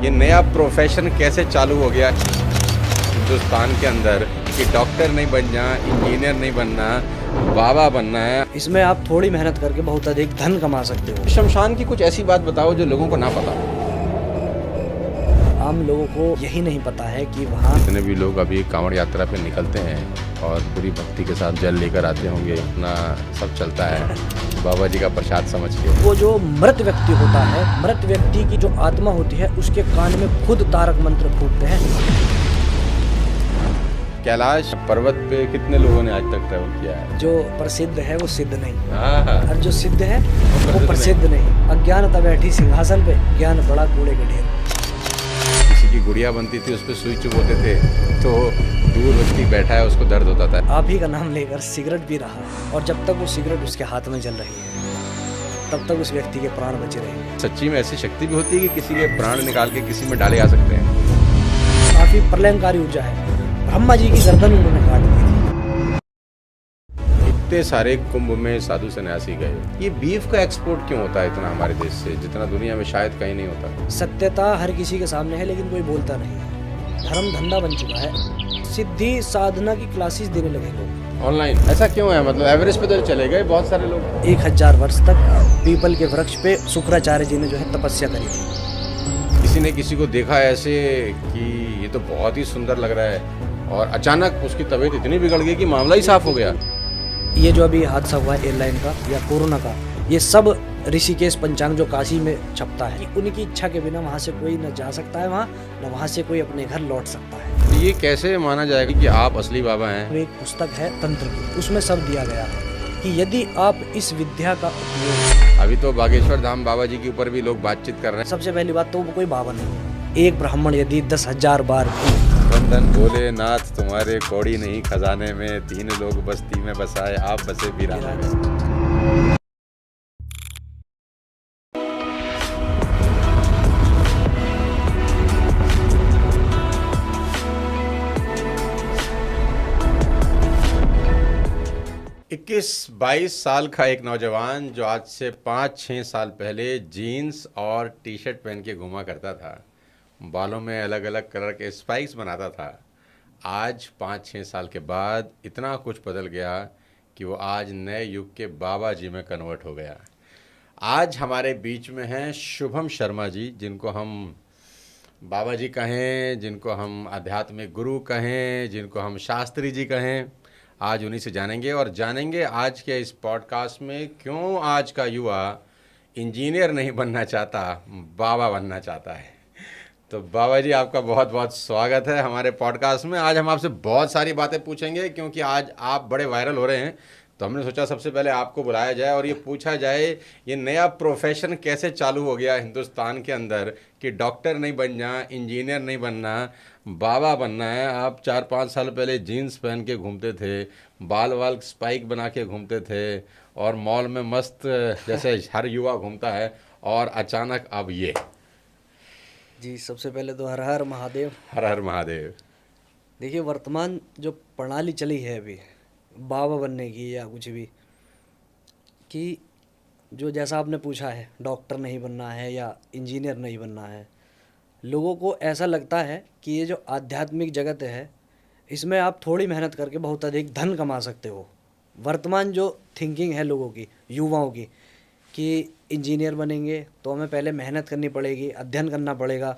ये नया प्रोफेशन कैसे चालू हो गया हिंदुस्तान के अंदर कि डॉक्टर नहीं बनना, इंजीनियर नहीं बनना, बाबा बनना है। इसमें आप थोड़ी मेहनत करके बहुत अधिक धन कमा सकते हो। शमशान की कुछ ऐसी बात बताओ जो लोगों को ना पता। आम लोगों को यही नहीं पता है कि वहाँ जितने भी लोग अभी कांवड़ यात्रा पे निकलते हैं और पूरी भक्ति के साथ जल लेकर आते होंगे, अपना सब चलता है बाबा जी का प्रसाद समझ के। वो जो मृत व्यक्ति होता है, मृत व्यक्ति की जो आत्मा होती है, उसके कान में खुद तारक मंत्र फूकते हैं। कैलाश पर्वत पे कितने लोगों ने आज तक ट्रैवल किया है? जो प्रसिद्ध है वो सिद्ध नहीं, हाँ। और जो सिद्ध है वो प्रसिद्ध नहीं। अज्ञानता बैठी सिंहासन पे, ज्ञान बड़ा कूड़े के ढेर। किसी की गुड़िया बनती थी, उस पर सुई चुभोते थे तो दूर व्यक्ति बैठा है उसको दर्द होता था। आप ही का नाम लेकर सिगरेट पी रहा है, और जब तक वो सिगरेट उसके हाथ में जल रही है तब तक उस व्यक्ति के प्राण बचे रहेंगे। सच्ची में ऐसी शक्ति भी होती है कि किसी के प्राण निकाल के किसी में डाले जा सकते हैं। काफी प्रलयंकारी ऊर्जा है। ब्रह्मा जी की गर्दन उन्होंने काट दी थी। इतने सारे कुंभ में साधु सन्यासी गए, ये बीफ का एक्सपोर्ट क्यों होता है इतना हमारे देश से, जितना दुनिया में शायद कहीं नहीं होता? सत्यता हर किसी के सामने है, लेकिन कोई बोलता नहीं है। धर्म धंधा बन चुका है। सिद्धि साधना की क्लासेस देने लगे लोग ऑनलाइन। ऐसा क्यों है? मतलब एवरेस्ट पे तो चले गए बहुत सारे लोग। 1000 वर्ष तक पीपल के वृक्ष पे शुक्राचार्य जी ने जो है तपस्या करी थी। किसी ने किसी को देखा ऐसे कि ये तो बहुत ही सुंदर लग रहा है, और अचानक उसकी तबीयत इतनी बिगड़ गई कि मामला ही साफ हो गया। ये जो अभी हादसा हुआ है एयरलाइन का या कोरोना का, ये सब ऋषिकेश पंचांग जो काशी में छपता है कि उनकी इच्छा के बिना वहाँ से कोई न जा सकता है, वहाँ न वहाँ से कोई अपने घर लौट सकता है। तो ये कैसे माना जाएगा कि आप असली बाबा हैं? वो एक पुस्तक है तंत्र की, उसमें सब दिया गया है कि यदि आप इस विद्या का उपयोग। अभी तो बागेश्वर धाम बाबा जी के ऊपर भी लोग बातचीत कर रहे हैं। सबसे पहली बात तो वो कोई बाबा नहीं है। एक ब्राह्मण यदि 10,000 बार वंदन भोलेनाथ तुम्हारे कौड़ी नहीं खजाने में, 3 लोग बस्ती में बसाए, आप बसे वीराने में। 21-22 साल का एक नौजवान जो आज से 5-6 साल पहले जीन्स और टी शर्ट पहन के घूमा करता था, बालों में अलग अलग कलर के स्पाइक्स बनाता था, आज 5-6 साल के बाद इतना कुछ बदल गया कि वो आज नए युग के बाबा जी में कन्वर्ट हो गया। आज हमारे बीच में हैं शुभम शर्मा जी, जिनको हम बाबा जी कहें, जिनको हम आध्यात्मिक गुरु कहें, जिनको हम शास्त्री जी कहें। आज उन्हीं से जानेंगे आज के इस पॉडकास्ट में क्यों आज का युवा इंजीनियर नहीं बनना चाहता, बाबा बनना चाहता है। तो बाबा जी, आपका बहुत बहुत स्वागत है हमारे पॉडकास्ट में। आज हम आपसे बहुत सारी बातें पूछेंगे क्योंकि आज आप बड़े वायरल हो रहे हैं, तो हमने सोचा सबसे पहले आपको बुलाया जाए और ये पूछा जाए ये नया प्रोफेशन कैसे चालू हो गया हिंदुस्तान के अंदर कि डॉक्टर नहीं बनना, इंजीनियर नहीं बनना, बाबा बनना है। आप 4-5 साल पहले जीन्स पहन के घूमते थे, बाल स्पाइक बना के घूमते थे और मॉल में मस्त जैसे हर युवा घूमता है, और अचानक अब ये। जी, सबसे पहले तो हर हर महादेव। हर हर महादेव। देखिए, वर्तमान जो प्रणाली चली है अभी बाबा बनने की या कुछ भी, कि जो जैसा आपने पूछा है डॉक्टर नहीं बनना है या इंजीनियर नहीं बनना है, लोगों को ऐसा लगता है कि ये जो आध्यात्मिक जगत है इसमें आप थोड़ी मेहनत करके बहुत अधिक धन कमा सकते हो। वर्तमान जो थिंकिंग है लोगों की, युवाओं की, कि इंजीनियर बनेंगे तो हमें पहले मेहनत करनी पड़ेगी, अध्ययन करना पड़ेगा,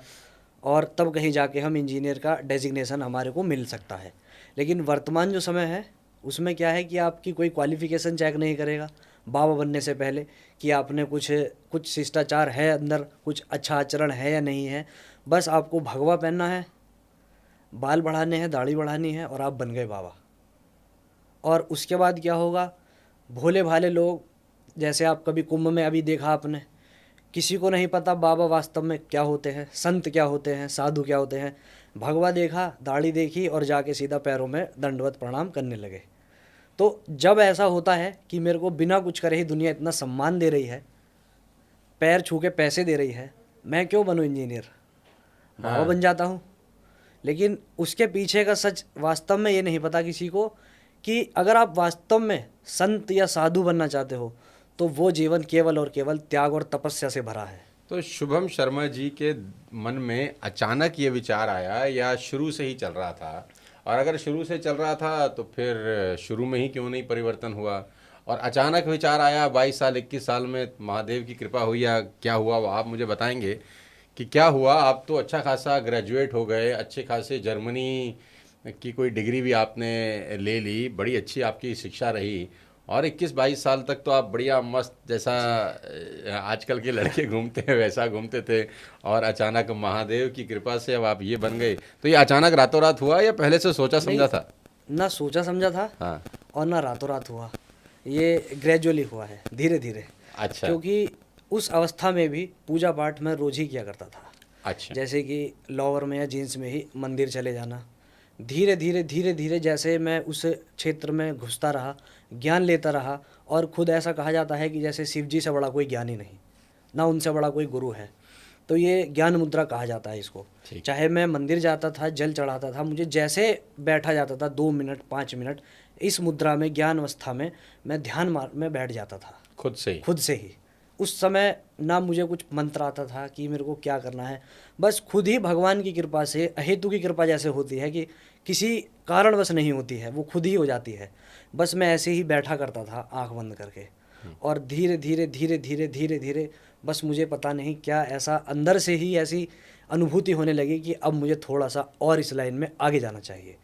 और तब कहीं जाके हम इंजीनियर का डेजिग्नेशन हमारे को मिल सकता है। लेकिन वर्तमान जो समय है उसमें क्या है कि आपकी कोई क्वालिफ़िकेशन चेक नहीं करेगा बाबा बनने से पहले कि आपने कुछ शिष्टाचार है अंदर, कुछ अच्छा आचरण है या नहीं है। बस आपको भगवा पहनना है, बाल बढ़ाने हैं, दाढ़ी बढ़ानी है, और आप बन गए बाबा। और उसके बाद क्या होगा, भोले भाले लोग, जैसे आप कभी कुंभ में अभी देखा आपने, किसी को नहीं पता बाबा वास्तव में क्या होते हैं, संत क्या होते हैं, साधु क्या होते हैं। भगवा देखा, दाढ़ी देखी और जाके सीधा पैरों में दंडवत प्रणाम करने लगे। तो जब ऐसा होता है कि मेरे को बिना कुछ करे ही दुनिया इतना सम्मान दे रही है, पैर छू के पैसे दे रही है, मैं क्यों बनूं इंजीनियर, बाबा बन जाता हूँ। लेकिन उसके पीछे का सच वास्तव में ये नहीं पता किसी को कि अगर आप वास्तव में संत या साधु बनना चाहते हो तो वो जीवन केवल और केवल त्याग और तपस्या से भरा है। तो शुभम शर्मा जी के मन में अचानक ये विचार आया या शुरू से ही चल रहा था? और अगर शुरू से चल रहा था तो फिर शुरू में ही क्यों नहीं परिवर्तन हुआ? और अचानक विचार आया 22 साल 21 साल में महादेव की कृपा हुई या क्या हुआ, वो आप मुझे बताएंगे कि क्या हुआ? आप तो अच्छा खासा ग्रेजुएट हो गए, अच्छे खासे जर्मनी की कोई डिग्री भी आपने ले ली, बड़ी अच्छी आपकी शिक्षा रही और 21-22 साल तक तो आप बढ़िया मस्त जैसा आजकल के लड़के घूमते हैं वैसा घूमते थे और अचानक महादेव की कृपा से अब आप ये बन गए। तो ये अचानक रातों रात हुआ या पहले से सोचा नहीं, समझा था? ना सोचा समझा था हाँ। और ना रातों रात हुआ। ये ग्रेजुअली हुआ है, धीरे धीरे। अच्छा। क्योंकि उस अवस्था में भी पूजा पाठ मैं रोज ही किया करता था। अच्छा। जैसे कि लोअर में या जीन्स में ही मंदिर चले जाना। धीरे धीरे धीरे धीरे जैसे मैं उस क्षेत्र में घुसता रहा, ज्ञान लेता रहा, और खुद ऐसा कहा जाता है कि जैसे शिव जी से बड़ा कोई ज्ञानी नहीं, ना उनसे बड़ा कोई गुरु है। तो ये ज्ञान मुद्रा कहा जाता है इसको। ठीक। चाहे मैं मंदिर जाता था, जल चढ़ाता था, मुझे जैसे बैठा जाता था 2 मिनट 5 मिनट इस मुद्रा में, ज्ञान अवस्था में मैं ध्यान में बैठ जाता था खुद से ही? खुद से ही। उस समय ना मुझे कुछ मंत्र आता था कि मेरे को क्या करना है, बस खुद ही भगवान की कृपा से, अहेतु की कृपा जैसे होती है कि किसी कारणवश नहीं होती है, वो खुद ही हो जाती है। बस मैं ऐसे ही बैठा करता था आंख बंद करके, और धीरे धीरे धीरे धीरे धीरे धीरे बस मुझे पता नहीं क्या ऐसा अंदर से ही ऐसी अनुभूति होने लगी कि अब मुझे थोड़ा सा और इस लाइन में आगे जाना चाहिए।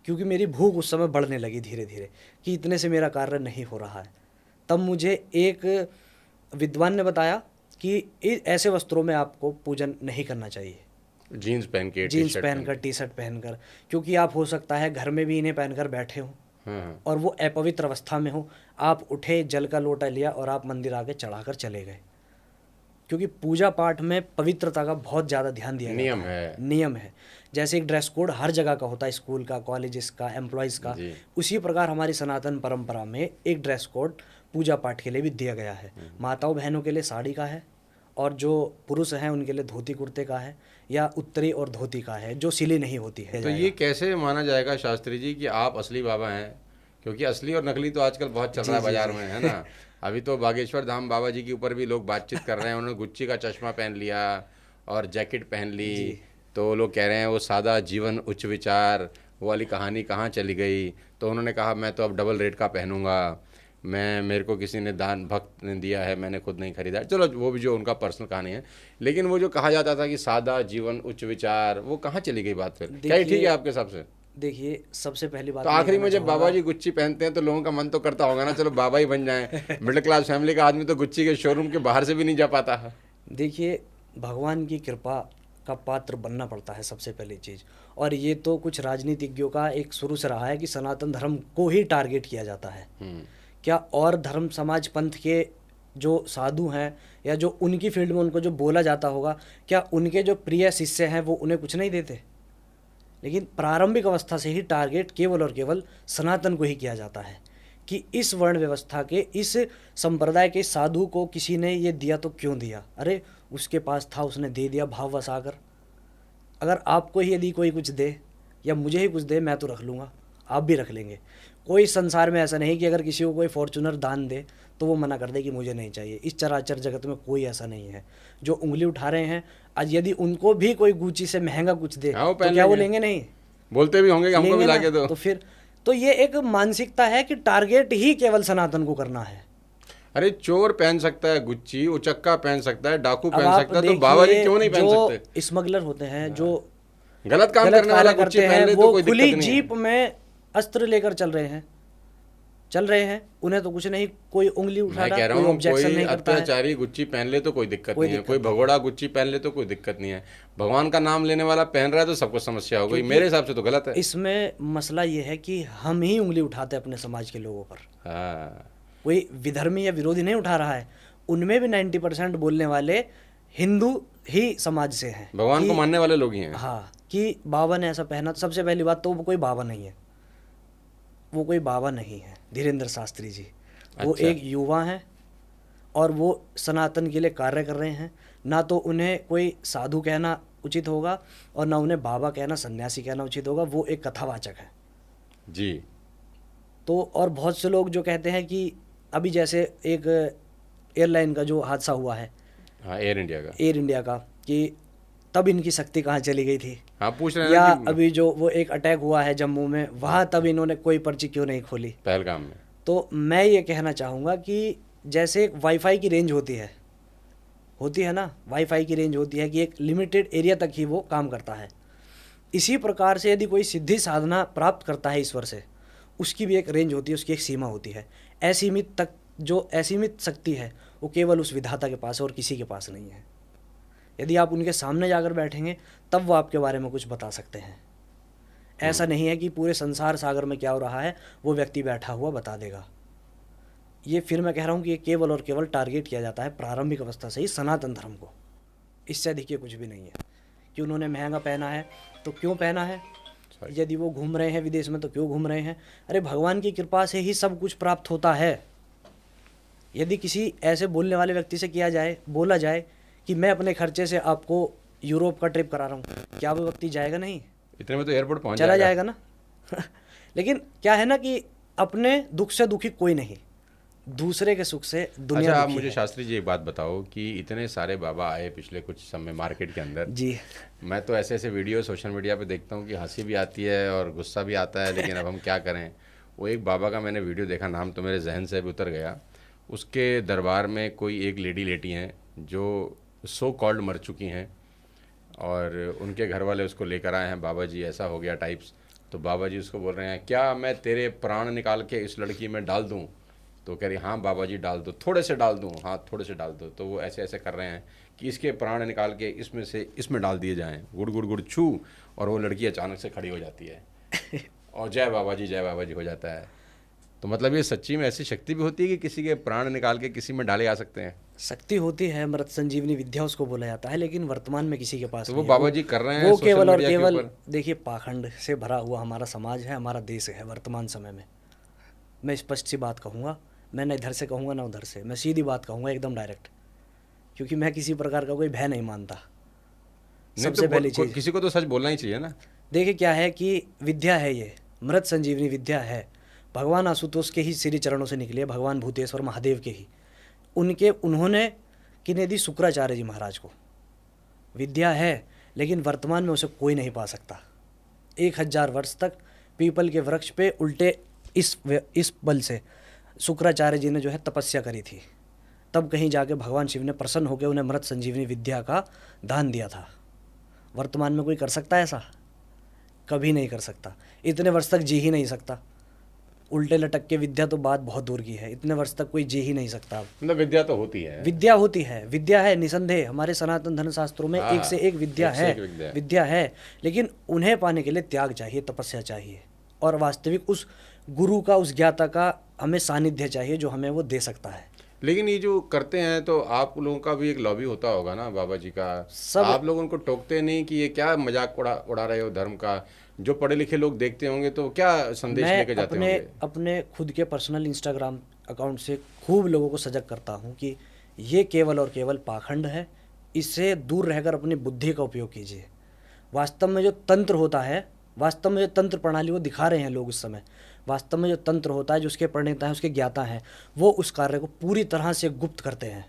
क्योंकि मेरी भूख उस समय बढ़ने लगी धीरे धीरे कि इतने से मेरा कार्य नहीं हो रहा है। तब मुझे एक विद्वान ने बताया कि ऐसे वस्त्रों में आपको पूजन नहीं करना चाहिए, जीन्स पहन के, जीन्स टी-शर्ट पहनकर, टी शर्ट पहनकर, क्योंकि आप हो सकता है घर में भी इन्हें पहनकर बैठे हो हाँ। और वो अपवित्र अवस्था में हो। आप उठे, जल का लोटा लिया और आप मंदिर आके चढ़ाकर चले गए। क्योंकि पूजा पाठ में पवित्रता का बहुत ज़्यादा ध्यान दिया जाता नियम है। नियम है। जैसे एक ड्रेस कोड हर जगह का होता है, स्कूल का, कॉलेजेस का, एम्प्लॉयज़ का, जी। उसी प्रकार हमारी सनातन परंपरा में एक ड्रेस कोड पूजा पाठ के लिए भी दिया गया है। माताओं बहनों के लिए साड़ी का है, और जो पुरुष हैं उनके लिए धोती कुर्ते का है, या उत्तरी और धोती का है जो सिली नहीं होती है। तो ये कैसे माना जाएगा शास्त्री जी कि आप असली बाबा हैं? क्योंकि असली और नकली तो आजकल बहुत चल रहा है बाजार में, है ना? अभी तो बागेश्वर धाम बाबा जी के ऊपर भी लोग बातचीत कर रहे हैं, उन्होंने गुच्ची का चश्मा पहन लिया और जैकेट पहन ली, तो लोग कह रहे हैं वो सादा जीवन उच्च विचार, वो वाली कहानी कहाँ चली गई? तो उन्होंने कहा मैं तो अब डबल रेट का पहनूंगा, मेरे को किसी ने दान भक्त ने दिया है, मैंने खुद नहीं खरीदा। चलो वो भी जो उनका पर्सनल कहानी है, लेकिन वो जो कहा जाता था कि सादा जीवन उच्च विचार, वो कहाँ चली गई बात? फिर क्या ये ठीक है आपके हिसाब से? देखिए, सबसे पहली बात तो आखिरी में जब बाबा जी गुच्ची पहनते हैं तो लोगों का मन तो करता होगा ना, चलो बाबा ही बन जाएं। मिडिल क्लास फैमिली का आदमी तो गुच्ची के शोरूम के बाहर से भी नहीं जा पाता है। देखिए, भगवान की कृपा का पात्र बनना पड़ता है सबसे पहली चीज़। और ये तो कुछ राजनीतिज्ञों का एक शुरू से रहा है कि सनातन धर्म को ही टारगेट किया जाता है। क्या और धर्म समाज पंथ के जो साधु हैं या जो उनकी फील्ड में उनको जो बोला जाता होगा, क्या उनके जो प्रिय शिष्य हैं वो उन्हें कुछ नहीं देते? लेकिन प्रारंभिक अवस्था से ही टारगेट केवल और केवल सनातन को ही किया जाता है कि इस वर्ण व्यवस्था के, इस संप्रदाय के साधु को किसी ने ये दिया तो क्यों दिया? अरे उसके पास था, उसने दे दिया भाववश आकर। अगर आपको ही यदि कोई कुछ दे या मुझे ही कुछ दे, मैं तो रख लूँगा, आप भी रख लेंगे। कोई संसार में ऐसा नहीं कि अगर किसी को कोई फॉर्चूनर दान दे तो वो मना कर दे कि मुझे नहीं चाहिए। इस चराचर जगत में कोई ऐसा नहीं है। जो उंगली उठा रहे हैं, आज यदि उनको भी कोई गुची से महंगा कुछ दे तो क्या वो लेंगे? नहीं बोलते भी होंगे कि हमको भी लाके दो। तो फिर तो ये एक मानसिकता है कि टारगेट ही केवल सनातन को करना है। अरे चोर पहन सकता है गुच्ची, उचक्का पहन सकता है, डाकू पहन सकता है, तो बाबा जी क्यों नहीं पहन सकते? जो स्मगलर होते हैं, जो गलत काम करने वाला गुच्ची पहन ले तो कोई दिक्कत नहीं है। खुली जीप में अस्त्र लेकर चल रहे हैं, उन्हें तो कुछ नहीं, कोई उंगली उठा रहा, कोई ऑब्जेक्शन नहीं करता है। अत्याचारी गुच्ची पहन ले तो कोई दिक्कत नहीं है, कोई भगोड़ा गुच्ची पहन ले तो कोई दिक्कत नहीं है। भगवान का नाम लेने वाला पहन रहा है तो सबको समस्या हो गई। मेरे हिसाब से तो गलत है। इसमें मसला ये है कि हम ही उंगली उठाते हैं अपने समाज के लोगों पर। हाँ। कोई विधर्मी या विरोधी नहीं उठा रहा है। उनमें भी 90% बोलने वाले हिंदू ही समाज से हैं, भगवान को मानने वाले लोग ही हैं। हाँ, कि बाबा ने ऐसा पहना। तो सबसे पहली बात तो वो कोई बाबा नहीं है, वो कोई बाबा नहीं है धीरेन्द्र शास्त्री जी। वो एक युवा हैं और वो सनातन के लिए कार्य कर रहे हैं। ना तो उन्हें कोई साधु कहना उचित होगा और ना उन्हें बाबा कहना, सन्यासी कहना उचित होगा। वो एक कथावाचक है जी। तो और बहुत से लोग जो कहते हैं कि अभी जैसे एक एयरलाइन का जो हादसा हुआ है, हाँ, एयर इंडिया का। एयर इंडिया का, कि तब इनकी शक्ति कहाँ चली गई थी, हाँ, पूछ रहे हैं या ना कि अभी जो वो एक अटैक हुआ है जम्मू में, वहाँ तब इन्होंने कोई पर्ची क्यों नहीं खोली। पहलगाम में। तो मैं ये कहना चाहूँगा कि जैसे एक वाईफाई की रेंज होती है ना, वाईफाई की रेंज होती है कि एक लिमिटेड एरिया तक ही वो काम करता है। इसी प्रकार से यदि कोई सिद्धि साधना प्राप्त करता है ईश्वर से, उसकी भी एक रेंज होती है, उसकी एक सीमा होती है। असीमित तक जो असीमित शक्ति है वो केवल उस विधाता के पास है और किसी के पास नहीं है। यदि आप उनके सामने जाकर बैठेंगे तब वो आपके बारे में कुछ बता सकते हैं। ऐसा नहीं है कि पूरे संसार सागर में क्या हो रहा है वो व्यक्ति बैठा हुआ बता देगा। ये फिर मैं कह रहा हूँ कि ये केवल और केवल टारगेट किया जाता है प्रारंभिक अवस्था से ही सनातन धर्म को, इससे अधिक ये कुछ भी नहीं है। कि उन्होंने महंगा पहना है तो क्यों पहना है, यदि वो घूम रहे हैं विदेश में तो क्यों घूम रहे हैं। अरे भगवान की कृपा से ही सब कुछ प्राप्त होता है। यदि किसी ऐसे बोलने वाले व्यक्ति से बोला जाए कि मैं अपने खर्चे से आपको यूरोप का ट्रिप करा रहा हूँ, क्या वो व्यक्ति जाएगा? नहीं, इतने में तो एयरपोर्ट पहुंच चला जाएगा ना। लेकिन क्या है ना कि अपने दुख से दुखी कोई नहीं, दूसरे के सुख से दुनिया अच्छा, आप दुखी मुझे है। शास्त्री जी एक बात बताओ कि इतने सारे बाबा आए पिछले कुछ समय मार्केट के अंदर जी। मैं तो ऐसे ऐसे वीडियो सोशल मीडिया पे देखता हूँ कि हंसी भी आती है और गुस्सा भी आता है, लेकिन अब हम क्या करें। वो एक बाबा का मैंने वीडियो देखा, नाम तो मेरे जहन से भी उतर गया। उसके दरबार में कोई एक लेडी लेटी हैं जो सो कॉल्ड मर चुकी हैं, और उनके घर वाले उसको लेकर आए हैं, बाबा जी ऐसा हो गया टाइप्स। तो बाबा जी उसको बोल रहे हैं, क्या मैं तेरे प्राण निकाल के इस लड़की में डाल दूँ? तो कह रही हाँ बाबा जी डाल दो, थोड़े से डाल दूँ, हाँ थोड़े से डाल दो। तो वो ऐसे ऐसे कर रहे हैं कि इसके प्राण निकाल के इसमें से इसमें डाल दिए जाएं, गुड़ गुड़ गुड़ छू, और वो लड़की अचानक से खड़ी हो जाती है और जय बाबा जी हो जाता है। तो मतलब ये सच्ची में ऐसी शक्ति भी होती है कि किसी के प्राण निकाल के किसी में डाले आ सकते हैं? शक्ति होती है, मृत संजीवनी विद्या उसको बोला जाता है, लेकिन वर्तमान में किसी के पास तो वो नहीं है। बाबा जी कर रहे हैं वो सोशल केवल और मीडिया के केवल, ऊपर। देखिए पाखंड से भरा हुआ हमारा समाज है, हमारा देश है वर्तमान समय में। मैं स्पष्ट सी बात कहूँगा, मैं ना इधर से कहूँगा ना उधर से, मैं सीधी बात कहूँगा एकदम डायरेक्ट, क्योंकि मैं किसी प्रकार का कोई भय नहीं मानता। नहीं सबसे तो पहली चीज़, किसी को तो सच बोलना ही चाहिए ना। देखिए क्या है कि विद्या है, ये मृत संजीवनी विद्या है, भगवान आशुतोष के ही श्री चरणों से निकली है, भगवान भूतेश्वर महादेव के ही। उन्होंने किने दी? शुक्राचार्य जी महाराज को। विद्या है, लेकिन वर्तमान में उसे कोई नहीं पा सकता। 1000 वर्ष तक पीपल के वृक्ष पे उल्टे इस बल से शुक्राचार्य जी ने जो है तपस्या करी थी, तब कहीं जाके भगवान शिव ने प्रसन्न होकर उन्हें मृत संजीवनी विद्या का दान दिया था। वर्तमान में कोई कर सकता है ऐसा? कभी नहीं कर सकता। इतने वर्ष तक जी ही नहीं सकता। उल्टे लटक के विद्या तो बात बहुत दूर की है, इतने वर्ष तक कोई जी ही नहीं सकता। अब मतलब विद्या तो होती है, विद्या होती है, विद्या है निसंदेह, हमारे सनातन धर्म शास्त्रों में हाँ, एक से एक विद्या एक से है, एक विद्या। विद्या है। लेकिन उन्हें पाने के लिए त्याग चाहिए, तपस्या चाहिए, और वास्तविक उस गुरु का, उस ज्ञाता का हमें सानिध्य चाहिए जो हमें वो दे सकता है। लेकिन ये जो करते हैं तो आप लोगों का भी एक लॉबी होता होगा ना बाबा जी का। सब आप लोग उनको टोकते नहीं कि ये क्या मजाक उड़ा रहे हो धर्म का? जो पढ़े लिखे लोग देखते होंगे तो क्या संदेश मैं लेके जाते होंगे? अपने खुद के पर्सनल इंस्टाग्राम अकाउंट से खूब लोगों को सजग करता हूँ कि ये केवल और केवल पाखंड है, इससे दूर रहकर अपनी बुद्धि का उपयोग कीजिए। वास्तव में जो तंत्र होता है, वास्तव में जो तंत्र प्रणाली वो दिखा रहे हैं लोग इस समय, वास्तव में जो तंत्र होता है, जो उसके प्रणेता हैं, उसके ज्ञाता हैं, वो उस कार्य को पूरी तरह से गुप्त करते हैं,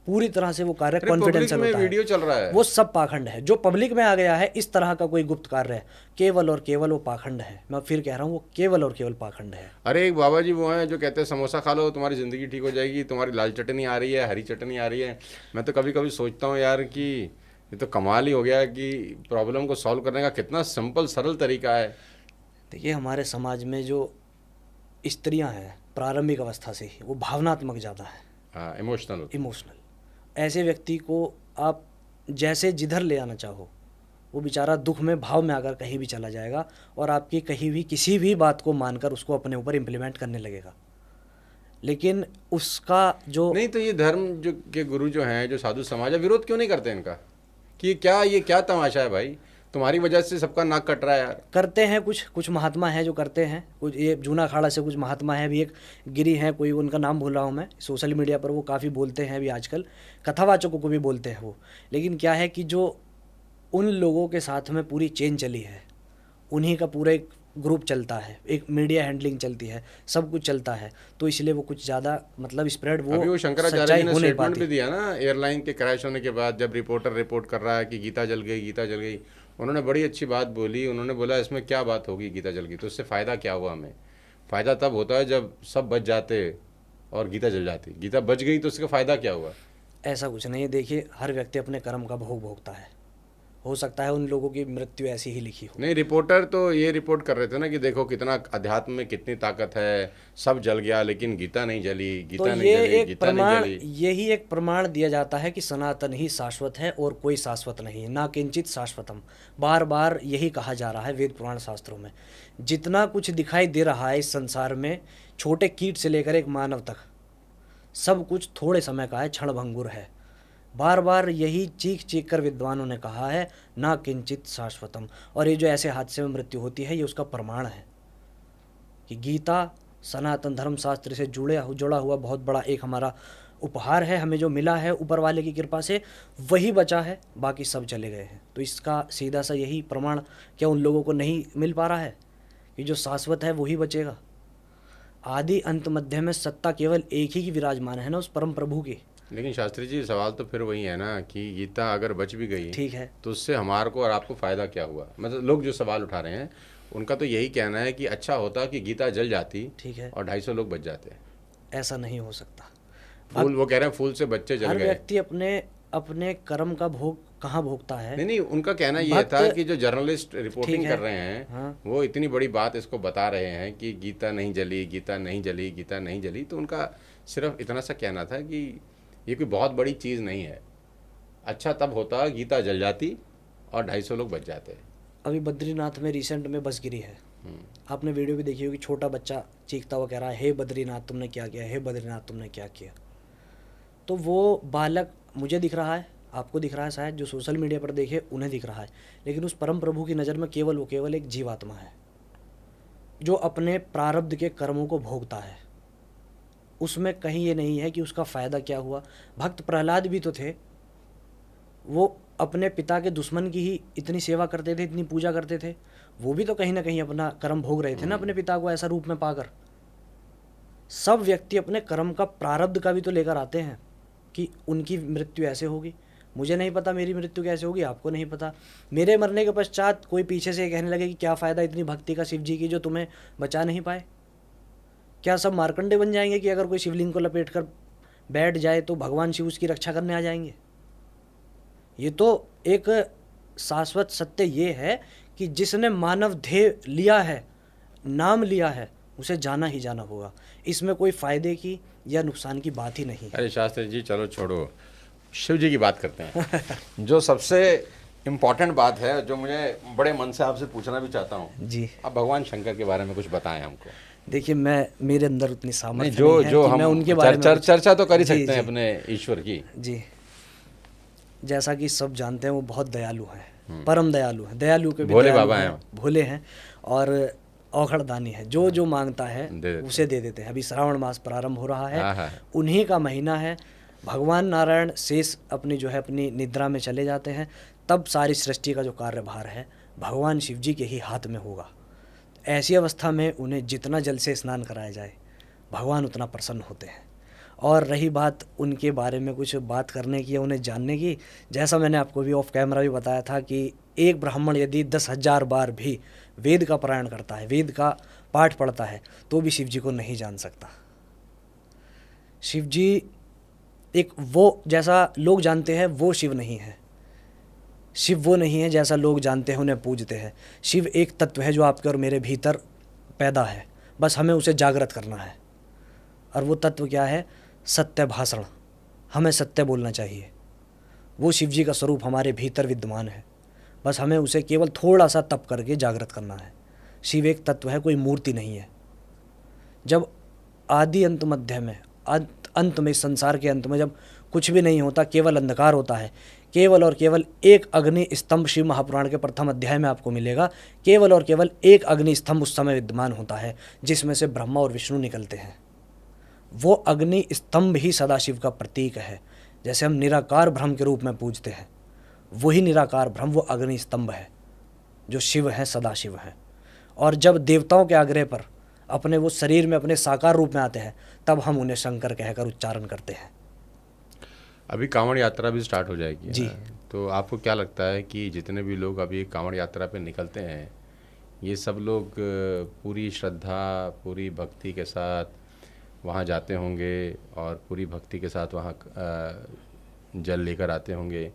पूरी तरह से वो कार्य कॉन्फिडेंशियल होता है। वीडियो चल रहा है, वो सब पाखंड है। जो पब्लिक में आ गया है इस तरह का कोई गुप्त कार्य है, केवल और केवल वो पाखंड है। मैं फिर कह रहा हूँ, वो केवल और केवल पाखंड है। अरे एक बाबा जी वो हैं जो कहते हैं समोसा खा लो तुम्हारी ज़िंदगी ठीक हो जाएगी, तुम्हारी लाल चटनी आ रही है, हरी चटनी आ रही है। मैं तो कभी कभी सोचता हूँ यार कि ये तो कमाल ही हो गया कि प्रॉब्लम को सॉल्व करने का कितना सिंपल सरल तरीका है। देखिए हमारे समाज में जो स्त्रियां हैं प्रारंभिक अवस्था से ही वो भावनात्मक ज़्यादा है, हाँ, इमोशनल। ऐसे व्यक्ति को आप जैसे जिधर ले आना चाहो, वो बेचारा दुख में भाव में आकर कहीं भी चला जाएगा और आपकी कहीं भी किसी भी बात को मानकर उसको अपने ऊपर इम्प्लीमेंट करने लगेगा। लेकिन उसका जो नहीं तो ये धर्म जो के गुरु जो हैं, जो साधु समाज है, विरोध क्यों नहीं करते इनका कि ये क्या तमाशा है भाई, तुम्हारी वजह से सबका नाक कट रहा है यार? करते हैं कुछ महात्मा हैं जो करते हैं, कुछ ये जूना अखाड़ा से कुछ महात्मा हैं, अभी एक गिरी हैं, कोई उनका नाम भूल रहा हूँ मैं, सोशल मीडिया पर वो काफ़ी बोलते हैं अभी आजकल, कथावाचकों को भी बोलते हैं वो। लेकिन क्या है कि जो उन लोगों के साथ में पूरी चेन चली है, उन्हीं का पूरा एक ग्रुप चलता है, एक मीडिया हैंडलिंग चलती है, सब कुछ चलता है, तो इसलिए वो कुछ ज़्यादा मतलब स्प्रेड अभी वो शंकराचार्य सच्चाई जी ने हो नहीं स्टेटमेंट भी पाती। दिया ना, एयरलाइन के क्रैश होने के बाद जब रिपोर्टर रिपोर्ट कर रहा है कि गीता जल गई, गीता जल गई, उन्होंने बड़ी अच्छी बात बोली। उन्होंने बोला इसमें क्या बात होगी, गीता जल गई तो उससे फ़ायदा क्या हुआ हमें? फ़ायदा तब होता है जब सब बच जाते और गीता जल जाती। गीता बच गई तो उसका फ़ायदा क्या हुआ? ऐसा कुछ नहीं है, देखिए हर व्यक्ति अपने कर्म का भोग भोगता है, हो सकता है उन लोगों की मृत्यु ऐसी ही लिखी हो। नहीं, रिपोर्टर तो ये रिपोर्ट कर रहे थे ना कि देखो कितना अध्यात्म में कितनी ताकत है, सब जल गया लेकिन गीता नहीं जली, तो गीता नहीं ये जली, एक गीता नहीं प्रमाण, जली। यही एक प्रमाण दिया जाता है कि सनातन ही शाश्वत है और कोई शाश्वत नहीं, ना किंचित शाश्वतम। बार बार यही कहा जा रहा है वेद पुराण शास्त्रों में। जितना कुछ दिखाई दे रहा है इस संसार में, छोटे कीट से लेकर एक मानव तक, सब कुछ थोड़े समय का है, क्षणभंगुर है। बार बार यही चीख चीख कर विद्वानों ने कहा है, ना किंचित शाश्वतम। और ये जो ऐसे हादसे में मृत्यु होती है, ये उसका प्रमाण है कि गीता सनातन धर्म शास्त्र से जुड़ा हुआ बहुत बड़ा एक हमारा उपहार है, हमें जो मिला है ऊपर वाले की कृपा से, वही बचा है, बाकी सब चले गए हैं। तो इसका सीधा सा यही प्रमाण क्या उन लोगों को नहीं मिल पा रहा है कि जो शाश्वत है वही बचेगा? आदि अंत मध्य में सत्ता केवल एक ही की विराजमान है ना, उस परम प्रभु की। लेकिन शास्त्री जी सवाल तो फिर वही है ना कि गीता अगर बच भी गई ठीक है, तो उससे हमारे को और आपको फ़ायदा क्या हुआ? मतलब लोग जो सवाल उठा रहे हैं उनका तो यही कहना है कि अच्छा होता कि गीता जल जाती ठीक है, और 250 लोग बच जाते। ऐसा नहीं हो सकता। फूल, वो कह रहे हैं फूल से बच्चे जल हर गए। व्यक्ति अपने अपने कर्म का भोग कहाँ भोगता है? नहीं नहीं, उनका कहना ये भक्त, था कि जो जर्नलिस्ट ठीक रिपोर्टिंग है, कर रहे हैं हाँ, वो इतनी बड़ी बात इसको बता रहे हैं कि गीता नहीं जली, गीता नहीं जली, गीता नहीं जली, तो उनका सिर्फ इतना सा कहना था कि ये कोई बहुत बड़ी चीज़ नहीं है। अच्छा तब होता गीता जल जाती और 250 लोग बच जाते। अभी बद्रीनाथ में रिसेंट में बस गिरी है, आपने वीडियो भी देखी होगी, छोटा बच्चा चीखता हुआ कह रहा है, हे बद्रीनाथ तुमने क्या किया, हे बद्रीनाथ तुमने क्या किया। तो वो बालक मुझे दिख रहा है, आपको दिख रहा है, शायद जो सोशल मीडिया पर देखे उन्हें दिख रहा है, लेकिन उस परम प्रभु की नज़र में केवल एक जीवात्मा है जो अपने प्रारब्ध के कर्मों को भोगता है। उसमें कहीं ये नहीं है कि उसका फ़ायदा क्या हुआ। भक्त प्रहलाद भी तो थे, वो अपने पिता के दुश्मन की ही इतनी सेवा करते थे, इतनी पूजा करते थे, वो भी तो कहीं ना कहीं अपना कर्म भोग रहे थे ना, अपने पिता को ऐसा रूप में पाकर। सब व्यक्ति अपने कर्म का प्रारब्ध का भी तो लेकर आते हैं कि उनकी मृत्यु ऐसे होगी। मुझे नहीं पता मेरी मृत्यु कैसे होगी, आपको नहीं पता। मेरे मरने के पश्चात कोई पीछे से कहने लगे कि क्या फ़ायदा इतनी भक्ति का शिव जी की जो तुम्हें बचा नहीं पाए। क्या सब मार्कंडे बन जाएंगे कि अगर कोई शिवलिंग को लपेट कर बैठ जाए तो भगवान शिव उसकी रक्षा करने आ जाएंगे? ये तो एक शाश्वत सत्य ये है कि जिसने मानव ध्येय लिया है, नाम लिया है, उसे जाना ही जाना होगा। इसमें कोई फ़ायदे की या नुकसान की बात ही नहीं है। अरे शास्त्री जी चलो छोड़ो, शिव जी की बात करते हैं। जो सबसे इम्पोर्टेंट बात है, जो मुझे बड़े मन से आपसे पूछना भी चाहता हूँ, जी, आप भगवान शंकर के बारे में कुछ बताएं हमको। देखिए मेरे अंदर उतनी नहीं, सामर्थ्य जो नहीं है जो कि हम मैं उनके बारे में चर्चा तो कर ही जी, सकते हैं जी, अपने ईश्वर की। जी। जैसा कि सब जानते हैं वो बहुत दयालु हैं, परम दयालु हैं, दयालु के भी भोले दयालु बाबा हैं, हैं। भोले हैं और औखड़दानी है। जो जो मांगता है दे देते उसे दे देते हैं। अभी श्रावण मास प्रारंभ हो रहा हाँ, है, हाँ। उन्हीं का महीना है। भगवान नारायण शेष अपनी जो है अपनी निद्रा में चले जाते हैं, तब सारी सृष्टि का जो कार्यभार है भगवान शिव जी के ही हाथ में होगा। ऐसी अवस्था में उन्हें जितना जल से स्नान कराया जाए भगवान उतना प्रसन्न होते हैं। और रही बात उनके बारे में कुछ बात करने की या उन्हें जानने की, जैसा मैंने आपको भी ऑफ कैमरा भी बताया था कि एक ब्राह्मण यदि 10,000 बार भी वेद का पारायण करता है, वेद का पाठ पढ़ता है, तो भी शिव जी को नहीं जान सकता। शिव जी एक वो जैसा लोग जानते हैं वो शिव नहीं है। शिव वो नहीं है जैसा लोग जानते हैं उन्हें पूजते हैं। शिव एक तत्व है जो आपके और मेरे भीतर पैदा है, बस हमें उसे जागृत करना है। और वो तत्व क्या है? सत्य भाषण। हमें सत्य बोलना चाहिए। वो शिव जी का स्वरूप हमारे भीतर विद्यमान है, बस हमें उसे केवल थोड़ा सा तप करके जागृत करना है। शिव एक तत्व है, कोई मूर्ति नहीं है। जब आदि अंत मध्य में अंत में संसार के अंत में जब कुछ भी नहीं होता, केवल अंधकार होता है, केवल और केवल एक अग्नि स्तंभ शिव महापुराण के प्रथम अध्याय में आपको मिलेगा। केवल और केवल एक अग्नि स्तंभ उस समय विद्यमान होता है जिसमें से ब्रह्मा और विष्णु निकलते हैं। वो अग्नि स्तंभ ही सदाशिव का प्रतीक है। जैसे हम निराकार ब्रह्म के रूप में पूजते हैं, वही निराकार ब्रह्म वो अग्नि स्तंभ है जो शिव है, सदाशिव है। और जब देवताओं के आग्रह पर अपने वो शरीर में अपने साकार रूप में आते हैं, तब हम उन्हें शंकर कहकर उच्चारण करते हैं। अभी कांवड़ यात्रा भी स्टार्ट हो जाएगी जी। तो आपको क्या लगता है कि जितने भी लोग अभी कांवड़ यात्रा पे निकलते हैं, ये सब लोग पूरी श्रद्धा, पूरी भक्ति के साथ वहाँ जाते होंगे और पूरी भक्ति के साथ वहाँ जल लेकर आते होंगे?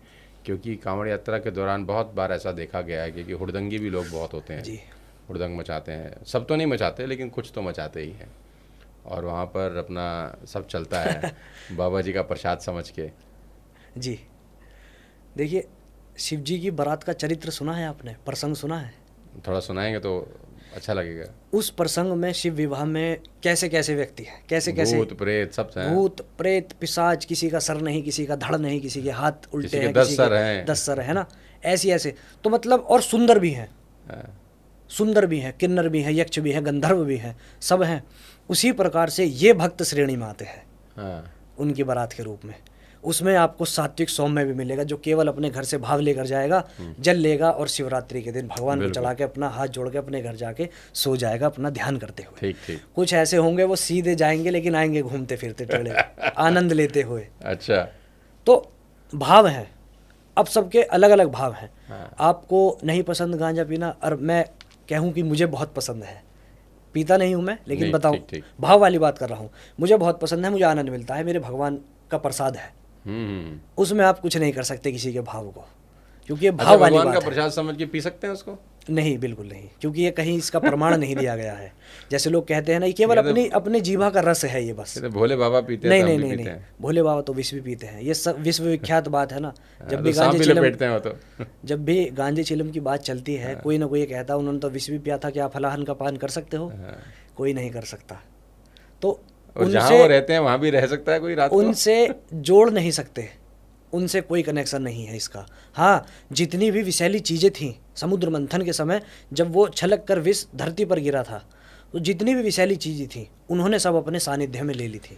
क्योंकि कांवड़ यात्रा के दौरान बहुत बार ऐसा देखा गया है कि हुड़दंगी भी लोग बहुत होते हैं। जी। हुड़दंग मचाते हैं, सब तो नहीं मचाते लेकिन कुछ तो मचाते ही हैं, और वहाँ पर अपना सब चलता है बाबा जी का प्रसाद समझ के। जी, देखिए, शिव जी की बारात का चरित्र सुना है आपने, प्रसंग सुना है? थोड़ा सुनाएंगे तो अच्छा लगेगा। उस प्रसंग में शिव विवाह में कैसे कैसे व्यक्ति हैं, कैसे कैसे भूत प्रेत सब हैं। भूत प्रेत पिशाच, किसी का सर नहीं, किसी का धड़ नहीं, किसी के हाथ उल्टे किसी के हैं, 10 किसी सर के हैं। 10 सर है ना, ऐसे ऐसे। तो मतलब, और सुंदर भी हैं, सुंदर भी हैं, किन्नर भी हैं, यक्ष भी हैं, गंधर्व भी हैं, सब हैं। उसी प्रकार से ये भक्त श्रेणी में आते हैं उनकी बारात के रूप में। उसमें आपको सात्विक सौम्य भी मिलेगा, जो केवल अपने घर से भाव लेकर जाएगा, जल लेगा और शिवरात्रि के दिन भगवान को चढ़ा के अपना हाथ जोड़ के अपने घर जाके सो जाएगा अपना ध्यान करते हुए। ठीक ठीक। कुछ ऐसे होंगे वो सीधे जाएंगे, लेकिन आएंगे घूमते फिरते टेढ़े आनंद लेते हुए। अच्छा। तो भाव हैं, अब सबके अलग अलग भाव हैं। आपको नहीं पसंद गांजा पीना, और मैं कहूँ कि मुझे बहुत पसंद है, पीता नहीं हूँ मैं, लेकिन बताऊँ, भाव वाली बात कर रहा हूँ। मुझे बहुत पसंद है, मुझे आनंद मिलता है, मेरे भगवान का प्रसाद है। उसमें आप कुछ नहीं कर सकते किसी के भाव को, क्योंकि ये भाव वाली बात है। भगवान का प्रसाद समझ के पी सकते हैं उसको? नहीं, बिल्कुल नहीं, क्योंकि ये कहीं इसका प्रमाण नहीं दिया गया है। जैसे लोग कहते हैं ना, ये केवल अपनी अपने जीवा का रस है ये बस। भोले बाबा पीते हैं? नहीं नहीं नहीं, भोले बाबा तो विष भी पीते हैं, ये सब विश्व विख्यात बात है ना। जब भी जब भी गांजे चिलम की बात चलती है, कोई ना कोई कहता है उन्होंने तो विष भी पिया था, क्या फलाहन का पान कर सकते हो? कोई नहीं कर सकता। तो जहाँ वो रहते हैं वहाँ भी रह सकता है कोई रात को? उनसे जोड़ नहीं सकते, उनसे कोई कनेक्शन नहीं है इसका। हाँ, जितनी भी विषैली चीज़ें थीं समुद्र मंथन के समय, जब वो छलक कर विष धरती पर गिरा था, तो जितनी भी विषैली चीज़ें थीं उन्होंने सब अपने सानिध्य में ले ली थी,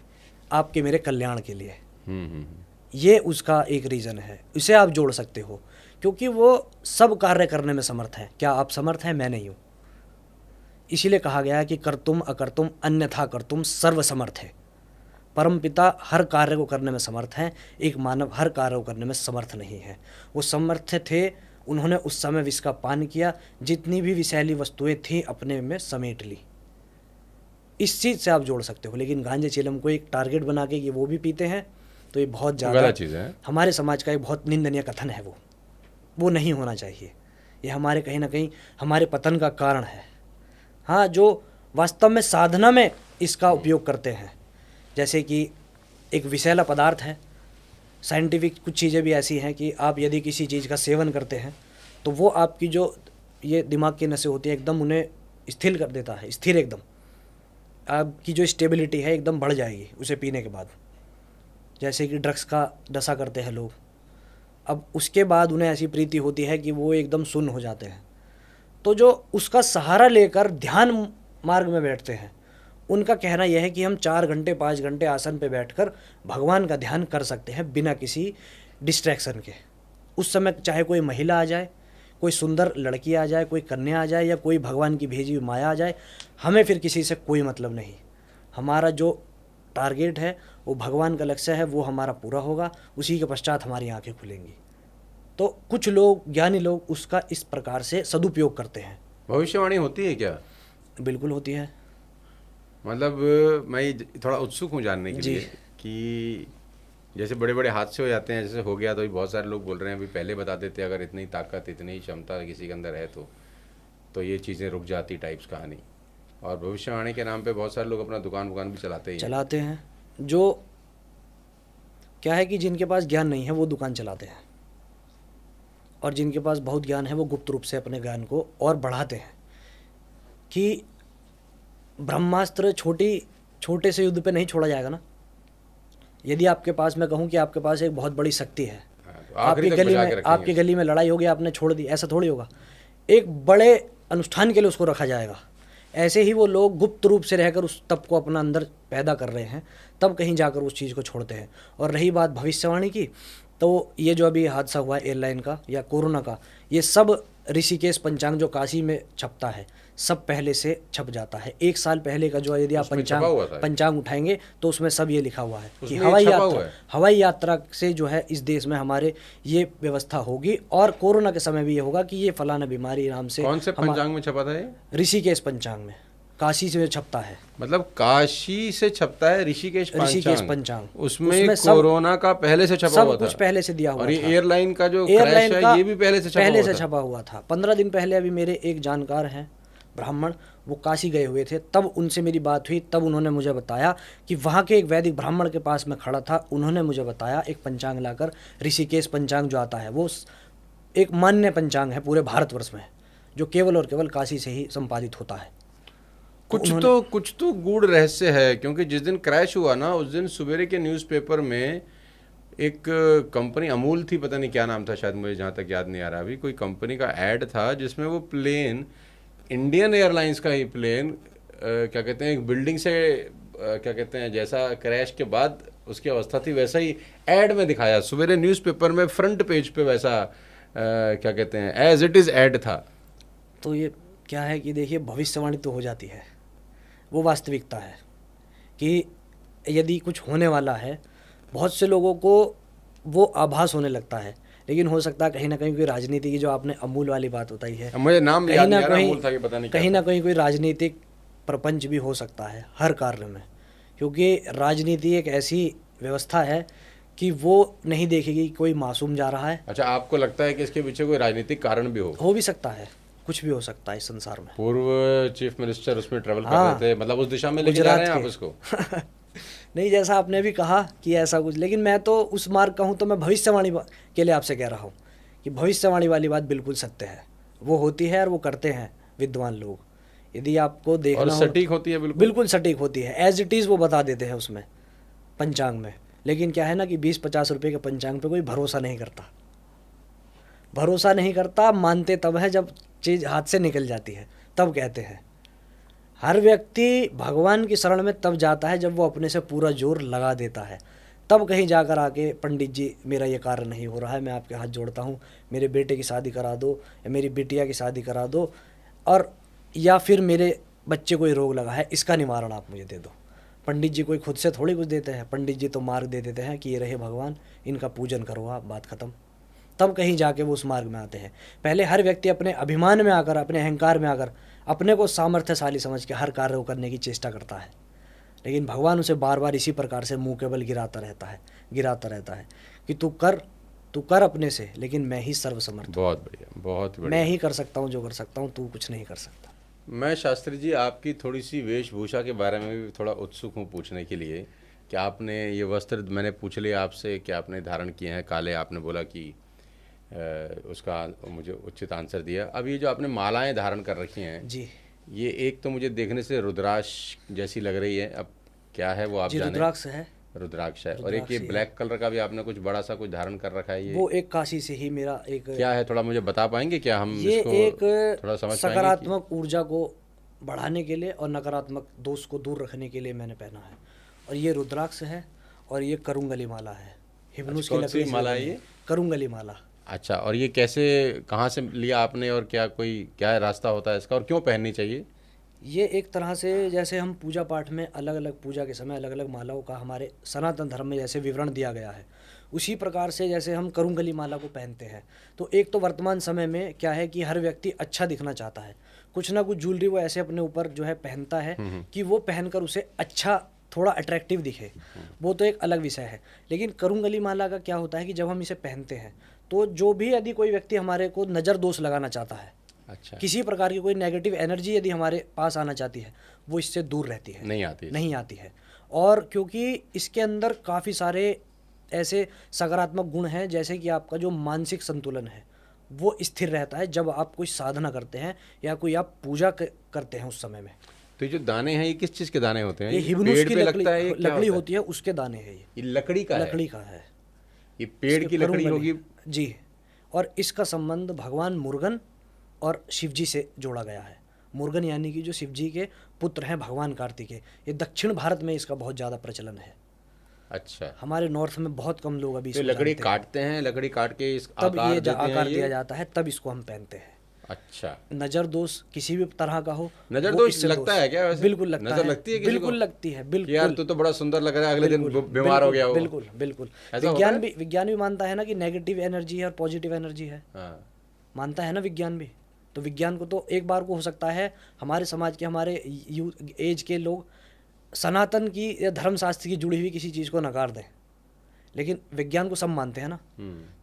आपके मेरे कल्याण के लिए। ये उसका एक रीज़न है, इसे आप जोड़ सकते हो, क्योंकि वो सब कार्य करने में समर्थ है। क्या आप समर्थ हैं? मैं नहीं हूँ। इसीलिए कहा गया है कि कर्तुम अकर्तुम अन्यथा कर्तुम सर्वसमर्थ है। परमपिता हर कार्य को करने में समर्थ हैं, एक मानव हर कार्य को करने में समर्थ नहीं है। वो समर्थ थे, उन्होंने उस समय विष का पान किया, जितनी भी विषैली वस्तुएं थीं अपने में समेट ली। इस चीज़ से आप जोड़ सकते हो, लेकिन गांजे चिलम को एक टारगेट बना के कि वो भी पीते हैं, तो ये बहुत ज़्यादा गलत चीज़ है। हमारे समाज का एक बहुत निंदनीय कथन है, वो नहीं होना चाहिए। ये हमारे कहीं ना कहीं हमारे पतन का कारण है। हाँ, जो वास्तव में साधना में इसका उपयोग करते हैं, जैसे कि एक विषैला पदार्थ है, साइंटिफिक कुछ चीज़ें भी ऐसी हैं कि आप यदि किसी चीज़ का सेवन करते हैं तो वो आपकी जो ये दिमाग की नसें होती है एकदम उन्हें स्थिर कर देता है, स्थिर एकदम। आपकी जो स्टेबिलिटी है एकदम बढ़ जाएगी उसे पीने के बाद। जैसे कि ड्रग्स का नशा करते हैं लोग, अब उसके बाद उन्हें ऐसी प्रीति होती है कि वो एकदम सुन्न हो जाते हैं। तो जो उसका सहारा लेकर ध्यान मार्ग में बैठते हैं, उनका कहना यह है कि हम 4 घंटे 5 घंटे आसन पे बैठकर भगवान का ध्यान कर सकते हैं बिना किसी डिस्ट्रैक्शन के। उस समय चाहे कोई महिला आ जाए, कोई सुंदर लड़की आ जाए, कोई कन्या आ जाए, या कोई भगवान की भेजी हुई माया आ जाए, हमें फिर किसी से कोई मतलब नहीं। हमारा जो टारगेट है, वो भगवान का लक्ष्य है, वो हमारा पूरा होगा, उसी के पश्चात हमारी आंखें खुलेंगी। तो कुछ लोग, ज्ञानी लोग, उसका इस प्रकार से सदुपयोग करते हैं। भविष्यवाणी होती है क्या? बिल्कुल होती है। मतलब मैं थोड़ा उत्सुक हूँ जानने के लिए कि जैसे बड़े बड़े हादसे हो जाते हैं, जैसे हो गया तो बहुत सारे लोग बोल रहे हैं अभी पहले बता देते अगर इतनी ताकत इतनी क्षमता किसी के अंदर है तो ये चीज़ें रुक जाती टाइप्स कहानी। और भविष्यवाणी के नाम पे बहुत सारे लोग अपना दुकान भी चलाते हैं। जो क्या है कि जिनके पास ज्ञान नहीं है वो दुकान चलाते हैं, और जिनके पास बहुत ज्ञान है वो गुप्त रूप से अपने ज्ञान को और बढ़ाते हैं। कि ब्रह्मास्त्र छोटे से युद्ध पे नहीं छोड़ा जाएगा ना। यदि आपके पास, मैं कहूँ कि आपके पास एक बहुत बड़ी शक्ति है, तो आपकी गली में लड़ाई होगी, आपने छोड़ दी, ऐसा थोड़ी होगा। एक बड़े अनुष्ठान के लिए उसको रखा जाएगा। ऐसे ही वो लोग गुप्त रूप से रहकर उस तप को अपना अंदर पैदा कर रहे हैं, तब कहीं जाकर उस चीज़ को छोड़ते हैं। और रही बात भविष्यवाणी की, तो ये जो अभी हादसा हुआ है एयरलाइन का या कोरोना का, ये सब ऋषिकेश पंचांग जो काशी में छपता है, सब पहले से छप जाता है। 1 साल पहले का जो है, यदि आप उसमें छपा हुआ था? पंचांग उठाएंगे तो उसमें सब ये लिखा हुआ है कि उसमें ये छपा हुआ है? हवाई यात्रा से जो है इस देश में हमारे ये व्यवस्था होगी, और कोरोना के समय भी ये होगा कि ये फलाना बीमारी नाम से। कौन से पंचांग में छपा था ये? ऋषिकेश पंचांग में, काशी से छपता है। मतलब काशी से छपता है ऋषिकेश पंचांग, उसमें कोरोना का पहले से छपा हुआ था, सब कुछ पहले से दिया हुआ था। और ये एयरलाइन का जो क्रैश है ये भी पहले से छपा हुआ था। 15 दिन पहले अभी मेरे एक जानकार हैं ब्राह्मण, वो काशी गए हुए थे, तब उनसे मेरी बात हुई, तब उन्होंने मुझे बताया कि वहाँ के एक वैदिक ब्राह्मण के पास मैं खड़ा था, उन्होंने मुझे बताया एक पंचांग लाकर, ऋषिकेश पंचांग जो आता है वो एक मान्य पंचांग है पूरे भारतवर्ष में, जो केवल और केवल काशी से ही संपादित होता है। कुछ तो गूढ़ रहस्य है, क्योंकि जिस दिन क्रैश हुआ ना, उस दिन सवेरे के न्यूज़पेपर में एक कंपनी अमूल थी, पता नहीं क्या नाम था, शायद मुझे जहाँ तक याद नहीं आ रहा अभी, कोई कंपनी का ऐड था जिसमें वो प्लेन, इंडियन एयरलाइंस का ही प्लेन, क्या कहते हैं, एक बिल्डिंग से क्या कहते हैं, जैसा क्रैश के बाद उसकी अवस्था थी वैसा ही ऐड में दिखाया, सवेरे न्यूज़पेपर में फ्रंट पेज पे वैसा क्या कहते हैं, एज इट इज़ ऐड था। तो ये क्या है कि देखिए, भविष्यवाणी तो हो जाती है, वो वास्तविकता है कि यदि कुछ होने वाला है, बहुत से लोगों को वो आभास होने लगता है, लेकिन हो सकता है कहीं ना कहीं कोई राजनीति की, जो आपने अमूल वाली बात बताई है, मुझे नाम याद नहीं आ रहा, अमूल था कि पता नहीं, कहीं ना कहीं कोई राजनीतिक प्रपंच भी हो सकता है हर कार्य में, क्योंकि राजनीति एक ऐसी व्यवस्था है कि वो नहीं देखेगी कोई मासूम जा रहा है। अच्छा, आपको लगता है कि इसके पीछे कोई राजनीतिक कारण भी हो भी सकता है, कुछ भी हो सकता है इस संसार में। पूर्व चीफ मिनिस्टर उसमें ट्रेवल कर रहे थे, मतलब उस दिशा में लेके जा रहे हैं आप इसको? नहीं, जैसा आपने भी कहा कि ऐसा कुछ, लेकिन मैं तो उस मार्ग का हूँ, तो मैं भविष्यवाणी के लिए आपसे कह रहा हूँ कि भविष्यवाणी वाली बात बिल्कुल सत्य है, वो होती है और वो करते हैं विद्वान लोग। यदि आपको देखना हो, सटीक होती है, बिल्कुल सटीक होती है, एज इट इज़ वो बता देते हैं उसमें पंचांग में। लेकिन क्या है ना कि 20-50 रुपये के पंचांग पे कोई भरोसा नहीं करता, मानते तब है जब चीज़ हाथ से निकल जाती है, तब कहते हैं। हर व्यक्ति भगवान की शरण में तब जाता है जब वो अपने से पूरा जोर लगा देता है, तब कहीं जाकर आके पंडित जी मेरा ये कार्य नहीं हो रहा है, मैं आपके हाथ जोड़ता हूँ, मेरे बेटे की शादी करा दो या मेरी बिटिया की शादी करा दो, और या फिर मेरे बच्चे को ये रोग लगा है, इसका निवारण आप मुझे दे दो। पंडित जी कोई खुद से थोड़ी कुछ देते हैं, पंडित जी तो मार्ग दे देते हैं कि ये रहे भगवान, इनका पूजन करो आप, बात खत्म। तब कहीं जाके वो उस मार्ग में आते हैं। पहले हर व्यक्ति अपने अभिमान में आकर, अपने अहंकार में आकर, अपने को सामर्थ्यशाली समझ के हर कार्य को करने की चेष्टा करता है, लेकिन भगवान उसे बार बार इसी प्रकार से मुंह के बल गिराता रहता है कि तू कर अपने से, लेकिन मैं ही सर्वसमर्थ। बहुत बढ़िया, बहुत बढ़िया। मैं ही कर सकता हूँ जो कर सकता हूँ, तू कुछ नहीं कर सकता। मैं शास्त्री जी आपकी थोड़ी सी वेशभूषा के बारे में भी थोड़ा उत्सुक हूँ पूछने के लिए कि आपने ये वस्त्र, मैंने पूछ लिया आपसे कि आपने धारण किए हैं काले, आपने बोला कि उसका मुझे उचित आंसर दिया। अब ये जो आपने मालाएं धारण कर रखी हैं जी, ये एक तो मुझे देखने से रुद्राक्ष जैसी लग रही है, अब क्या है वो आप जाने। रुद्राक्ष है, और एक ये ब्लैक कलर का भी आपने कुछ बड़ा सा कुछ धारण कर रखा है, ये वो एक काशी से ही मेरा एक, क्या है थोड़ा मुझे बता पाएंगे क्या? हम ये इसको एक थोड़ा समझ सकारात्मक ऊर्जा को बढ़ाने के लिए और नकारात्मक दोष को दूर रखने के लिए मैंने पहना है, और ये रुद्राक्ष है और ये करुंगली माला है, हिब्नूस की लकड़ी से माला है ये, करुंगली माला। अच्छा, और ये कैसे, कहाँ से लिया आपने, और क्या रास्ता होता है इसका, और क्यों पहननी चाहिए? ये एक तरह से जैसे हम पूजा पाठ में अलग अलग पूजा के समय अलग अलग मालाओं का हमारे सनातन धर्म में जैसे विवरण दिया गया है, उसी प्रकार से जैसे हम करुंगली माला को पहनते हैं, तो एक तो वर्तमान समय में क्या है कि हर व्यक्ति अच्छा दिखना चाहता है, कुछ ना कुछ ज्वेलरी वो ऐसे अपने ऊपर जो है पहनता है कि वो पहनकर उसे अच्छा, थोड़ा अट्रैक्टिव दिखे, वो तो एक अलग विषय है। लेकिन करुंगली माला का क्या होता है कि जब हम इसे पहनते हैं तो जो भी यदि कोई व्यक्ति हमारे को नज़र दोष लगाना चाहता है, अच्छा, किसी प्रकार की कोई नेगेटिव एनर्जी यदि हमारे पास आना चाहती है, वो इससे दूर रहती है, नहीं आती है। और क्योंकि इसके अंदर काफ़ी सारे ऐसे सकारात्मक गुण हैं, जैसे कि आपका जो मानसिक संतुलन है वो स्थिर रहता है जब आप कोई साधना करते हैं या कोई आप पूजा करते हैं उस समय में। तो ये जो दाने हैं ये किस चीज़ के दाने होते हैं? ये हिब्नूस की लकड़ी होती है, उसके दाने हैं। ये लकड़ी का है, ये पेड़ की लकड़ी होगी जी। और इसका संबंध भगवान मुर्गन और शिव जी से जोड़ा गया है। मुर्गन यानी कि जो शिव जी के पुत्र हैं भगवान कार्तिकेय, ये दक्षिण भारत में इसका बहुत ज़्यादा प्रचलन है। अच्छा, हमारे नॉर्थ में बहुत कम लोग अभी तो इसको लकड़ी जानते हैं। काटते हैं, लकड़ी काट के इस तब आकार ये देते हैं आकार ये? दिया जाता है, तब इसको हम पहनते हैं। अच्छा, नज़र दोष किसी भी तरह का हो, नजर वो दोष इससे लगता दोष है क्या वैसे? बिल्कुल लगता नजर है, लगती है किसी को बिल्कुल लगती है, कि यार बिल्कुल तू तो बड़ा सुंदर लग रहा है, अगले दिन बिल्कुल बीमार हो बिल्कुल गया वो? बिल्कुल बिल्कुल। ऐसा होता है? विज्ञान भी मानता है ना कि नेगेटिव एनर्जी है और पॉजिटिव एनर्जी है, हाँ, मानता है ना विज्ञान भी। तो विज्ञान को तो एक बार को हो सकता है हमारे समाज के, हमारे एज के लोग सनातन की या धर्मशास्त्र की जुड़ी हुई किसी चीज़ को नकार दें, लेकिन विज्ञान को सब मानते हैं ना।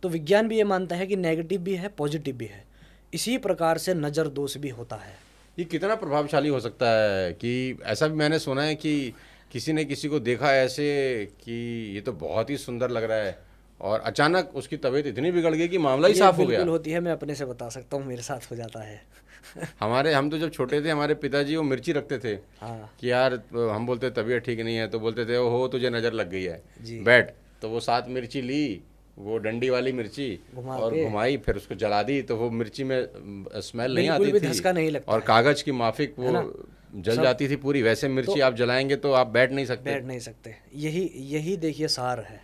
तो विज्ञान भी ये मानता है कि नेगेटिव भी है, पॉजिटिव भी है। इसी प्रकार से नज़र दोष भी होता है। ये कितना प्रभावशाली हो सकता है? कि ऐसा भी मैंने सुना है कि किसी ने किसी को देखा है ऐसे कि ये तो बहुत ही सुंदर लग रहा है, और अचानक उसकी तबीयत इतनी बिगड़ गई कि मामला ही ये साफ हो गया। बिल्कुल होती है, मैं अपने से बता सकता हूँ, मेरे साथ हो जाता है। हम तो जब छोटे थे, हमारे पिताजी वो मिर्ची रखते थे हाँ कि यार, हम बोलते तबीयत ठीक नहीं है तो बोलते थे ओहो तुझे नज़र लग गई है, जी। बैठ। तो वो 7 मिर्ची ली, वो डंडी वाली मिर्ची, घुमा और के। घुमाई, फिर उसको जला दी, तो वो मिर्ची में स्मेल नहीं बिल्कुल आती भी थी, धसका नहीं लगता और है। कागज की माफिक वो जल सब- जाती थी पूरी। वैसे मिर्ची आप जलाएंगे तो आप बैठ नहीं सकते। बैठ नहीं सकते। यही देखिए सार है।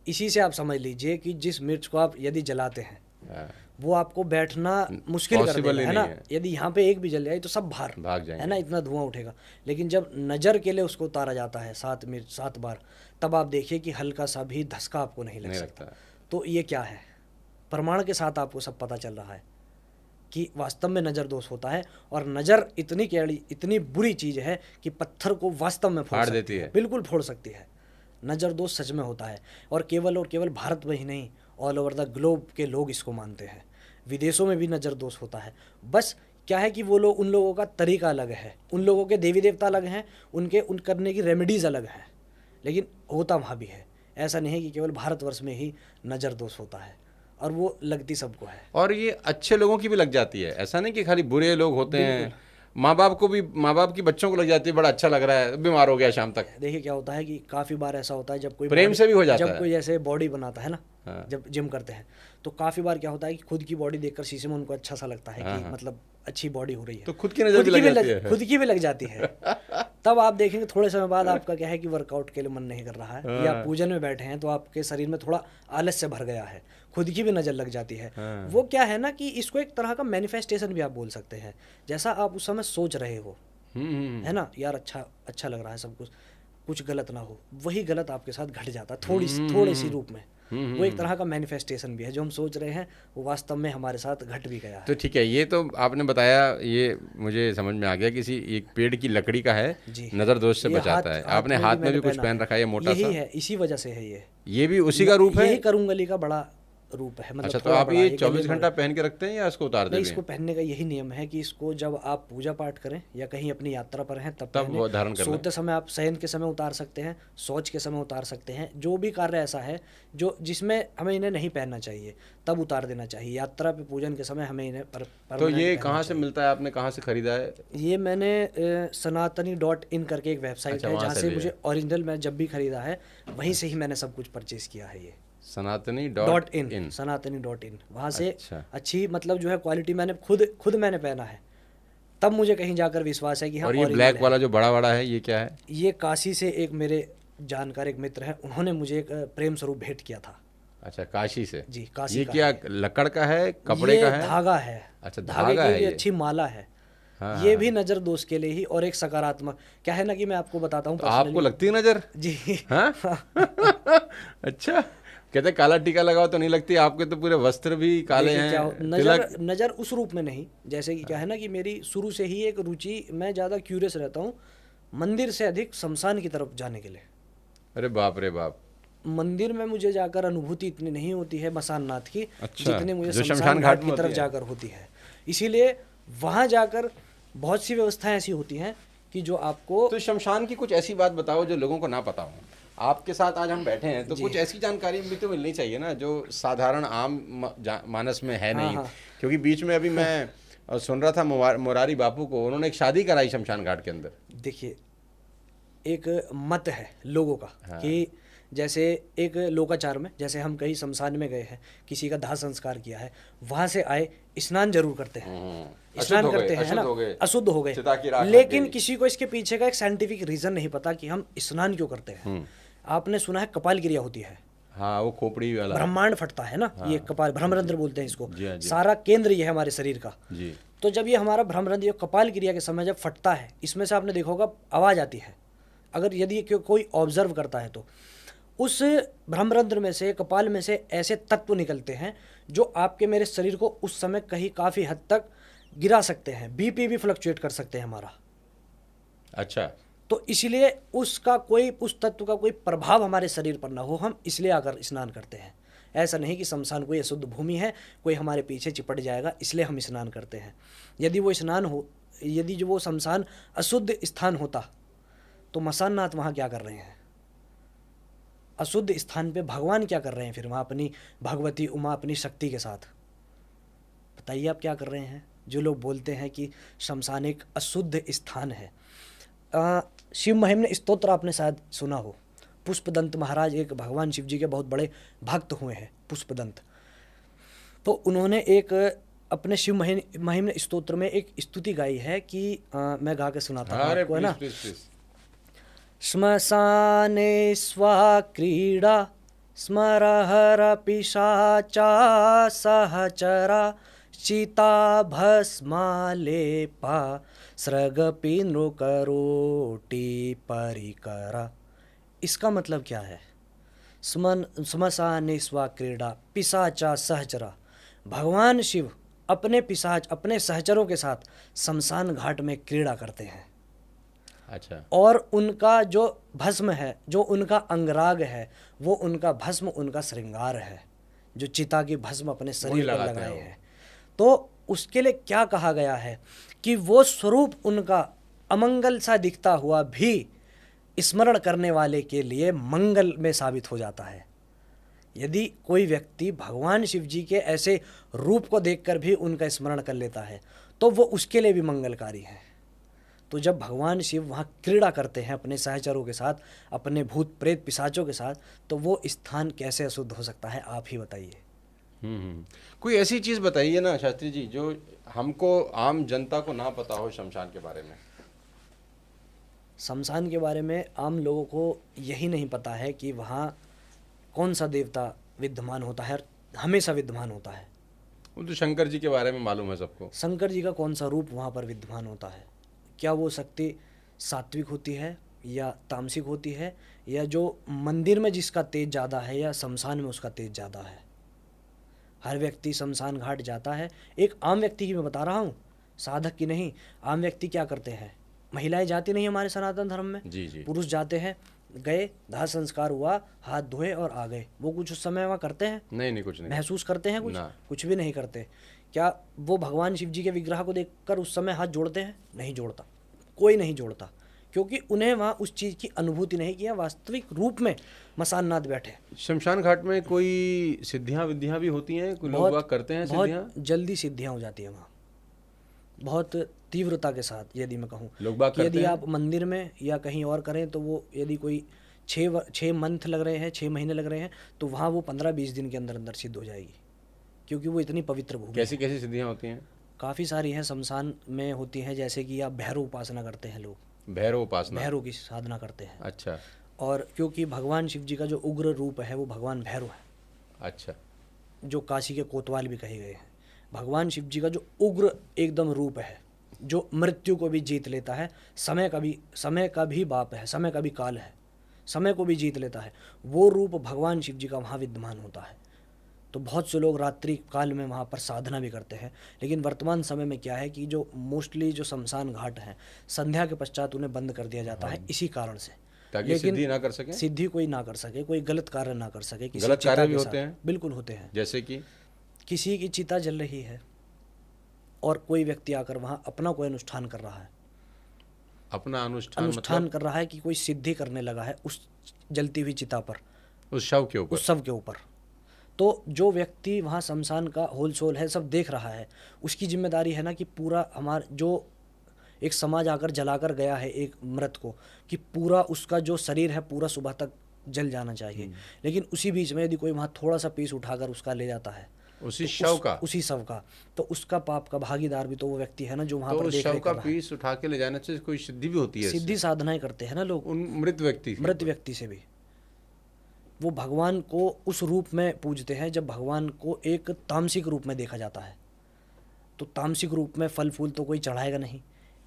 इसी से आप समझ लीजिए कि जिस मिर्च को आप यदि जलाते हैं, हाँ, वो आपको बैठना मुश्किल कर possible देगा, ही है ना। नहीं है। यदि यहाँ पे एक भी जल जाए तो सब बाहर भाग है जाएंगे। ना, इतना धुआं उठेगा। लेकिन जब नज़र के लिए उसको उतारा जाता है 7 बार, तब आप देखिए कि हल्का सा भी धसका आपको नहीं लग नहीं सकता। लगता। तो ये क्या है, प्रमाण के साथ आपको सब पता चल रहा है कि वास्तव में नज़र दोष होता है। और नज़र इतनी कैड़ी, इतनी बुरी चीज़ है कि पत्थर को वास्तव में फोड़ फाड़ सकती देती है। बिल्कुल फोड़ सकती है। नज़र दोष सच में होता है, और केवल भारत में ही नहीं, ऑल ओवर द ग्लोब के लोग इसको मानते हैं। विदेशों में भी नज़र दोष होता है। बस क्या है कि वो लोग, उन लोगों का तरीका अलग है, उन लोगों के देवी देवता अलग हैं, उन करने की रेमेडीज़ अलग हैं, लेकिन होता वहाँ भी है। ऐसा नहीं है कि केवल भारतवर्ष में ही नज़र दोष होता है, और वो लगती सबको है। और ये अच्छे लोगों की भी लग जाती है, ऐसा नहीं कि खाली बुरे लोग होते हैं। माँ बाप की बच्चों को लग जाती है, बड़ा अच्छा लग रहा है, बीमार हो गया शाम तक। देखिए क्या होता है कि काफ़ी बार ऐसा होता है जब कोई प्रेम से भी हो जाता जब है। कोई ऐसे बॉडी बनाता है ना, हाँ। जब जिम करते हैं, तो काफ़ी बार क्या होता है कि खुद की बॉडी देखकर शीशे में उनको अच्छा सा लगता है कि मतलब अच्छी बॉडी हो रही है, तो खुद की नज़र भी लग जाती है। खुद की भी लग जाती है। तब आप देखेंगे थोड़े समय बाद आपका क्या है कि वर्कआउट के लिए मन नहीं कर रहा है, या पूजन में बैठे हैं तो आपके शरीर में थोड़ा आलस्य भर गया है, खुद की भी नज़र लग जाती है। वो क्या है ना कि इसको एक तरह का मैनिफेस्टेशन भी आप बोल सकते हैं, जैसा आप उस समय सोच रहे हो, है ना, यार अच्छा लग रहा है सब कुछ गलत ना हो, वही गलत आपके साथ घट जाता है थोड़ी सी रूप में। वो एक तरह का मैनिफेस्टेशन भी है, जो हम सोच रहे हैं वो वास्तव में हमारे साथ घट भी गया है। तो ठीक है, ये तो आपने बताया, ये मुझे समझ में आ गया, किसी एक पेड़ की लकड़ी का है, जी। नज़र दोष से ये बचाता है। आपने हाथ में भी कुछ पहन रखा है, ये मोटा सा, यही है, इसी वजह से है ये भी उसी का रूप है। यही करुंगली का बड़ा रूप है, मतलब अच्छा, तो थोड़ा आप बड़ा, ये गले 24 बड़ा। घंटा पहन के रखते हैं या इसको उतार नहीं, देते इसको हैं? पहनने का यही नियम है कि इसको जब आप पूजा पाठ करें या कहीं अपनी यात्रा पर हैं तब तब वो धारण पहनें। करना। सोते समय आप, शयन के समय उतार सकते हैं, शौच के समय उतार सकते हैं। जो भी कार्य ऐसा है जो जिसमें हमें इन्हें नहीं पहनना चाहिए, तब उतार देना चाहिए। यात्रा पे, पूजन के समय हमें इन्हें तो permanent ये पहनना कहाँ से मिलता है, आपने कहाँ से खरीदा है? ये मैंने सनातनी.in करके एक वेबसाइट अच्छा, है, वहाँ जहाँ से से लिया। मुझे ओरिजिनल, मैं जब भी खरीदा है वहीं से ही मैंने सब कुछ परचेज किया है। ये सनातनी.in। सनातनी.in, वहाँ से अच्छा। अच्छी, मतलब जो है क्वालिटी, मैंने खुद मैंने पहना है, तब मुझे कहीं जाकर विश्वास है कि हाँ। और ये original ब्लैक है। वाला जो बड़ा बड़ा है, ये क्या है? ये काशी से एक मेरे जानकार, एक मित्र हैं, उन्होंने मुझे एक प्रेम स्वरूप भेंट किया था। अच्छा, काशी से? जी, काशी ये का क्या है। लकड़ का है, कपड़े ये का है? धागा है। अच्छा, धागे धागा की है भी ये। अच्छी माला है। हाँ, ये भी नज़र दोष के लिए ही, और एक सकारात्मक, क्या है ना कि मैं आपको बताता हूँ तो आपको personally। लगती है नजर? जी। हाँ? अच्छा, कहते हैं काला टीका लगाओ तो नहीं लगती, आपके तो पूरे वस्त्र भी काले देखिए क्या हैं, नज़र उस रूप में नहीं, जैसे कि क्या है ना कि मेरी शुरू से ही एक रुचि, मैं ज़्यादा क्यूरियस रहता हूँ मंदिर से अधिक शमशान की तरफ जाने के लिए। अरे बाप रे बाप। मंदिर में मुझे जाकर अनुभूति इतनी नहीं होती है मसान नाथ की, अच्छा, जितनी मुझे जो शमशान घाट में की तरफ होती है। जाकर होती है। इसीलिए वहाँ जाकर बहुत सी व्यवस्थाएं ऐसी होती हैं कि जो आपको, तो शमशान की कुछ ऐसी बात बताओ जो लोगों को ना पता हो। आपके साथ आज हम बैठे हैं तो कुछ ऐसी जानकारी भी तो मिलनी चाहिए ना, जो साधारण आम मानस में है नहीं। हाँ। क्योंकि बीच में अभी मैं सुन रहा था मोरारी बापू को, उन्होंने एक शादी कराई शमशान घाट के अंदर। देखिए, एक मत है लोगों का कि जैसे एक लोकाचार में, जैसे हम कहीं शमशान में गए हैं, किसी का दाह संस्कार किया है, वहां से आए स्नान जरूर करते हैं, स्नान करते हैं, है ना, अशुद्ध हो गए, लेकिन किसी को इसके पीछे का एक साइंटिफिक रीजन नहीं पता कि हम स्नान क्यों करते हैं। आपने सुना है कपाल क्रिया होती है, हाँ, वो खोपड़ी वाला। ब्रह्मांड फटता है ना, ये कपाल भ्रमरंध्र बोलते हैं इसको। जी हाँ जी। सारा केंद्र ये है हमारे शरीर का। जी। तो जब ये हमारा भ्रमरंध्र, ये कपाल क्रिया के समय जब फटता है, इसमें से आपने देखा होगा आवाज़ आती है, अगर यदि कोई ऑब्जर्व करता है तो उस भ्रमरंध्र में से, कपाल में से ऐसे तत्व निकलते हैं जो आपके मेरे शरीर को उस समय कहीं काफ़ी हद तक गिरा सकते हैं, बीपी भी फ्लक्चुएट कर सकते हैं हमारा। अच्छा। तो इसलिए उसका कोई, उस तत्व का कोई प्रभाव हमारे शरीर पर ना हो, हम इसलिए आकर स्नान करते हैं। ऐसा नहीं कि शमशान कोई अशुद्ध भूमि है, कोई हमारे पीछे चिपट जाएगा इसलिए हम स्नान करते हैं। यदि वो स्नान हो, यदि जो वो शमशान अशुद्ध स्थान होता तो मसाननाथ वहाँ क्या कर रहे हैं? अशुद्ध स्थान पे भगवान क्या कर रहे हैं फिर वहाँ अपनी भगवती उमा अपनी शक्ति के साथ? बताइए आप क्या कर रहे हैं? जो लोग बोलते हैं कि शमशान एक अशुद्ध स्थान है। शिव महिम्न स्तोत्र आपने शायद सुना हो। पुष्पदंत महाराज एक भगवान शिव जी के बहुत बड़े भक्त हुए हैं, पुष्पदंत। तो उन्होंने एक अपने शिव महिम्न स्तोत्र में एक स्तुति गाई है कि मैं गा के सुनाता हूँ आपको, है ना। श्मशाने स्वा क्रीडा स्मरहर पिशाचा सहचरा चिता भस्मालेपा सृगपि नृकरोटी परिकरा। इसका मतलब क्या है? श्मशाने स्वा क्रीडा पिशाचा सहचरा, भगवान शिव अपने पिशाच, अपने सहचरों के साथ शमशान घाट में क्रीड़ा करते हैं। अच्छा। और उनका जो भस्म है, जो उनका अंगराग है, वो उनका भस्म, उनका श्रृंगार है, जो चिता की भस्म अपने शरीर पर लगाए हैं। तो उसके लिए क्या कहा गया है कि वो स्वरूप उनका अमंगल सा दिखता हुआ भी स्मरण करने वाले के लिए मंगल में साबित हो जाता है। यदि कोई व्यक्ति भगवान शिव जी के ऐसे रूप को देखकर भी उनका स्मरण कर लेता है तो वो उसके लिए भी मंगलकारी है। तो जब भगवान शिव वहाँ क्रीड़ा करते हैं अपने सहचरों के साथ, अपने भूत प्रेत पिशाचों के साथ, तो वो स्थान कैसे अशुद्ध हो सकता है? आप ही बताइए। कोई ऐसी चीज़ बताइए ना शास्त्री जी जो हमको, आम जनता को ना पता हो शमशान के बारे में। शमशान के बारे में आम लोगों को यही नहीं पता है कि वहाँ कौन सा देवता विद्यमान होता है, हमेशा विद्यमान होता है। वो तो शंकर जी के बारे में मालूम है सबको। शंकर जी का कौन सा रूप वहाँ पर विद्यमान होता है? क्या वो शक्ति सात्विक होती है या तामसिक होती है, या जो मंदिर में जिसका तेज ज़्यादा है या शमशान में उसका तेज ज़्यादा है? हर व्यक्ति शमशान घाट जाता है। एक आम व्यक्ति की मैं बता रहा हूँ, साधक की नहीं। आम व्यक्ति क्या करते हैं? महिलाएं जाती नहीं हमारे सनातन धर्म में, जी जी। पुरुष जाते हैं, गए, दाह संस्कार हुआ, हाथ धोए और आ गए। वो कुछ उस समय वहाँ करते हैं? नहीं, कुछ नहीं। महसूस करते हैं कुछ? ना। कुछ भी नहीं करते। क्या वो भगवान शिव जी के विग्रह को देखकर उस समय हाथ जोड़ते हैं? नहीं जोड़ता, कोई नहीं जोड़ता, क्योंकि उन्हें वहाँ उस चीज़ की अनुभूति नहीं किया। वास्तविक रूप में मसाननाथ बैठे। शमशान घाट में कोई सिद्धियाँ विद्याँ भी होती हैं? कोई लोग बात करते हैं सिद्धियाँ? बहुत जल्दी सिद्धियाँ हो जाती है वहाँ, बहुत तीव्रता के साथ। यदि मैं कहूँ लोग बात करते यदि हैं? आप मंदिर में या कहीं और करें तो वो, यदि कोई 6 मंथ लग रहे हैं, 6 महीने लग रहे हैं, तो वहाँ वो 15-20 दिन के अंदर अंदर सिद्ध हो जाएगी, क्योंकि वो इतनी पवित्र भूमि है। कैसी कैसी सिद्धियाँ होती हैं? काफ़ी सारी हैं शमशान में होती हैं। जैसे कि आप भैरव उपासना करते हैं लोग, भैरव उपासना, भैरव की साधना करते हैं। अच्छा। और क्योंकि भगवान शिव जी का जो उग्र रूप है वो भगवान भैरव है, अच्छा। जो काशी के कोतवाल भी कहे गए हैं। भगवान शिव जी का जो उग्र एकदम रूप है, जो मृत्यु को भी जीत लेता है, समय का भी बाप है, समय का भी काल है, समय को भी जीत लेता है, वो रूप भगवान शिव जी का वहाँ विद्यमान होता है। तो बहुत से लोग रात्रि काल में वहाँ पर साधना भी करते हैं। लेकिन वर्तमान समय में क्या है कि जो मोस्टली जो शमशान घाट हैं, संध्या के पश्चात उन्हें बंद कर दिया जाता है, इसी कारण से, ताकि सिद्धि ना कर सके, सिद्धि कोई ना कर सके, कोई गलत कार्य ना कर सके। किसी गलत चिता कार्य के भी साथ होते हैं? बिल्कुल होते हैं। जैसे कि किसी की चिता जल रही है और कोई व्यक्ति आकर वहाँ अपना कोई अनुष्ठान कर रहा है, अपना अनुष्ठान मतलब कर रहा है कि कोई सिद्धि करने लगा है उस जलती हुई चिता पर, उस शव के ऊपर, उस शव के ऊपर। तो जो व्यक्ति वहाँ शमशान का होल सोल है, सब देख रहा है, उसकी जिम्मेदारी है ना कि पूरा हमारा जो एक समाज आकर जलाकर गया है एक मृत को, कि पूरा उसका जो शरीर है पूरा सुबह तक जल जाना चाहिए। लेकिन उसी बीच में यदि कोई वहाँ थोड़ा सा पीस उठाकर उसका ले जाता है, उसी शव का, उसी शव का, तो उसका पाप का भागीदार भी तो वो व्यक्ति है ना जो वहाँ तो पर उस शव का पीस उठा के ले जाने से कोई सिद्धि भी होती है? सिद्धि साधनाएं करते हैं ना लोग उन मृत व्यक्ति से भी। वो भगवान को उस रूप में पूजते हैं जब भगवान को एक तामसिक रूप में देखा जाता है। तो तामसिक रूप में फल फूल तो कोई चढ़ाएगा नहीं,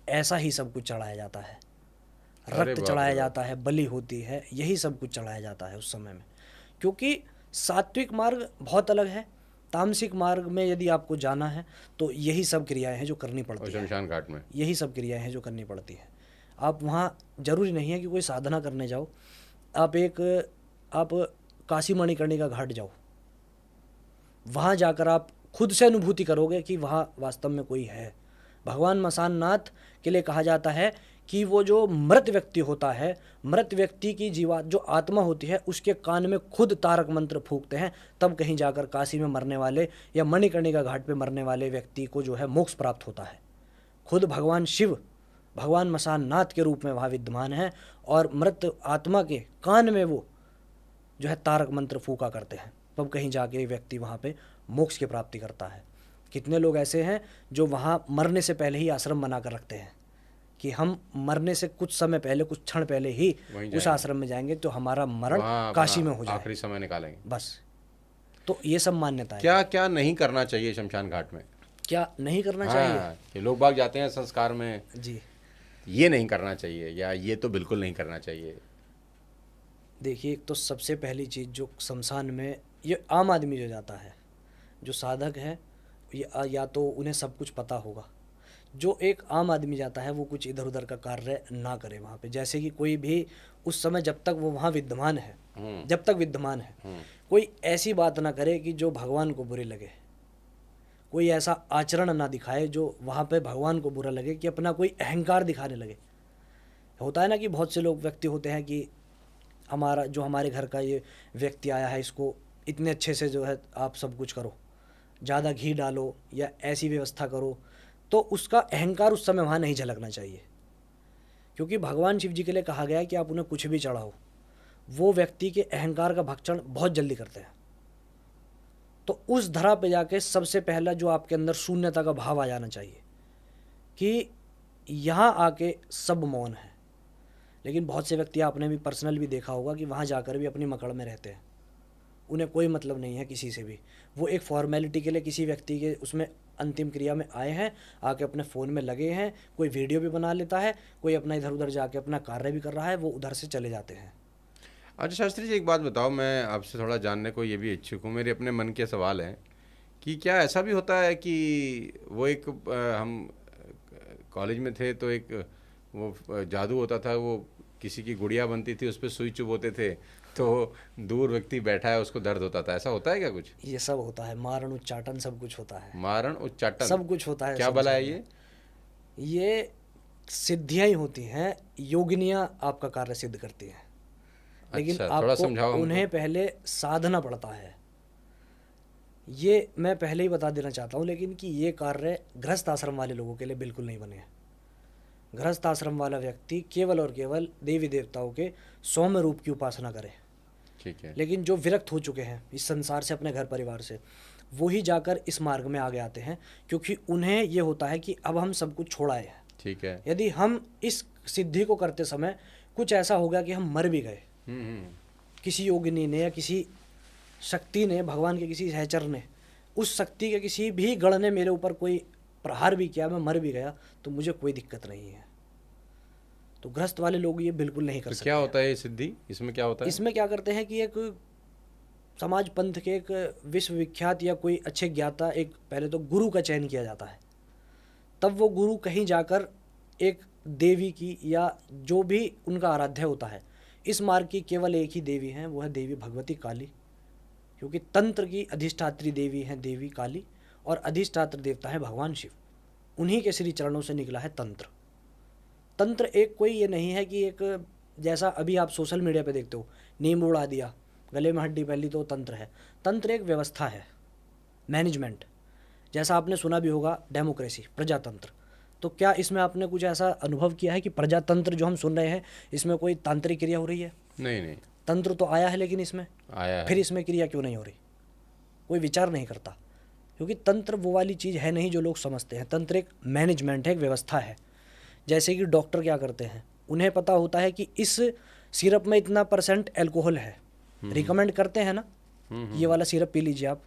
ऐसा ही सब कुछ चढ़ाया जाता है, अरे रक्त बाप चढ़ाया रे बाप। जाता है, बलि होती है, यही सब कुछ चढ़ाया जाता है उस समय में। क्योंकि सात्विक मार्ग बहुत अलग है, तामसिक मार्ग में यदि आपको जाना है तो यही सब क्रियाएं हैं जो करनी और पड़ती है, शमशान घाट में यही सब क्रियाएं हैं जो करनी पड़ती है। आप वहाँ ज़रूरी नहीं है कि कोई साधना करने जाओ, आप काशी मणिकर्णिका घाट जाओ, वहाँ जाकर आप खुद से अनुभूति करोगे कि वहाँ वास्तव में कोई है। भगवान मसान नाथ के लिए कहा जाता है कि वो जो मृत व्यक्ति होता है, मृत व्यक्ति की जीवा जो आत्मा होती है उसके कान में खुद तारक मंत्र फूंकते हैं, तब कहीं जाकर काशी में मरने वाले या मणिकर्णिका घाट पे मरने वाले व्यक्ति को जो है मोक्ष प्राप्त होता है। खुद भगवान शिव भगवान मसान नाथ के रूप में वहाँ विद्यमान है और मृत आत्मा के कान में वो जो है तारक मंत्र फूका करते हैं, तब कहीं जाके व्यक्ति वहाँ पे मोक्ष की प्राप्ति करता है। कितने लोग ऐसे हैं जो वहाँ मरने से पहले ही आश्रम बना कर रखते हैं कि हम मरने से कुछ समय पहले, कुछ क्षण पहले ही वहीं उस जाएंगे, आश्रम में जाएंगे तो हमारा मरण वहाँ काशी में अपना हो जाए, आखिरी समय निकालेंगे। बस। तो ये सब मान्यता है। क्या क्या नहीं करना चाहिए शमशान घाट में? क्या नहीं करना चाहिए? हाँ, कि लोग बाग जाते हैं संस्कार में, जी ये नहीं करना चाहिए या ये तो बिल्कुल नहीं करना चाहिए। देखिए, एक तो सबसे पहली चीज़ जो शमशान में, ये आम आदमी जो जाता है, जो साधक है, या तो उन्हें सब कुछ पता होगा। जो एक आम आदमी जाता है वो कुछ इधर उधर का कार्य ना करे वहाँ पे। जैसे कि कोई भी उस समय जब तक वो वहाँ विद्यमान है, जब तक विद्यमान है, कोई ऐसी बात ना करे कि जो भगवान को बुरी लगे, कोई ऐसा आचरण ना दिखाए जो वहाँ पे भगवान को बुरा लगे, कि अपना कोई अहंकार दिखाने लगे। होता है ना कि बहुत से लोग व्यक्ति होते हैं कि हमारे घर का ये व्यक्ति आया है, इसको इतने अच्छे से जो है आप सब कुछ करो, ज़्यादा घी डालो या ऐसी व्यवस्था करो, तो उसका अहंकार उस समय वहाँ नहीं झलकना चाहिए। क्योंकि भगवान शिव जी के लिए कहा गया है कि आप उन्हें कुछ भी चढ़ाओ, वो व्यक्ति के अहंकार का भक्षण बहुत जल्दी करते हैं। तो उस धरा पे जाके सबसे पहला जो आपके अंदर शून्यता का भाव आ जाना चाहिए कि यहाँ आके सब मौन है। लेकिन बहुत से व्यक्ति आपने भी पर्सनल भी देखा होगा कि वहाँ जाकर भी अपनी मकड़ में रहते हैं, उन्हें कोई मतलब नहीं है किसी से भी। वो एक फॉर्मेलिटी के लिए किसी व्यक्ति के उसमें अंतिम क्रिया में आए हैं, आके अपने फ़ोन में लगे हैं, कोई वीडियो भी बना लेता है, कोई अपना इधर उधर जाके अपना कार्य भी कर रहा है, वो उधर से चले जाते हैं। अच्छा शास्त्री जी, एक बात बताओ, मैं आपसे थोड़ा जानने को ये भी इच्छुक हूँ, मेरे अपने मन के सवाल हैं कि क्या ऐसा भी होता है कि वो एक हम कॉलेज में थे तो एक वो जादू होता था, वो किसी की गुड़िया बनती थी, उस पर सुई चुभोते थे तो दूर व्यक्ति बैठा है उसको दर्द होता था, ऐसा होता है क्या कुछ? ये सब होता है, मारण उच्चाटन सब कुछ होता है, मारण उच्चाटन सब कुछ होता है। क्या भला है ये सिद्धियाँ ही होती हैं, योगिनियाँ आपका कार्य सिद्ध करती हैं। लेकिन अच्छा, थोड़ा समझाओ आपको हमको। उन्हें पहले साधना पड़ता है, ये मैं पहले ही बता देना चाहता हूँ। लेकिन कि ये कार्य गृहस्थ आश्रम वाले लोगों के लिए बिल्कुल नहीं बने हैं। गृहस्थ आश्रम वाला व्यक्ति केवल और केवल देवी देवताओं के सौम्य रूप की उपासना करे। ठीक है। लेकिन जो विरक्त हो चुके हैं इस संसार से, अपने घर परिवार से, वो ही जाकर इस मार्ग में आगे आते हैं, क्योंकि उन्हें ये होता है कि अब हम सब कुछ छोड़ आए हैं। ठीक है। यदि हम इस सिद्धि को करते समय कुछ ऐसा हो गया कि हम मर भी गए, किसी योगिनी ने या किसी शक्ति ने, भगवान के किसी सहचर ने, उस शक्ति के किसी भी गण ने मेरे ऊपर कोई प्रहार भी किया, मैं मर भी गया, तो मुझे कोई दिक्कत नहीं है। तो गृहस्थ वाले लोग ये बिल्कुल नहीं कर तो सकते। क्या होता है ये सिद्धि, इसमें क्या होता है? इसमें क्या करते हैं कि एक समाज पंथ के एक विश्वविख्यात या कोई अच्छे ज्ञाता, एक पहले तो गुरु का चयन किया जाता है। तब वो गुरु कहीं जाकर एक देवी की, या जो भी उनका आराध्य होता है, इस मार्ग की केवल एक ही देवी हैं, वो है देवी भगवती काली। क्योंकि तंत्र की अधिष्ठात्री देवी हैं देवी काली, और अधिष्ठात्र देवता है भगवान शिव। उन्हीं के श्री चरणों से निकला है तंत्र। तंत्र एक कोई ये नहीं है कि एक, जैसा अभी आप सोशल मीडिया पे देखते हो, नींबू उड़ा दिया, गले में हड्डी पहली, तो तंत्र है। तंत्र एक व्यवस्था है, मैनेजमेंट। जैसा आपने सुना भी होगा डेमोक्रेसी, प्रजातंत्र। तो क्या इसमें आपने कुछ ऐसा अनुभव किया है कि प्रजातंत्र जो हम सुन रहे हैं इसमें कोई तांत्रिक क्रिया हो रही है? नहीं नहीं, तंत्र तो आया है, लेकिन इसमें आया है। फिर इसमें क्रिया क्यों नहीं हो रही? कोई विचार नहीं करता। क्योंकि तंत्र वो वाली चीज़ है नहीं जो लोग समझते हैं। तंत्र एक मैनेजमेंट है, एक व्यवस्था है। जैसे कि डॉक्टर क्या करते हैं, उन्हें पता होता है कि इस सिरप में इतना % अल्कोहल है, रिकमेंड करते हैं ना, ये वाला सिरप पी लीजिए आप,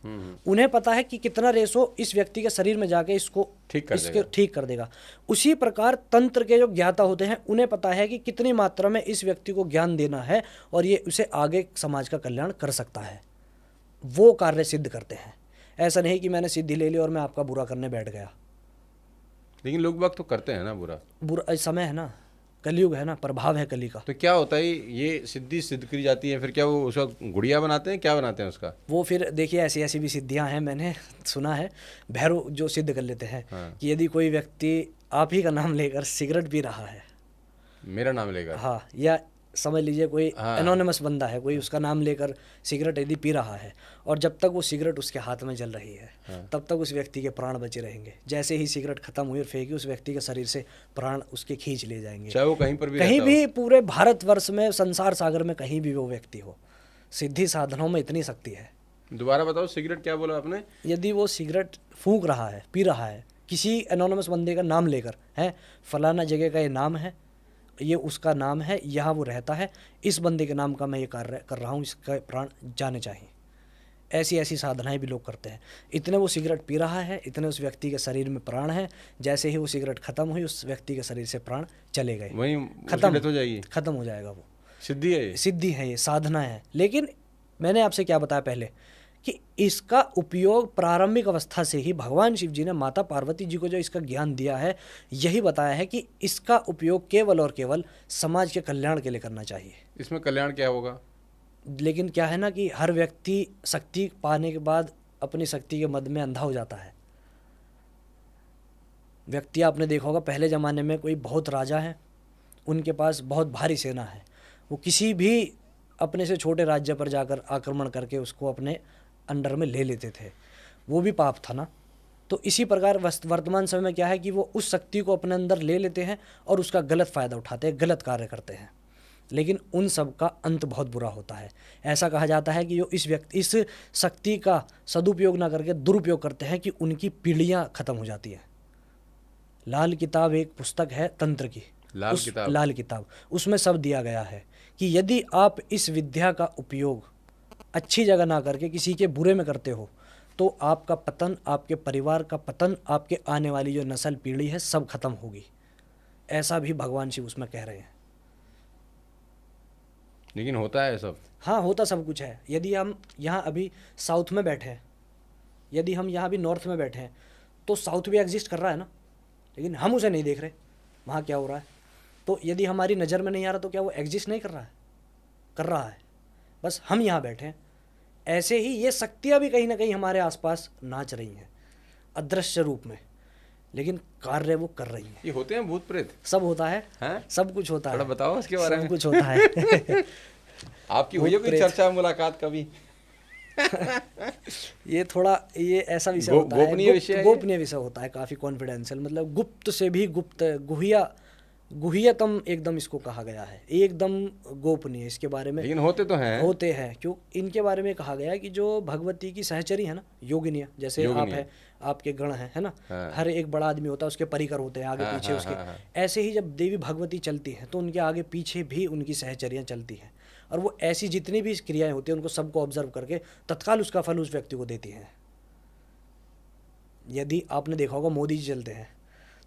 उन्हें पता है कि कितना रेशो इस व्यक्ति के शरीर में जाके इसको ठीक कर देगा। उसी प्रकार तंत्र के जो ज्ञाता होते हैं उन्हें पता है कि कितनी मात्रा में इस व्यक्ति को ज्ञान देना है और ये उसे आगे समाज का कल्याण कर सकता है, वो कार्य सिद्ध करते हैं। ऐसा नहीं कि मैंने सिद्धि ले ली और मैं आपका बुरा करने बैठ गया। लेकिन लोग बाग तो करते हैं ना बुरा समय है ना, कलयुग है ना, प्रभाव है कली का। तो क्या होता है, ये सिद्धि सिद्ध करी जाती है, फिर क्या वो उसका गुड़िया बनाते हैं, क्या बनाते हैं उसका? वो फिर देखिए ऐसी ऐसी भी सिद्धियां हैं, मैंने सुना है भैरव जो सिद्ध कर लेते हैं। हाँ। कि यदि कोई व्यक्ति आप ही का नाम लेकर सिगरेट पी रहा है, मेरा नाम लेकर, हाँ, या समझ लीजिए कोई एनोनिमस बंदा है, कोई उसका नाम लेकर सिगरेट यदि पी रहा है और जब तक वो सिगरेट उसके हाथ में जल रही है तब तक उस व्यक्ति के प्राण बचे रहेंगे। जैसे ही सिगरेट खत्म हुई और फेंकी, उस व्यक्ति के शरीर से प्राण उसके खींच ले जाएंगे, चाहे वो कहीं पर भी कहीं भी पूरे भारतवर्ष में, संसार सागर में कहीं भी वो व्यक्ति हो। सिद्धि साधनों में इतनी शक्ति है। दोबारा बताओ, सिगरेट क्या बोला आपने? यदि वो सिगरेट फूंक रहा है, पी रहा है, किसी एनोनिमस बंदे का नाम लेकर, है फलाना जगह का ये नाम है, ये उसका नाम है, यहाँ वो रहता है, इस बंदे के नाम का मैं ये कार्य कर रहा हूँ, इसका प्राण जाने चाहिए, ऐसी ऐसी साधनाएं भी लोग करते हैं। इतने वो सिगरेट पी रहा है, इतने उस व्यक्ति के शरीर में प्राण है, जैसे ही वो सिगरेट खत्म हुई उस व्यक्ति के शरीर से प्राण चले गए, वहीं खत्म हो जाएगी, खत्म हो जाएगा। वो सिद्धि है, सिद्धि है, ये साधना है। लेकिन मैंने आपसे क्या बताया पहले कि इसका उपयोग प्रारंभिक अवस्था से ही भगवान शिव जी ने माता पार्वती जी को जो इसका ज्ञान दिया है, यही बताया है कि इसका उपयोग केवल और केवल समाज के कल्याण के लिए करना चाहिए। इसमें कल्याण क्या होगा? लेकिन क्या है ना कि हर व्यक्ति शक्ति पाने के बाद अपनी शक्ति के मद में अंधा हो जाता है। व्यक्ति आपने देखा होगा, पहले ज़माने में कोई बहुत राजा है, उनके पास बहुत भारी सेना है, वो किसी भी अपने से छोटे राज्य पर जाकर आक्रमण करके उसको अपने अंडर में ले लेते थे, वो भी पाप था ना। तो इसी प्रकार वर्तमान समय में क्या है कि वो उस शक्ति को अपने अंदर ले लेते हैं और उसका गलत फ़ायदा उठाते हैं, गलत कार्य करते हैं, लेकिन उन सब का अंत बहुत बुरा होता है। ऐसा कहा जाता है कि जो इस शक्ति का सदुपयोग ना करके दुरुपयोग करते हैं कि उनकी पीढ़ियाँ खत्म हो जाती हैं। लाल किताब एक पुस्तक है तंत्र की, लाल किताब, उसमें सब दिया गया है कि यदि आप इस विद्या का उपयोग अच्छी जगह ना करके किसी के बुरे में करते हो तो आपका पतन, आपके परिवार का पतन, आपके आने वाली जो नस्ल पीढ़ी है सब खत्म होगी। ऐसा भी भगवान शिव उसमें कह रहे हैं। लेकिन होता है सब? हाँ, होता सब कुछ है। यदि हम यहाँ अभी साउथ में बैठे हैं, यदि हम यहाँ भी नॉर्थ में बैठे हैं, तो साउथ भी एग्जिस्ट कर रहा है ना, लेकिन हम उसे नहीं देख रहे वहाँ क्या हो रहा है। तो यदि हमारी नज़र में नहीं आ रहा तो क्या वो एग्जिस्ट नहीं कर रहा है? कर रहा है, बस हम यहाँ बैठे हैं। ऐसे ही ये शक्तियाँ भी कहीं ना कहीं हमारे आसपास नाच रही हैं अदृश्य रूप में, लेकिन कार्य वो कर रही हैं। ये होते हैं भूत प्रेत? सब होता है, सब कुछ होता है। थोड़ा बताओ इसके बारे में। सब कुछ होता है। आपकी हुई है कोई चर्चा, मुलाकात कभी? ये थोड़ा ये ऐसा विषय होता है, गोपनीय विषय होता है, काफ़ी कॉन्फिडेंशियल, मतलब गुप्त से भी गुप्त, गुह्यतम एकदम इसको कहा गया है, एकदम गोपनीय इसके बारे में। लेकिन होते तो हैं, होते हैं। क्यों? इनके बारे में कहा गया है कि जो भगवती की सहचरी है ना, योगिनियाँ, जैसे आप है, आपके गण है ना, हर एक बड़ा आदमी होता है, उसके परिकर होते हैं आगे पीछे उसके। ऐसे ही जब देवी भगवती चलती हैं तो उनके आगे पीछे भी उनकी सहचरियाँ चलती हैं, और वो ऐसी जितनी भी क्रियाएं होती हैं उनको सबको ऑब्जर्व करके तत्काल उसका फल उस व्यक्ति को देती हैं। यदि आपने देखा होगा मोदी जी चलते हैं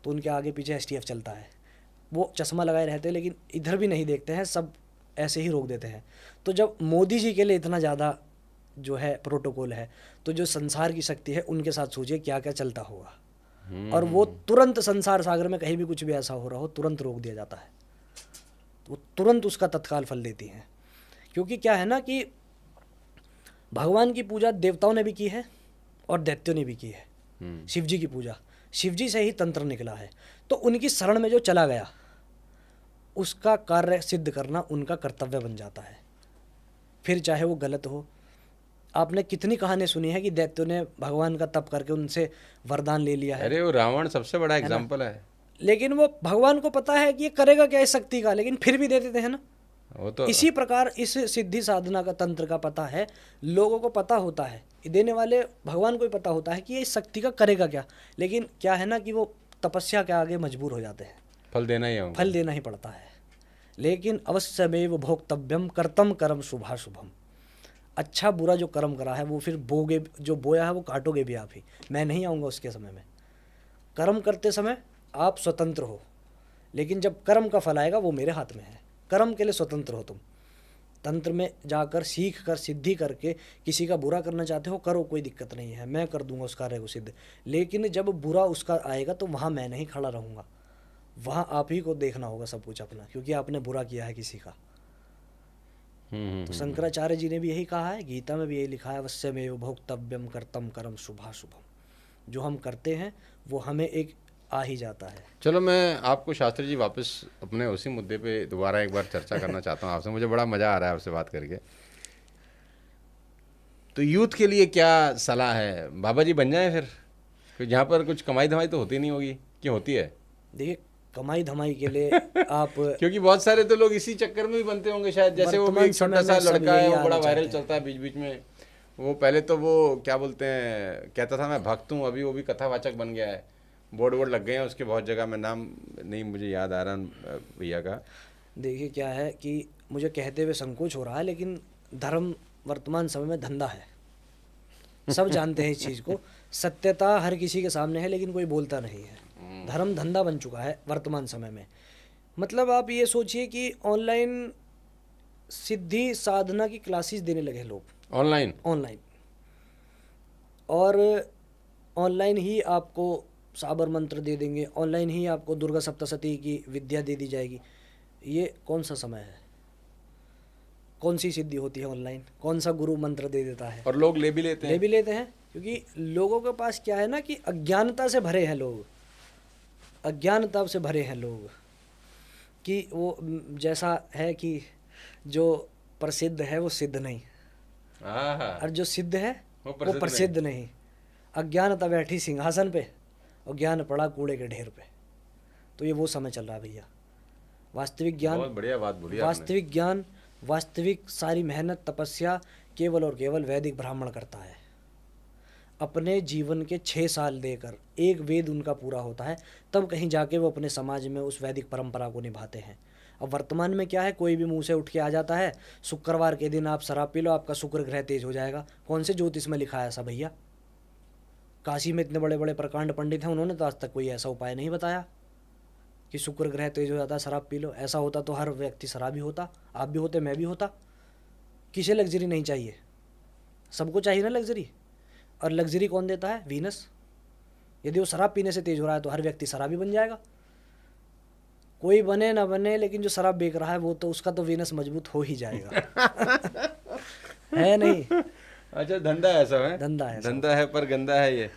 तो उनके आगे पीछे STF चलता है, वो चश्मा लगाए रहते हैं लेकिन इधर भी नहीं देखते हैं, सब ऐसे ही रोक देते हैं। तो जब मोदी जी के लिए इतना ज़्यादा जो है प्रोटोकॉल है, तो जो संसार की शक्ति है उनके साथ सोचिए क्या क्या चलता होगा। और वो तुरंत संसार सागर में कहीं भी कुछ भी ऐसा हो रहा हो तुरंत रोक दिया जाता है, तो तुरंत उसका तत्काल फल देती हैं। क्योंकि क्या है ना कि भगवान की पूजा देवताओं ने भी की है और दैत्यों ने भी की है। शिव जी की पूजा, शिव जी से ही तंत्र निकला है, तो उनकी शरण में जो चला गया उसका कार्य सिद्ध करना उनका कर्तव्य बन जाता है, फिर चाहे वो गलत हो। आपने कितनी कहानी सुनी है कि दैत्यों ने भगवान का तप करके उनसे वरदान ले लिया है। अरे वो रावण सबसे बड़ा एग्जाम्पल है। लेकिन वो भगवान को पता है कि ये करेगा क्या इस शक्ति का, लेकिन फिर भी दे देते हैं ना। वो तो इसी प्रकार इस सिद्धि साधना का तंत्र का पता है, लोगों को पता होता है, देने वाले भगवान को भी पता होता है कि ये इस शक्ति का करेगा क्या, लेकिन क्या है ना कि वो तपस्या के आगे मजबूर हो जाते हैं। फल देना ही है, फल देना ही पड़ता है। लेकिन अवश्यमेव भोक्तव्यम कर्तम कर्म शुभाशुभम, अच्छा बुरा जो कर्म करा है वो फिर बोगे, जो बोया है वो काटोगे भी आप ही। मैं नहीं आऊँगा उसके समय में। कर्म करते समय आप स्वतंत्र हो, लेकिन जब कर्म का फल आएगा वो मेरे हाथ में है। कर्म के लिए स्वतंत्र हो तुम। तंत्र में जाकर सीख कर सिद्धि करके किसी का बुरा करना चाहते हो, करो, कोई दिक्कत नहीं है, मैं कर दूंगा उस कार्य को सिद्ध। लेकिन जब बुरा उसका आएगा तो वहाँ मैं नहीं खड़ा रहूँगा, वहाँ आप ही को देखना होगा सब कुछ अपना, क्योंकि आपने बुरा किया है किसी का। तो शंकराचार्य जी ने भी यही कहा है, गीता में भी यही लिखा है, अवश्यमेव भोक्तव्यम कर्तम कर्म शुभाशुभम। जो हम करते हैं वो हमें एक आ ही जाता है। चलो, मैं आपको शास्त्री जी वापस अपने उसी मुद्दे पे दोबारा एक बार चर्चा करना चाहता हूँ आपसे। मुझे बड़ा मज़ा आ रहा है आपसे बात करके। तो यूथ के लिए क्या सलाह है? बाबा जी बन जाएं फिर, क्योंकि यहाँ पर कुछ कमाई धमाई तो होती नहीं होगी, क्यों होती है? देखिए, कमाई धमाई के लिए आप क्योंकि बहुत सारे तो लोग इसी चक्कर में भी बनते होंगे शायद। जैसे वो भी वर्तमान एक छोटा समय सा में सब लड़का है, यही वो बड़ा आना वायरल चाहते हैं। चलता है बीच बीच में। वो पहले तो वो क्या बोलते हैं, कहता था मैं भक्त हूँ, अभी वो भी कथावाचक बन गया है। बोर्ड वोर्ड लग गए हैं उसके बहुत जगह, मैं नाम नहीं मुझे याद आ रहा भैया का। देखिए क्या है कि मुझे कहते हुए संकोच हो रहा है, लेकिन धर्म वर्तमान समय में धंधा है। सब जानते हैं इस चीज़ को। सत्यता हर किसी के सामने है, लेकिन कोई बोलता नहीं है। धर्म धंधा बन चुका है वर्तमान समय में। मतलब आप ये सोचिए कि ऑनलाइन सिद्धि साधना की क्लासेस देने लगे लोग, ऑनलाइन। और ऑनलाइन ही आपको साबर मंत्र दे देंगे, ऑनलाइन ही आपको दुर्गा सप्तशती की विद्या दे दी जाएगी। ये कौन सा समय है? कौन सी सिद्धि होती है ऑनलाइन? कौन सा गुरु मंत्र दे देता है? और लोग ले भी लेते हैं। क्योंकि लोगों के पास क्या है ना कि अज्ञानता से भरे हैं लोग। अज्ञानता से भरे हैं लोग कि वो जैसा है कि जो प्रसिद्ध है वो सिद्ध नहीं, और जो सिद्ध है वो प्रसिद्ध नहीं। अज्ञानता बैठी सिंहासन पे और ज्ञान पड़ा कूड़े के ढेर पे। तो ये वो समय चल रहा है भैया। वास्तविक ज्ञान, बहुत बढ़िया बात बोली आपने। वास्तविक ज्ञान, वास्तविक सारी मेहनत तपस्या केवल और केवल वैदिक ब्राह्मण करता है। अपने जीवन के 6 साल देकर एक वेद उनका पूरा होता है, तब कहीं जाके वो अपने समाज में उस वैदिक परंपरा को निभाते हैं। अब वर्तमान में क्या है, कोई भी मुंह से उठ के आ जाता है, शुक्रवार के दिन आप शराब पी लो, आपका शुक्र ग्रह तेज हो जाएगा। कौन से ज्योतिष में लिखा है ऐसा भैया? काशी में इतने बड़े बड़े प्रकांड पंडित हैं, उन्होंने तो आज तक कोई ऐसा उपाय नहीं बताया कि शुक्र ग्रह तेज हो जाता है शराब पी लो। ऐसा होता तो हर व्यक्ति शराबी होता, आप भी होते, मैं भी होता। किसे लग्जरी नहीं चाहिए? सबको चाहिए ना लग्जरी। और लग्जरी कौन देता है? वीनस। यदि वो शराब पीने से तेज हो रहा है तो हर व्यक्ति शराबी बन जाएगा। कोई बने ना बने, लेकिन जो शराब बेच रहा है वो तो, उसका तो वीनस मजबूत हो ही जाएगा। है नहीं? अच्छा, धंधा है सब है? धंधा है, धंधा है पर गंदा है ये।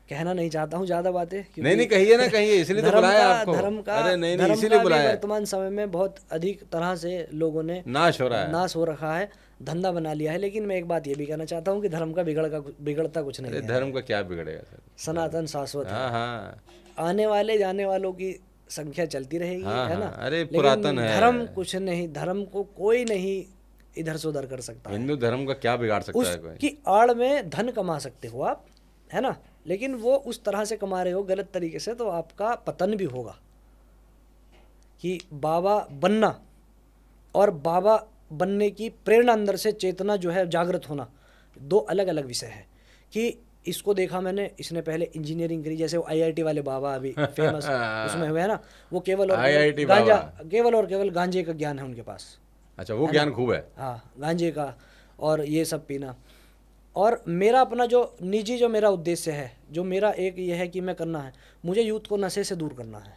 कहना नहीं चाहता हूँ ज़्यादा बातें, नहीं कहिए ना, कहिए, इसलिए तो बुलाया आपको। धर्म का, अरे नहीं धर्म इसीलिए का भी बुलाया। वर्तमान समय में बहुत अधिक तरह से लोगों ने नाश हो रहा है, नाश हो रखा है, धंधा बना लिया है। लेकिन मैं एक बात ये भी कहना चाहता हूँ कि धर्म का बिगड़ता कुछ नहीं अरे है। धर्म का क्या बिगड़ेगा सर? सनातन शाश्वत है। हाँ हाँ आने वाले जाने वालों की संख्या चलती रहेगी, हाँ है ना? हाँ, अरे लेकिन पुरातन है। धर्म कुछ नहीं, धर्म को कोई नहीं इधर से उधर कर सकता है। हिंदू धर्म का क्या बिगाड़ सकता है कोई? उसकी आड़ में धन कमा सकते हो आप, है ना? लेकिन वो उस तरह से कमा रहे हो गलत तरीके से, तो आपका पतन भी होगा। कि बाबा बनना और बाबा बनने की प्रेरणा अंदर से चेतना जो है जागृत होना, दो अलग अलग विषय है। कि इसको देखा मैंने, इसने पहले इंजीनियरिंग करी, जैसे वो आईआईटी वाले बाबा अभी फेमस उसमें हुए हैं ना, वो केवल और IIT गांजा, बाबा। केवल और केवल गांजे का ज्ञान है उनके पास। अच्छा, वो ज्ञान खूब है। हाँ, गांजे का और ये सब पीना। और मेरा अपना जो निजी जो मेरा उद्देश्य है, जो मेरा एक ये है कि मैं करना है, मुझे यूथ को नशे से दूर करना है।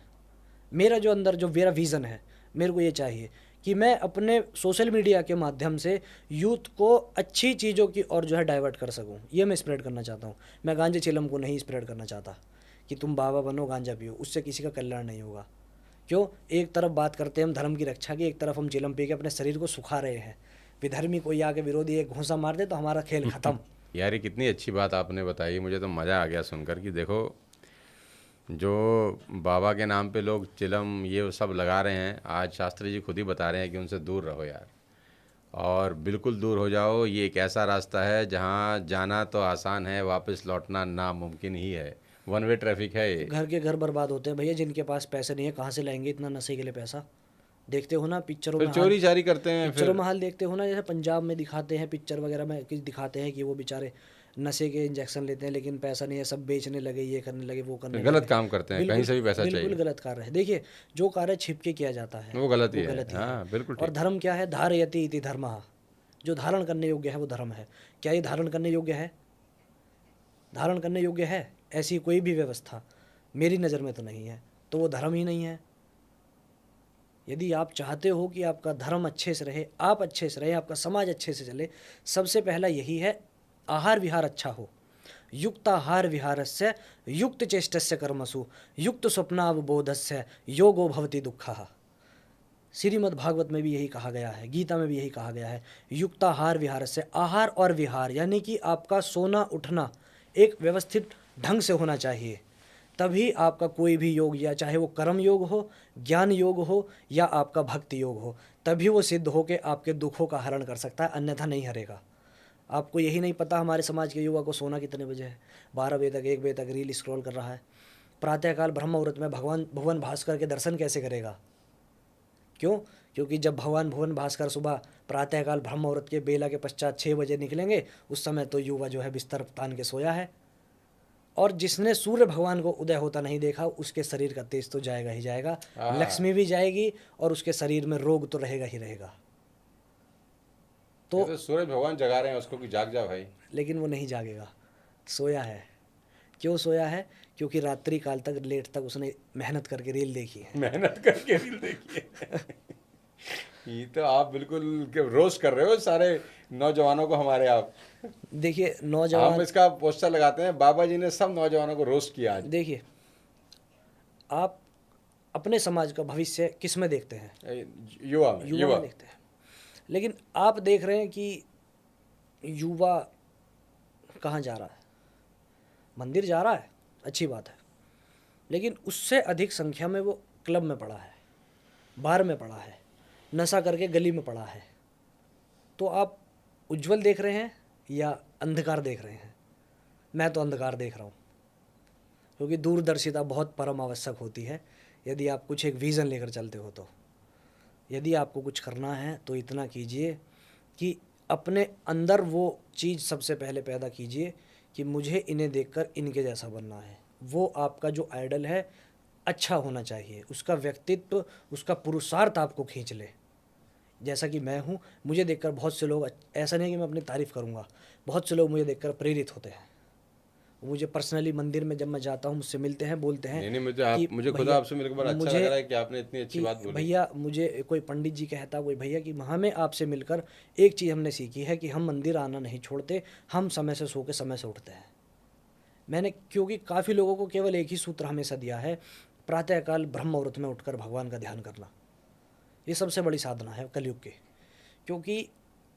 मेरा जो अंदर जो मेरा विज़न है, मेरे को ये चाहिए कि मैं अपने सोशल मीडिया के माध्यम से यूथ को अच्छी चीज़ों की और जो है डाइवर्ट कर सकूं। ये मैं स्प्रेड करना चाहता हूं। मैं गांजे चिलम को नहीं स्प्रेड करना चाहता कि तुम बाबा बनो गांजा पियो, उससे किसी का कल्याण नहीं होगा। क्यों? एक तरफ बात करते हैं हम धर्म की रक्षा की, एक तरफ हम चिलम पी के अपने शरीर को सुखा रहे हैं। विधर्मी कोई आके विरोधी एक घूंसा मार दे तो हमारा खेल खत्म। यार ये कितनी अच्छी बात आपने बताई, मुझे तो मज़ा आ गया सुनकर कि देखो जो बाबा के नाम पे लोग चिलम ये सब लगा रहे हैं, आज शास्त्री जी खुद ही बता रहे हैं कि उनसे दूर रहो यार, और बिल्कुल दूर हो जाओ। ये एक ऐसा रास्ता है जहाँ जाना तो आसान है, वापस लौटना नामुमकिन ही है। वन वे ट्रैफिक है ये। घर के घर बर्बाद होते हैं भैया, जिनके पास पैसे नहीं है कहाँ से लाएंगे इतना नशे के लिए पैसा? देखते हो ना पिक्चरों फिर में चोरी चारी करते हैं पिक्चरों फिर। में हाल देखते हो ना, जैसे पंजाब में दिखाते हैं पिक्चर वगैरह में कि दिखाते हैं कि वो बेचारे नशे के इंजेक्शन लेते हैं, लेकिन पैसा नहीं है, सब बेचने लगे, ये करने लगे, वो करने गलत लगे। काम करते हैं, कहीं बिल्कुल से भी पैसा बिल्कुल चाहिए, गलत कार्य है। देखिए, जो कार्य छिप के किया जाता है वो गलत ही वो है। गलत ही है। हाँ बिल्कुल और ठीक। धर्म क्या है? धारयति इति धर्मः। जो धारण करने योग्य है वो धर्म है। क्या ये धारण करने योग्य है? धारण करने योग्य है? ऐसी कोई भी व्यवस्था मेरी नज़र में तो नहीं है, तो वो धर्म ही नहीं है। यदि आप चाहते हो कि आपका धर्म अच्छे से रहे, आप अच्छे से रहे, आपका समाज अच्छे से चले, सबसे पहला यही है, आहार विहार अच्छा हो। युक्त आहार विहारस्य युक्त चेष्टस्य कर्मसु युक्त स्वप्नावबोधस्य योगो भवति दुःखः। श्रीमद् भागवत में भी यही कहा गया है, गीता में भी यही कहा गया है, युक्ताहार विहार से। आहार और विहार यानी कि आपका सोना उठना एक व्यवस्थित ढंग से होना चाहिए, तभी आपका कोई भी योग, या चाहे वो कर्म योग हो, ज्ञान योग हो, या आपका भक्ति योग हो, तभी वो सिद्ध हो के आपके दुखों का हरण कर सकता है, अन्यथा नहीं हरेगा। आपको यही नहीं पता हमारे समाज के युवा को सोना कितने बजे है? 12 बजे तक, 1 बजे तक रील स्क्रॉल कर रहा है। प्रातःकाल ब्रह्म मुहूर्त में भगवान भुवन भास्कर के दर्शन कैसे करेगा? क्यों? क्योंकि जब भगवान भुवन भास्कर सुबह प्रातःकाल ब्रह्म मुहूर्त के बेला के पश्चात 6 बजे निकलेंगे, उस समय तो युवा जो है बिस्तर तान के सोया है। और जिसने सूर्य भगवान को उदय होता नहीं देखा, उसके शरीर का तेज तो जाएगा ही जाएगा, हाँ। लक्ष्मी भी जाएगी, और उसके शरीर में रोग तो रहेगा ही रहेगा। ये तो सूरज भगवान जगा रहे हैं उसको कि जाग जा भाई। लेकिन वो नहीं जागेगा, सोया है। क्यों सोया है? क्योंकि रात्रि काल तक, लेट तक उसने मेहनत करके रील देखी है। मेहनत करके रील देखिए। ये तो आप बिल्कुल रोस्ट कर रहे हो सारे नौजवानों को हमारे। आप देखिए हम नौजवान, इसका पोस्टर लगाते हैं, बाबा जी ने सब नौजवानों को रोस्ट किया आज। देखिए आप अपने समाज का भविष्य किस में देखते हैं? युवा में, युवा युवा में देखते हैं। लेकिन आप देख रहे हैं कि युवा कहाँ जा रहा है? मंदिर जा रहा है, अच्छी बात है, लेकिन उससे अधिक संख्या में वो क्लब में पड़ा है, बार में पड़ा है, नशा करके गली में पड़ा है। तो आप उज्जवल देख रहे हैं या अंधकार देख रहे हैं? मैं तो अंधकार देख रहा हूँ, क्योंकि दूरदर्शिता बहुत परम आवश्यक होती है यदि आप कुछ एक विज़न लेकर चलते हो। तो यदि आपको कुछ करना है तो इतना कीजिए कि अपने अंदर वो चीज़ सबसे पहले पैदा कीजिए कि मुझे इन्हें देखकर इनके जैसा बनना है। वो आपका जो आइडल है अच्छा होना चाहिए, उसका व्यक्तित्व, उसका पुरुषार्थ आपको खींच ले। जैसा कि मैं हूँ, मुझे देखकर बहुत से लोग, ऐसा नहीं कि मैं अपनी तारीफ़ करूँगा, बहुत से लोग मुझे देखकर प्रेरित होते हैं। मुझे पर्सनली मंदिर में जब मैं जाता हूँ, मुझसे मिलते हैं, बोलते हैं नहीं कि मुझे खुद भैया, आपसे मिलकर बड़ा अच्छा मुझे लग रहा है कि आपने इतनी अच्छी कि बात बोली। भैया, मुझे कोई पंडित जी कहता, कोई भैया, कि हमें आपसे मिलकर एक चीज़ हमने सीखी है कि हम मंदिर आना नहीं छोड़ते, हम समय से सो के समय से उठते हैं। मैंने, क्योंकि काफ़ी लोगों को केवल एक ही सूत्र हमेशा दिया है, प्रातःकाल ब्रह्म मुहूर्त में उठकर भगवान का ध्यान करना। ये सबसे बड़ी साधना है कलयुग की, क्योंकि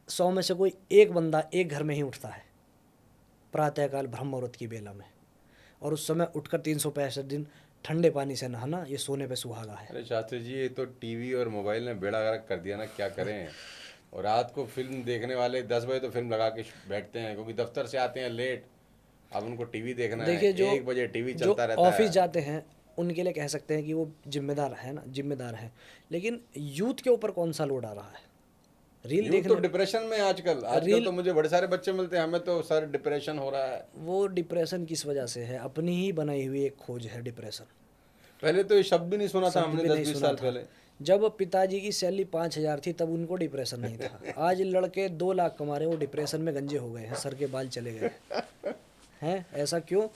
100 में से कोई एक बंदा एक घर में ही उठता है प्रातःकाल ब्रह्म मुहूर्त की बेला में, और उस समय उठकर 365 दिन ठंडे पानी से नहाना, ये सोने पे सुहागा है। अरे शास्त्री जी, ये तो टीवी और मोबाइल ने बेड़ा गर्क कर दिया ना, क्या करें। और रात को फिल्म देखने वाले 10 बजे तो फिल्म लगा के बैठते हैं, क्योंकि दफ्तर से आते हैं लेट, अब उनको टीवी देखना है। देखिए, जो 1 बजे टीवी जो चलता रहता ऑफिस है। जाते हैं उनके लिए कह सकते हैं कि वो जिम्मेदार है ना, जिम्मेदार है, लेकिन यूथ के ऊपर कौन सा लोड आ रहा है? रील यूथ देखने, तो डिप्रेशन में आजकल रील, तो मुझे बड़े सारे बच्चे मिलते हैं, हमें तो सर डिप्रेशन हो रहा है। वो डिप्रेशन किस वजह से है? अपनी ही बनाई हुई एक खोज है डिप्रेशन। पहले तो ये शब्द भी नहीं सुना था शब्द हमने भी नहीं 10-20 सुना साल था। पहले। जब पिताजी की सैलरी 5,000 थी तब उनको डिप्रेशन नहीं था। आज लड़के 2 लाख कमा रहे, वो डिप्रेशन में गंजे हो गए हैं, सर के बाल चले गए हैं। ऐसा क्यों?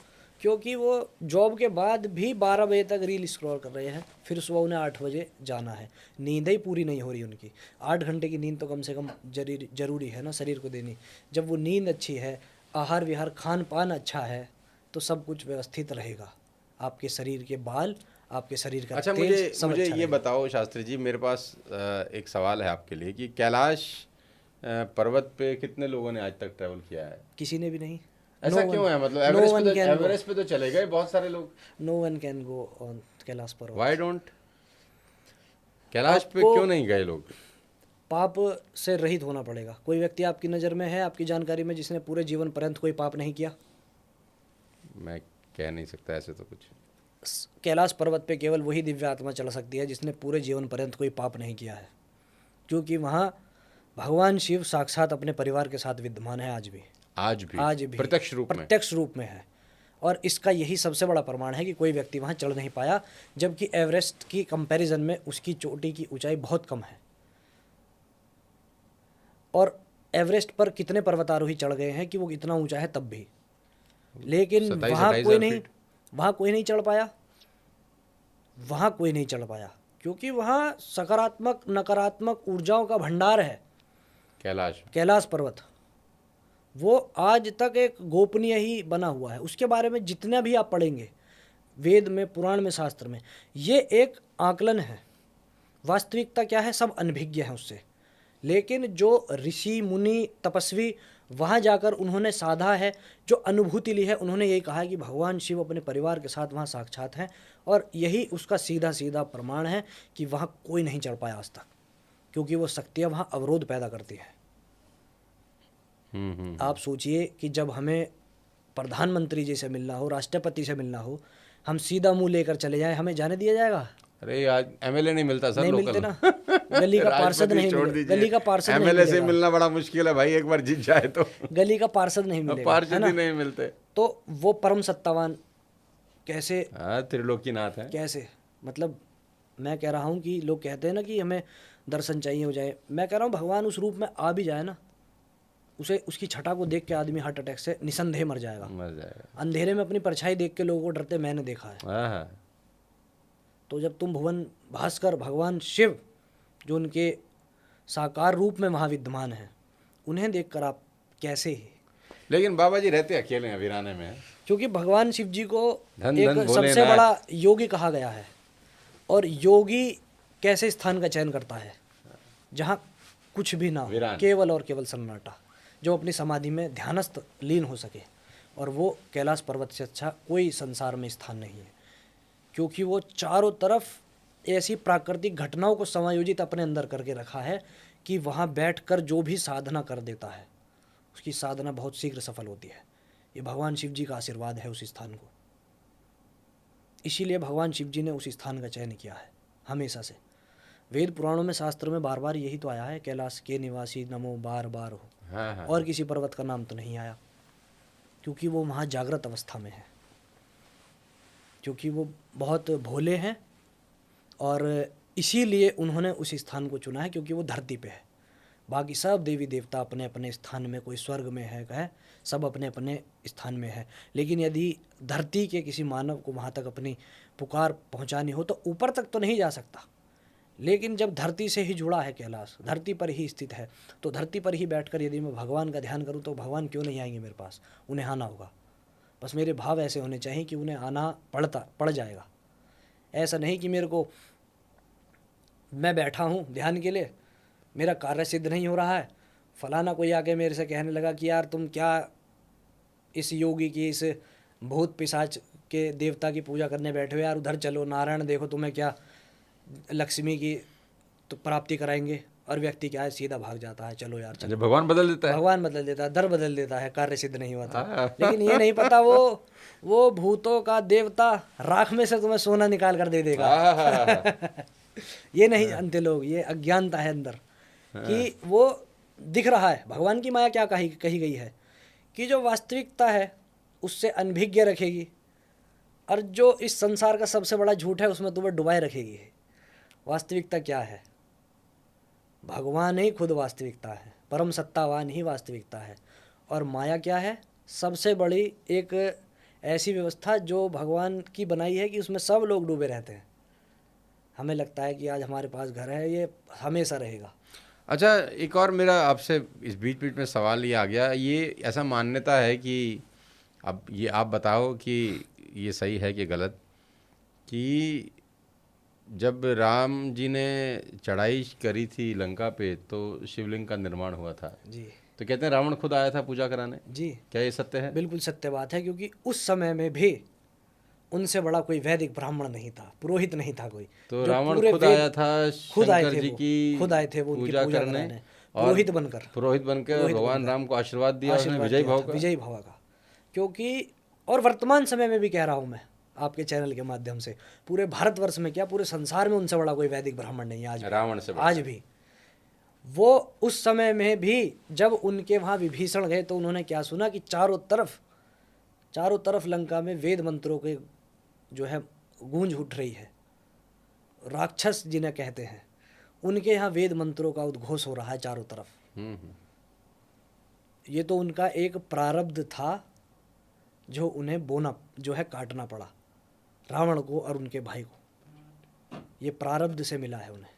क्योंकि वो जॉब के बाद भी 12 बजे तक रील स्क्रॉल कर रहे हैं, फिर सुबह उन्हें 8 बजे जाना है। नींद ही पूरी नहीं हो रही उनकी। 8 घंटे की नींद तो कम से कम जरूरी है ना शरीर को देनी। जब वो नींद अच्छी है, आहार विहार खान पान अच्छा है, तो सब कुछ व्यवस्थित रहेगा। आपके शरीर के बाल, आपके शरीर का अच्छा, तेज, सब मुझे अच्छा ये रहेगा। बताओ शास्त्री जी, मेरे पास एक सवाल है आपके लिए कि कैलाश पर्वत पे कितने लोगों ने आज तक ट्रैवल किया है? किसी ने भी नहीं। ऐसा क्यों है? मतलब एवरेस्ट पे तो चले गए बहुत सारे लोग। No one can go on Kailash Parvat. Why don't? Kailash पे क्यों नहीं गए लोग? पाप से रहित होना पड़ेगा। कोई व्यक्ति आपकी नज़र में है, आपकी जानकारी में, जिसने पूरे जीवन पर्यंत कोई पाप नहीं किया? मैं कह नहीं सकता ऐसे तो कुछ। कैलाश पर्वत पे केवल वही दिव्य आत्मा चढ़ सकती है जिसने पूरे जीवन पर्यंत कोई पाप नहीं किया है, क्योंकि वहाँ भगवान शिव साक्षात अपने परिवार के साथ विद्यमान है आज भी। आज भी प्रत्यक्ष रूप में है। और इसका यही सबसे बड़ा प्रमाण है कि कोई व्यक्ति वहाँ चढ़ नहीं पाया, जबकि एवरेस्ट की कंपैरिजन में उसकी चोटी की ऊंचाई बहुत कम है। और एवरेस्ट पर कितने पर्वतारोही चढ़ गए हैं कि वो इतना ऊंचा है तब भी, लेकिन वहाँ कोई नहीं चढ़ पाया। वहाँ कोई नहीं चढ़ पाया क्योंकि वहाँ सकारात्मक नकारात्मक ऊर्जाओं का भंडार है। कैलाश पर्वत वो आज तक एक गोपनीय ही बना हुआ है। उसके बारे में जितना भी आप पढ़ेंगे वेद में, पुराण में, शास्त्र में, ये एक आकलन है। वास्तविकता क्या है सब अनभिज्ञ है उससे। लेकिन जो ऋषि मुनि तपस्वी वहाँ जाकर उन्होंने साधा है, जो अनुभूति ली है, उन्होंने यही कहा है कि भगवान शिव अपने परिवार के साथ वहाँ साक्षात हैं। और यही उसका सीधा सीधा प्रमाण है कि वहाँ कोई नहीं चढ़ पाया आज तक, क्योंकि वो शक्तियाँ वहाँ अवरोध पैदा करती हैं। आप सोचिए कि जब हमें प्रधानमंत्री जी से मिलना हो, राष्ट्रपति से मिलना हो, हम सीधा मुंह लेकर चले जाएं, हमें जाने दिया जाएगा? अरे आज एमएलए नहीं मिलता सर, नहीं मिलते ना। गली का पार्षद नहीं मिलेगा, गली का पार्षद नहीं एमएलए से मिलना बड़ा मुश्किल है भाई, एक बार जीत जाए तो। गली का पार्षद नहीं मिलेगा, पार्षद ही नहीं मिलते। तो वो परम सत्तावान कैसे त्रिलोकीनाथ है कैसे? मतलब मैं कह रहा हूँ कि लोग कहते हैं ना कि हमें दर्शन चाहिए हो जाए, मैं कह रहा हूँ भगवान उस रूप में आ भी जाए ना, उसे उसकी छटा को देख के आदमी हार्ट अटैक से निसंदेह मर जाएगा। अंधेरे में अपनी परछाई देख के लोगों को डरते मैंने देखा है। तो जब तुम भुवन भास्कर भगवान शिव जो उनके साकार रूप में महाविद्यमान हैं, उन्हें देखकर आप कैसे ही। लेकिन बाबा जी रहते अकेले हैं वीराने में, क्योंकि भगवान शिव जी को एक सबसे बड़ा योगी कहा गया है। और योगी कैसे स्थान का चयन करता है? जहाँ कुछ भी ना हो, केवल और केवल सन्नाटा, जो अपनी समाधि में ध्यानस्थ लीन हो सके। और वो कैलाश पर्वत से अच्छा कोई संसार में स्थान नहीं है, क्योंकि वो चारों तरफ ऐसी प्राकृतिक घटनाओं को समायोजित अपने अंदर करके रखा है कि वहाँ बैठकर जो भी साधना कर देता है उसकी साधना बहुत शीघ्र सफल होती है। ये भगवान शिव जी का आशीर्वाद है उस स्थान को। इसीलिए भगवान शिव जी ने उस स्थान का चयन किया है हमेशा से। वेद पुराणों में, शास्त्र में बार बार यही तो आया है, कैलाश के निवासी नमो बार बार हो। और किसी पर्वत का नाम तो नहीं आया, क्योंकि वो वहाँ जागृत अवस्था में है, क्योंकि वो बहुत भोले हैं। और इसीलिए उन्होंने उस स्थान को चुना है, क्योंकि वो धरती पे है। बाकी सब देवी देवता अपने अपने स्थान में, कोई स्वर्ग में है, सब अपने अपने स्थान में है। लेकिन यदि धरती के किसी मानव को वहाँ तक अपनी पुकार पहुँचानी हो तो ऊपर तक तो नहीं जा सकता। लेकिन जब धरती से ही जुड़ा है कैलाश, धरती पर ही स्थित है, तो धरती पर ही बैठकर यदि मैं भगवान का ध्यान करूँ तो भगवान क्यों नहीं आएंगे मेरे पास? उन्हें आना होगा। बस मेरे भाव ऐसे होने चाहिए कि उन्हें आना पड़ जाएगा। ऐसा नहीं कि मेरे को, मैं बैठा हूँ ध्यान के लिए, मेरा कार्य सिद्ध नहीं हो रहा है, फलाना कोई आके मेरे से कहने लगा कि यार तुम क्या इस योगी की, इस भूत पिशाच के देवता की पूजा करने बैठे हो यार, उधर चलो, नारायण देखो तुम्हें क्या लक्ष्मी की तो प्राप्ति कराएंगे। और व्यक्ति क्या है, सीधा भाग जाता है, चलो यार चलो। भगवान बदल देता है, भगवान बदल देता है, दर बदल देता है, कार्य सिद्ध नहीं हुआ था। लेकिन ये नहीं पता वो भूतों का देवता राख में से तुम्हें सोना निकाल कर दे देगा। ये नहीं जानते लोग, ये अज्ञानता है अंदर कि वो दिख रहा है। भगवान की माया क्या कही गई है कि जो वास्तविकता है उससे अनभिज्ञ रखेगी, और जो इस संसार का सबसे बड़ा झूठ है उसमें तुम्हें डुबाए रखेगी। वास्तविकता क्या है? भगवान ही खुद वास्तविकता है, परम सत्तावान ही वास्तविकता है। और माया क्या है? सबसे बड़ी एक ऐसी व्यवस्था जो भगवान की बनाई है कि उसमें सब लोग डूबे रहते हैं। हमें लगता है कि आज हमारे पास घर है, ये हमेशा रहेगा। अच्छा, एक और मेरा आपसे इस बीच में सवाल ये आ गया, ये ऐसा मान्यता है कि अब ये आप बताओ कि ये सही है कि गलत, कि जब राम जी ने चढ़ाई करी थी लंका पे तो शिवलिंग का निर्माण हुआ था जी, तो कहते हैं रावण खुद आया था पूजा कराने जी। क्या ये सत्य है? बिल्कुल सत्य बात है, क्योंकि उस समय में भी उनसे बड़ा कोई वैदिक ब्राह्मण नहीं था, पुरोहित नहीं था कोई। तो रावण खुद आया था, खुद आए शंकर जी की खुद आए थे वो पूजा करने, पुरोहित बनकर भगवान राम को आशीर्वाद दिया, विजयी भाव का। क्योंकि और वर्तमान समय में भी कह रहा हूँ मैं, आपके चैनल के माध्यम से, पूरे भारतवर्ष में क्या पूरे संसार में उनसे बड़ा कोई वैदिक ब्राह्मण नहीं है आज भी। रावण से बड़ा। आज भी वो उस समय में भी जब उनके वहाँ विभीषण गए तो उन्होंने क्या सुना कि चारों तरफ लंका में वेद मंत्रों के जो है गूंज उठ रही है। राक्षस जिन्हें कहते हैं उनके यहाँ वेद मंत्रों का उद्घोष हो रहा है चारों तरफ। ये तो उनका एक प्रारब्ध था जो उन्हें बोना जो है काटना पड़ा, रावण को और उनके भाई को। ये प्रारब्ध से मिला है उन्हें।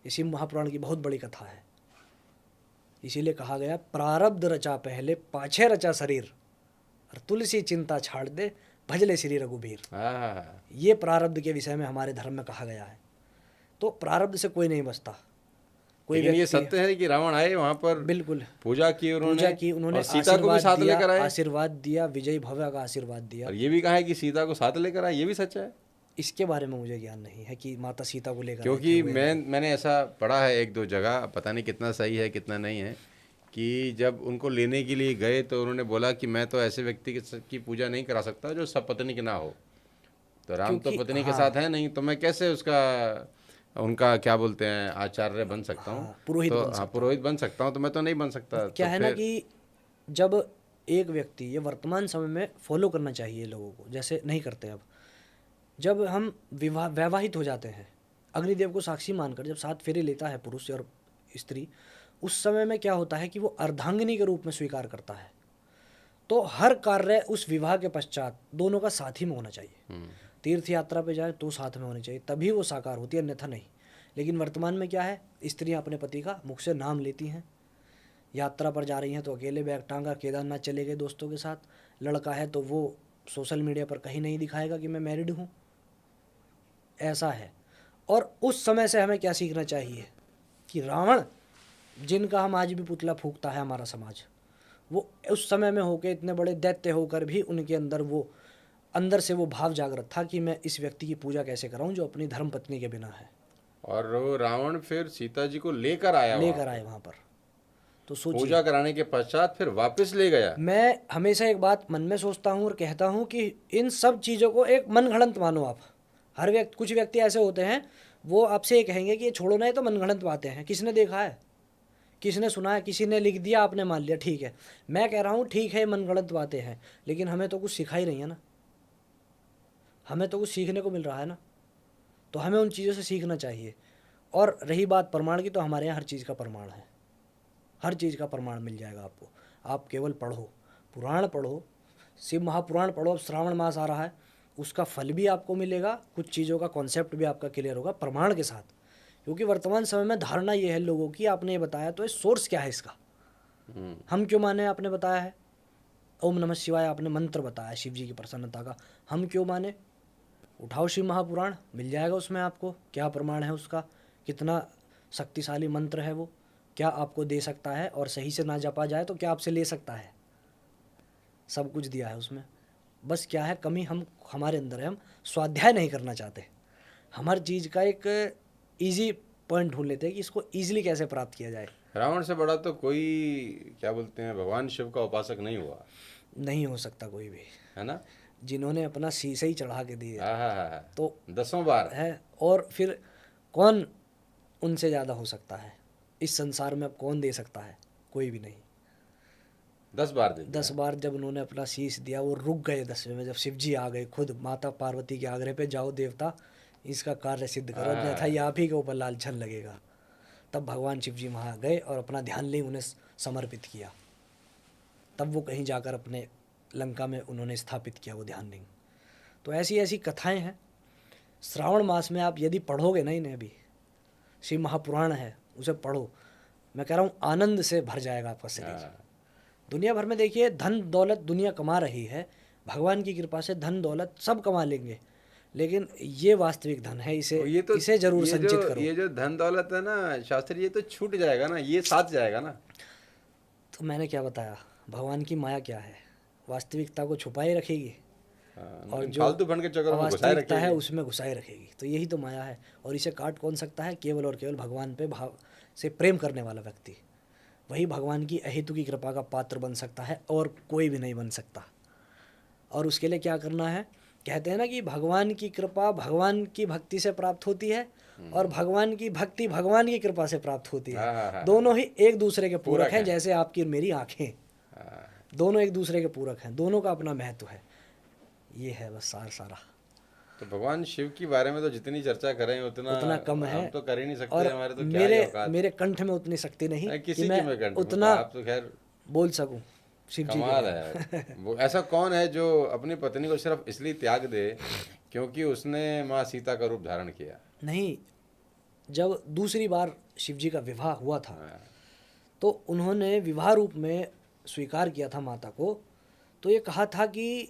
इसी महापुराण की बहुत बड़ी कथा है। इसीलिए कहा गया प्रारब्ध रचा पहले पाछे रचा शरीर, और तुलसी चिंता छाड़ दे भजले श्री रघुबीर। ये प्रारब्ध के विषय में हमारे धर्म में कहा गया है। तो प्रारब्ध से कोई नहीं बचता। कोई लेकिन ये सत्य है कि रावण आए वहां पर, बिल्कुल पूजा की उन्होंने और सीता को भी साथ लेकर आए, आशीर्वाद दिया, विजय भव्य का आशीर्वाद दिया। और ये भी कहा है कि सीता को साथ लेकर आए। ये भी सच है? इसके बारे में मुझे ज्ञान नहीं है कि माता सीता को लेकर, क्योंकि मैंने ऐसा पढ़ा है एक दो जगह, पता नहीं कितना सही है कितना नहीं है, कि जब उनको लेने के लिए गए तो उन्होंने बोला कि मैं तो ऐसे व्यक्ति की पूजा नहीं करा सकता जो सपत्नी के ना हो। तो राम तो पत्नी के साथ है नहीं, तो मैं कैसे उनका क्या बोलते हैं आचार्य बन सकता हूँ, पुरोहित बन सकता हूँ, तो मैं तो नहीं बन सकता। क्या है ना कि जब एक व्यक्ति, ये वर्तमान समय में फॉलो करना चाहिए लोगों को, जैसे नहीं करते अब, जब हम वैवाहित हो जाते हैं, अग्निदेव को साक्षी मानकर जब 7 फेरे लेता है पुरुष और स्त्री, उस समय में क्या होता है कि वो अर्धांगिनी के रूप में स्वीकार करता है। तो हर कार्य उस विवाह के पश्चात दोनों का साथ ही में होना चाहिए। तीर्थ यात्रा पे जाए तो साथ में होनी चाहिए, तभी वो साकार होती है, अन्यथा नहीं। लेकिन वर्तमान में क्या है, स्त्रियां अपने पति का मुख से नाम लेती हैं, यात्रा पर जा रही हैं तो अकेले बैग टांगा केदारनाथ चले गए दोस्तों के साथ, लड़का है तो वो सोशल मीडिया पर कहीं नहीं दिखाएगा कि मैं मैरिड हूँ, ऐसा है। और उस समय से हमें क्या सीखना चाहिए कि रावण जिनका हम आज भी पुतला फूंकता है हमारा समाज, वो उस समय में होकर इतने बड़े दैत्य होकर भी उनके अंदर से वो भाव जागृत था कि मैं इस व्यक्ति की पूजा कैसे कराऊं जो अपनी धर्म पत्नी के बिना है। और वो रावण फिर सीता जी को लेकर आए वहां पर। तो सोचिए, पूजा कराने के पश्चात फिर वापस ले गया। मैं हमेशा एक बात मन में सोचता हूँ और कहता हूँ कि इन सब चीज़ों को एक मनगढ़ंत मानो आप। कुछ व्यक्ति ऐसे होते हैं वो आपसे ये कहेंगे कि ये छोड़ो ना, ये तो मनगढ़ंत बातें हैं, किसने देखा है, किसने सुना है, किसी ने लिख दिया आपने मान लिया, ठीक है। मैं कह रहा हूँ ठीक है मनगढ़ंत बातें हैं, लेकिन हमें तो कुछ सिखाई नहीं है ना, हमें तो कुछ सीखने को मिल रहा है ना, तो हमें उन चीज़ों से सीखना चाहिए। और रही बात प्रमाण की, तो हमारे यहाँ हर चीज़ का प्रमाण है, हर चीज़ का प्रमाण मिल जाएगा आपको। आप केवल पढ़ो, पुराण पढ़ो, शिव महापुराण पढ़ो। अब श्रावण मास आ रहा है, उसका फल भी आपको मिलेगा, कुछ चीज़ों का कॉन्सेप्ट भी आपका क्लियर होगा प्रमाण के साथ। क्योंकि वर्तमान समय में धारणा ये है लोगों की, आपने ये बताया तो ये सोर्स क्या है इसका, हम क्यों माने, आपने बताया है ओम नमः शिवाय, आपने मंत्र बताया शिव जी की प्रसन्नता का, हम क्यों माने। उठाओ शिव महापुराण, मिल जाएगा उसमें आपको क्या प्रमाण है उसका, कितना शक्तिशाली मंत्र है वो, क्या आपको दे सकता है, और सही से ना जपा जाए तो क्या आपसे ले सकता है, सब कुछ दिया है उसमें। बस क्या है कमी हमारे अंदर है, हम स्वाध्याय नहीं करना चाहते। हम हर चीज़ का एक इजी पॉइंट ढूंढ लेते हैं कि इसको इजीली कैसे प्राप्त किया जाए। रावण से बड़ा तो कोई क्या बोलते हैं भगवान शिव का उपासक नहीं हुआ, नहीं हो सकता कोई भी, है ना, जिन्होंने अपना शीशे ही चढ़ा के दिए तो 10 बार है। और फिर कौन उनसे ज़्यादा हो सकता है इस संसार में, अब कौन दे सकता है, कोई भी नहीं। 10 बार दे 10 बार जब उन्होंने अपना शीश दिया, वो रुक गए 10वें में, जब शिव जी आ गए खुद माता पार्वती के आग्रह पे, जाओ देवता इसका कार्य सिद्ध करो, अन्यथा ये आप ही के ऊपर लालछन लगेगा। तब भगवान शिव जी वहाँ गए और अपना ध्यान लिंग उन्हें समर्पित किया, तब वो कहीं जाकर अपने लंका में उन्होंने स्थापित किया वो ध्यान लिंग। तो ऐसी ऐसी कथाएं हैं। श्रावण मास में आप यदि पढ़ोगे ना इन्हें, अभी शिव महापुराण है उसे पढ़ो, मैं कह रहा हूँ आनंद से भर जाएगा आपका शरीर। दुनिया भर में देखिए धन दौलत दुनिया कमा रही है, भगवान की कृपा से धन दौलत सब कमा लेंगे, लेकिन ये वास्तविक धन है, इसे जरूर संचित करो। ये जो धन दौलत है ना शास्त्री, ये तो छूट जाएगा ना, ये साथ जाएगा ना। तो मैंने क्या बताया, भगवान की माया क्या है, वास्तविकता को छुपाए रखेगी और जो फालतू फंड के चक्कर में घुसाए रखेगी है उसमें घुसाए रखेगी। तो यही तो माया है, और इसे काट कौन सकता है, केवल और केवल भगवान पे भाव से प्रेम करने वाला व्यक्ति, वही भगवान की अहेतु की कृपा का पात्र बन सकता है, और कोई भी नहीं बन सकता। और उसके लिए क्या करना है, कहते हैं ना कि भगवान की कृपा भगवान की भक्ति से प्राप्त होती है और भगवान की भक्ति भगवान की कृपा से प्राप्त होती हाँ हाँ है। हाँ, दोनों ही एक दूसरे के पूरक हैं, हैं। जैसे आपकी और मेरी आंखें, हाँ, दोनों एक दूसरे के पूरक हैं, दोनों का अपना महत्व है। ये है बस सारा। तो भगवान शिव के बारे में तो जितनी चर्चा करें उतना उतना कम है हम तो कर ही नहीं सकते, और हमारे तो क्या ही मेरे औकात। मेरे कंठ में उतनी शक्ति नहीं कि किसी की मैं मैं कंठ में, तो उतना आप तो खैर बोल सकूं शिव जी के कमाल बारे में। है। वो ऐसा कौन है जो अपनी पत्नी को सिर्फ इसलिए त्याग दे क्योंकि उसने माँ सीता का रूप धारण किया? नहीं, जब दूसरी बार शिव जी का विवाह हुआ था हाँ, तो उन्होंने विवाह रूप में स्वीकार किया था माता को। तो ये कहा था कि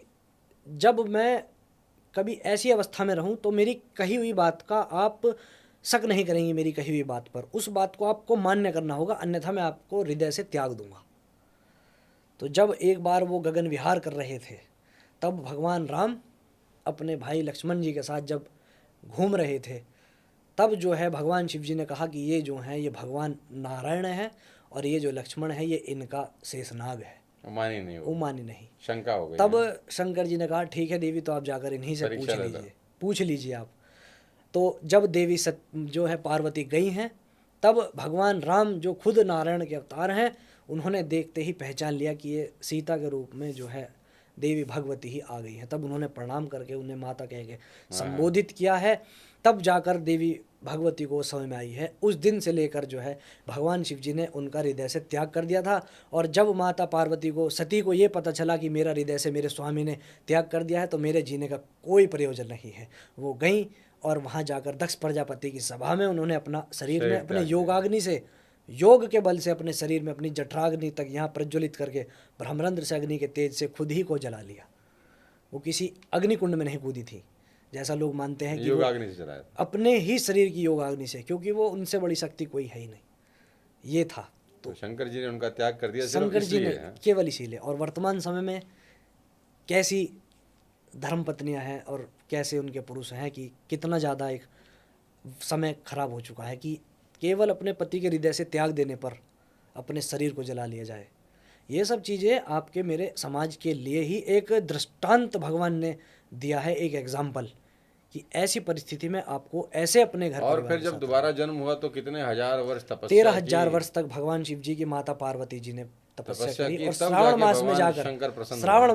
जब मैं कभी ऐसी अवस्था में रहूं तो मेरी कही हुई बात का आप शक नहीं करेंगी, मेरी कही हुई बात पर उस बात को आपको मान्य करना होगा, अन्यथा मैं आपको हृदय से त्याग दूंगा। तो जब एक बार वो गगन विहार कर रहे थे तब भगवान राम अपने भाई लक्ष्मण जी के साथ जब घूम रहे थे तब जो है भगवान शिव जी ने कहा कि ये जो हैं ये भगवान नारायण हैं और ये जो लक्ष्मण है ये इनका शेषनाग है, मानी नहीं, वो वो मानी नहीं। शंका हो गई। तब शंकर जी ने कहा ठीक है देवी, तो आप जाकर इन्हीं से परीक्षा ले लो। पूछ लीजिए आप। तो जब देवी जो है पार्वती गई हैं तब भगवान राम जो खुद नारायण के अवतार हैं उन्होंने देखते ही पहचान लिया कि ये सीता के रूप में जो है देवी भगवती ही आ गई हैं। तब उन्होंने प्रणाम करके उन्हें माता कह के संबोधित किया है, तब जाकर देवी भगवती को समझ में आई है। उस दिन से लेकर जो है भगवान शिव जी ने उनका हृदय से त्याग कर दिया था। और जब माता पार्वती को सती को ये पता चला कि मेरा हृदय से मेरे स्वामी ने त्याग कर दिया है तो मेरे जीने का कोई प्रयोजन नहीं है, वो गई और वहाँ जाकर दक्ष प्रजापति की सभा में उन्होंने अपना शरीर में अपने योगाग्नि से, योग के बल से अपने शरीर में अपनी जठराग्नि तक यहाँ प्रज्वलित करके ब्रह्मरंध्र से अग्नि के तेज से खुद ही को जला लिया। वो किसी अग्निकुंड में नहीं कूदी थी जैसा लोग मानते हैं कि योगाग्नि से जलाया, अपने ही शरीर की योगाग्नि से, क्योंकि वो उनसे बड़ी शक्ति कोई है ही नहीं, ये था। तो शंकर जी ने उनका त्याग कर दिया सिर्फ शंकर जी ने इसलिए? केवल इसीलिए। और वर्तमान समय में कैसी धर्मपत्नियां हैं और कैसे उनके पुरुष हैं कि कितना ज़्यादा एक समय खराब हो चुका है कि केवल अपने पति के हृदय से त्याग देने पर अपने शरीर को जला लिया जाए। ये सब चीज़ें आपके मेरे समाज के लिए ही एक दृष्टांत भगवान ने दिया है, एक एग्जाम्पल कि ऐसी परिस्थिति में आपको ऐसे अपने घर और फिर जब दोबारा जन्म हुआ तो कितने हजार वर्ष तपस्या 13,000 वर्ष तक भगवान शिव जी की माता पार्वती जी ने तपस्या करी और श्रावण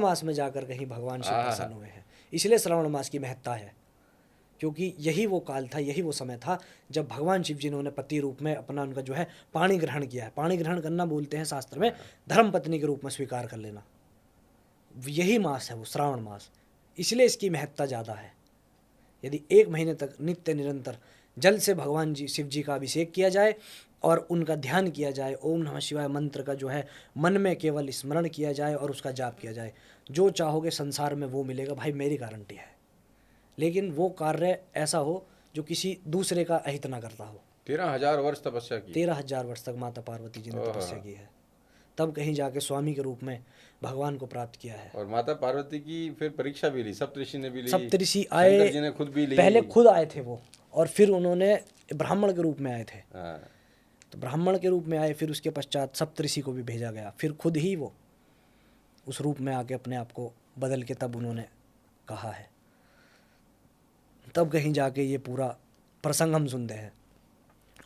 मास में जाकर कहीं भगवान शिव प्रसन्न हुए हैं। इसलिए श्रावण मास की महत्ता है, क्योंकि यही वो काल था, यही वो समय था जब भगवान शिव जी ने उन्हें पति रूप में अपना उनका जो है पाणी ग्रहण किया है। पाणी ग्रहण करना बोलते हैं शास्त्र में धर्म पत्नी के रूप में स्वीकार कर लेना, यही मास है वो श्रावण मास, इसलिए इसकी महत्ता ज़्यादा है। यदि 1 महीने तक नित्य निरंतर जल से भगवान जी शिव जी का अभिषेक किया जाए और उनका ध्यान किया जाए, ओम नमः शिवाय मंत्र का जो है मन में केवल स्मरण किया जाए और उसका जाप किया जाए, जो चाहोगे संसार में वो मिलेगा भाई, मेरी गारंटी है। लेकिन वो कार्य ऐसा हो जो किसी दूसरे का अहित ना करता हो। 13,000 वर्ष तपस्या की, 13,000 वर्ष तक माता पार्वती जी ने तपस्या की है, तब कहीं जाके स्वामी के रूप में भगवान को प्राप्त किया है। और माता पार्वती की फिर परीक्षा भी ली, सप्तऋषि ने भी ली, सप्तऋषि आए, शंकर जी ने खुद भी ली। पहले खुद आए थे वो और फिर उन्होंने ब्राह्मण के रूप में आए थे। तो ब्राह्मण के रूप में आए, फिर उसके पश्चात सप्तऋषि को भी भेजा गया, फिर खुद ही वो उस रूप में आके अपने आप को बदल के तब उन्होंने कहा है। तब कहीं जाके ये पूरा प्रसंग हम सुनते हैं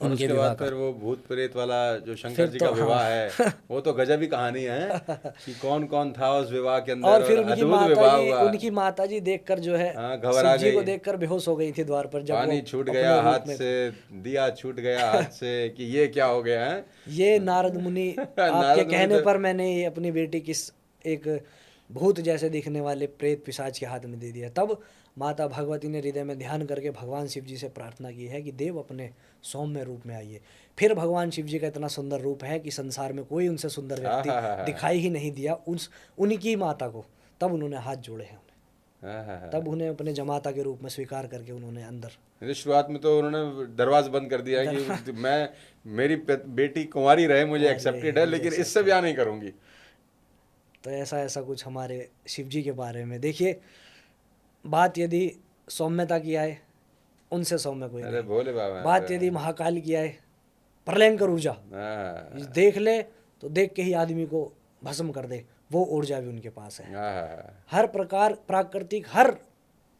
और उसके बाद फिर वो भूत प्रेत वाला जो शंकर जी का विवाह है वो तो गजब ही कहानी है कि कौन कौन था उस विवाह के अंदर। और फिर उनकी माता जी देखकर जो है घबरा गई, को देखकर बेहोश हो गई थी द्वार पर, जब पानी छूट गया हाथ से, दिया छूट गया हाथ से कि ये क्या हो गया है। ये नारद मुनि आपके कहने पर मैंने अपनी बेटी किस एक भूत जैसे दिखने वाले प्रेत पिशाच के हाथ में दे दिया। तब माता भगवती ने हृदय में ध्यान करके भगवान शिव जी से प्रार्थना की है कि देव अपने सौम्य रूप में आइए। फिर भगवान शिव जी का इतना सुंदर रूप है कि संसार में कोई उनसे सुंदर व्यक्ति दिखाई ही नहीं दिया उनकी माता को। तब उन्होंने हाथ जोड़े हैं उन्हें, तब उन्हें अपने जमाता के रूप में स्वीकार करके उन्होंने अंदर। शुरुआत में तो उन्होंने दरवाजा बंद कर दिया कि मैं मेरी बेटी कुंवारी रहे, मुझे एक्सेप्टेड है, लेकिन इससे ब्याह नहीं करूंगी। तो ऐसा कुछ हमारे शिव जी के बारे में। देखिए, बात यदि सौम्यता की आए, उनसे सौम्य कोई नहीं। भोले बाबा। बात यदि महाकाल की आए, प्रलयंकर ऊर्जा देख ले तो देख के ही आदमी को भस्म कर दे, वो ऊर्जा भी उनके पास है। हर प्रकार प्राकृतिक हर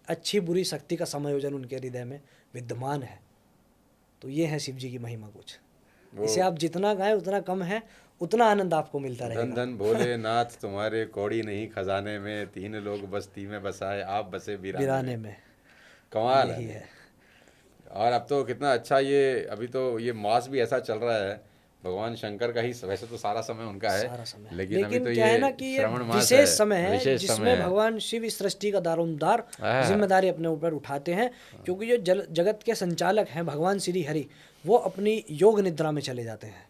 अच्छी बुरी शक्ति का समायोजन उनके हृदय में विद्यमान है। तो ये है शिव जी की महिमा कुछ। इसे आप जितना गाएं उतना कम है, उतना आनंद आपको मिलता धन रहेगा। धन भोलेनाथ तुम्हारे कौड़ी नहीं खजाने में, तीन लोग बस्ती में बसाए आप बसे वीराने वीराने में। में कमाल यही है। है। और अब तो कितना अच्छा, ये अभी तो ये मास भी ऐसा चल रहा है, भगवान शंकर का ही, वैसे तो सारा समय उनका है, सारा समय, लेकिन अभी लेकिन तो क्या है ना ये कि ये श्रवण मास है, विशेष समय है विशेष समय जिसमें है। भगवान शिव इस सृष्टि का दारोमदार हाँ। जिम्मेदारी अपने ऊपर उठाते हैं, क्योंकि जो जगत के संचालक हैं भगवान श्री हरि, वो अपनी योग निद्रा में चले जाते हैं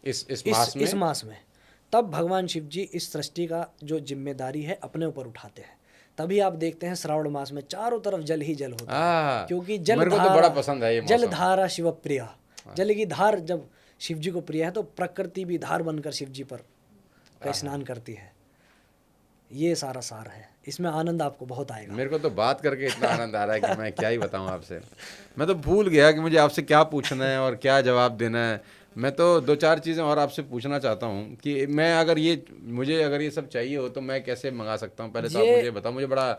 इस मास में। इस मास में। तब भगवान शिव जी इस सृष्टि का जो जिम्मेदारी है अपने ऊपर उठाते हैं। तभी आप देखते हैं श्रावण मास में चारों तरफ जल ही जल होता है, क्योंकि जल मेरे को तो धारा, बड़ा पसंद है ये जल मौसम। धारा शिव प्रिया। जल की धार जब शिव जी को प्रिय है तो प्रकृति भी धार बनकर शिव जी पर का स्नान करती है। ये सारा सार है, इसमें आनंद आपको बहुत आएगा। मेरे को तो बात करके इतना आनंद आ रहा है कि मैं क्या ही बताऊं आपसे। मैं तो भूल गया कि मुझे आपसे क्या पूछना है और क्या जवाब देना है। मैं तो दो चार चीज़ें और आपसे पूछना चाहता हूं कि मैं अगर ये सब चाहिए हो तो मैं कैसे मंगा सकता हूं। पहले तो आप ये मुझे बताओ, मुझे बड़ा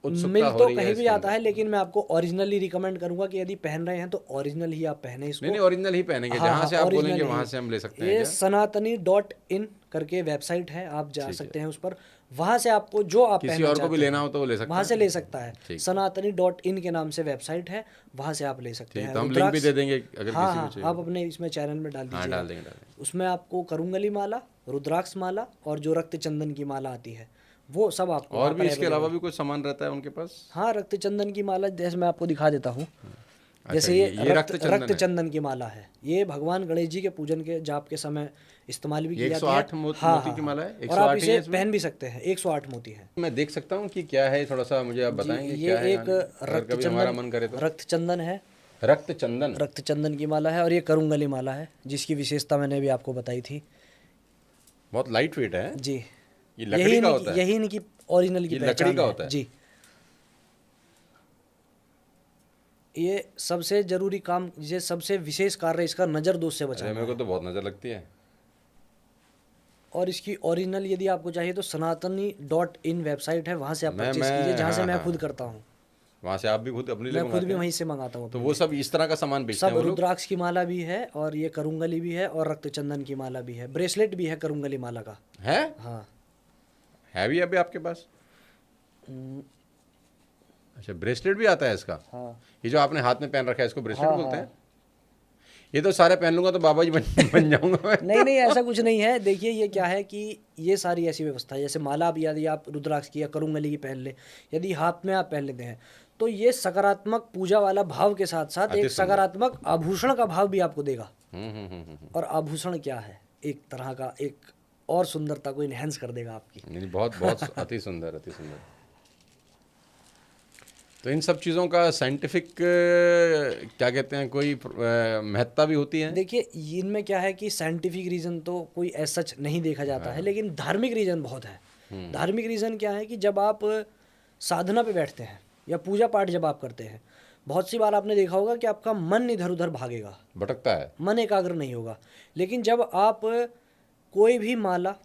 उत्सुकता मिल हो तो रही है कहीं भी इसके आता अंदर। है, लेकिन मैं आपको ओरिजिनली रिकमेंड करूंगा कि यदि पहन रहे हैं तो ओरिजिनल ही आप पहने इसको। नहीं, ओरिजिनल ही पहनेंगे, हाँ जहाँ हाँ, से आप ओरिजिनल बोलेंगे ही। वहाँ से हम ले सकते हैं ये क्या? सनातनी.in करके वेबसाइट है, आप जा ठीक सकते हैं उस पर। वहाँ से आपको जो आप किसी पहनना और को भी चाहते लेना हैं हो तो वो ले सकता वहाँ है? से ले सकता है। ठीक। सनातनी.in के नाम से वेबसाइट है, वहाँ से आप ले सकते ठीक, हैं। तो हम लिंक भी रुद्राक्ष, दे देंगे अगर हाँ किसी को हाँ, चाहिए। आप अपने इसमें चैनल में डाल हाँ, दीजिएगा। डाल देंगे। उसमें आपको करुंगली माला, रुद्राक्ष माला और जो रक्त चंदन की माला आती है, वो सब आपको और वहाँ भी पर इसके अलावा available। भी कुछ सामान रहता है उनके पास? हाँ, रक्त चंदन की माला जैसे मैं आपको दिखा देता हूँ। अच्छा, जैसे ये ये रक्त चंदन की माला है, ये भगवान गणेश जी के पूजन के जाप के समय इस्तेमाल भी ये की जाती 108 है। मोती की माला है? और आप 108 ही है इसे इसमें? पहन भी सकते हैं। 108 मोती है मैं देख सकता हूँ कि क्या है, थोड़ा सा मुझे आप जी। बताएंगे ये क्या है? एक अगर कभी हमारा मन करे तो। रक्त चंदन है, रक्त चंदन। रक्त चंदन की माला है। और ये करुंगली माला है, जिसकी विशेषता मैंने भी आपको बताई थी। बहुत लाइट वेट है। जी, ये लकड़ी का होता है? यही इनकी ओरिजिनल की ये लकड़ी पहचान का है। होता है? जी, ये सबसे जरूरी काम, ये सबसे विशेष कार्य इसका नज़र दोष से अरे बचाना मेरे को है। तो बहुत नजर लगती है। और इसकी ओरिजिनल यदि आपको चाहिए तो सनातनी.in वेबसाइट है, वहाँ से आप परचेज मैं कीजिए, जहाँ से हाँ, मैं हाँ, खुद करता हूँ। वहाँ से आप भी खुद अपने लिए मैं खुद मंगाते भी हैं? वहीं से मंगाता हूँ तो अपने वो लिए। सब इस तरह का सामान बेचते हैं सब वो लोग? रुद्राक्ष की माला भी है, और ये करुंगली भी है, और रक्त चंदन की माला भी है। ब्रेसलेट भी है करुंगली माला का। है? हाँ। है भी अभी आपके पास? अच्छा, ब्रेसलेट भी आता है इसका? हाँ ये जो आपने हाथ में पहन रखा है इसको ब्रेसलेट हाँ, बोलते हाँ। हैं? ये तो सारे पहन लूंगा तो बाबा जी बन जाऊंगा मैं। नहीं नहीं, ऐसा कुछ नहीं है। देखिए, ये क्या है कि ये सारी ऐसी व्यवस्था है, जैसे माला भी यदि आप रुद्राक्ष की या करुंगली की पहन ले, यदि हाथ में आप पहन लेते हैं, तो ये सकारात्मक पूजा वाला भाव के साथ साथ अति एक सुंदर। सकारात्मक आभूषण का भाव भी आपको देगा। हम्म। और आभूषण क्या है, एक तरह का एक और सुंदरता को इनहेंस कर देगा आपकी। नहीं, बहुत बहुत अति सुंदर, अति सुंदर। तो इन सब चीज़ों का साइंटिफिक क्या कहते हैं, कोई महत्ता भी होती है? देखिए, इनमें क्या है कि साइंटिफिक रीज़न तो कोई ऐसा सच नहीं देखा जाता है, लेकिन धार्मिक रीज़न बहुत है। धार्मिक रीज़न क्या है कि जब आप साधना पे बैठते हैं या पूजा पाठ जब आप करते हैं, बहुत सी बार आपने देखा होगा कि आपका मन इधर उधर भागेगा, भटकता है। मन एकाग्र नहीं होगा। लेकिन जब आप कोई भी माला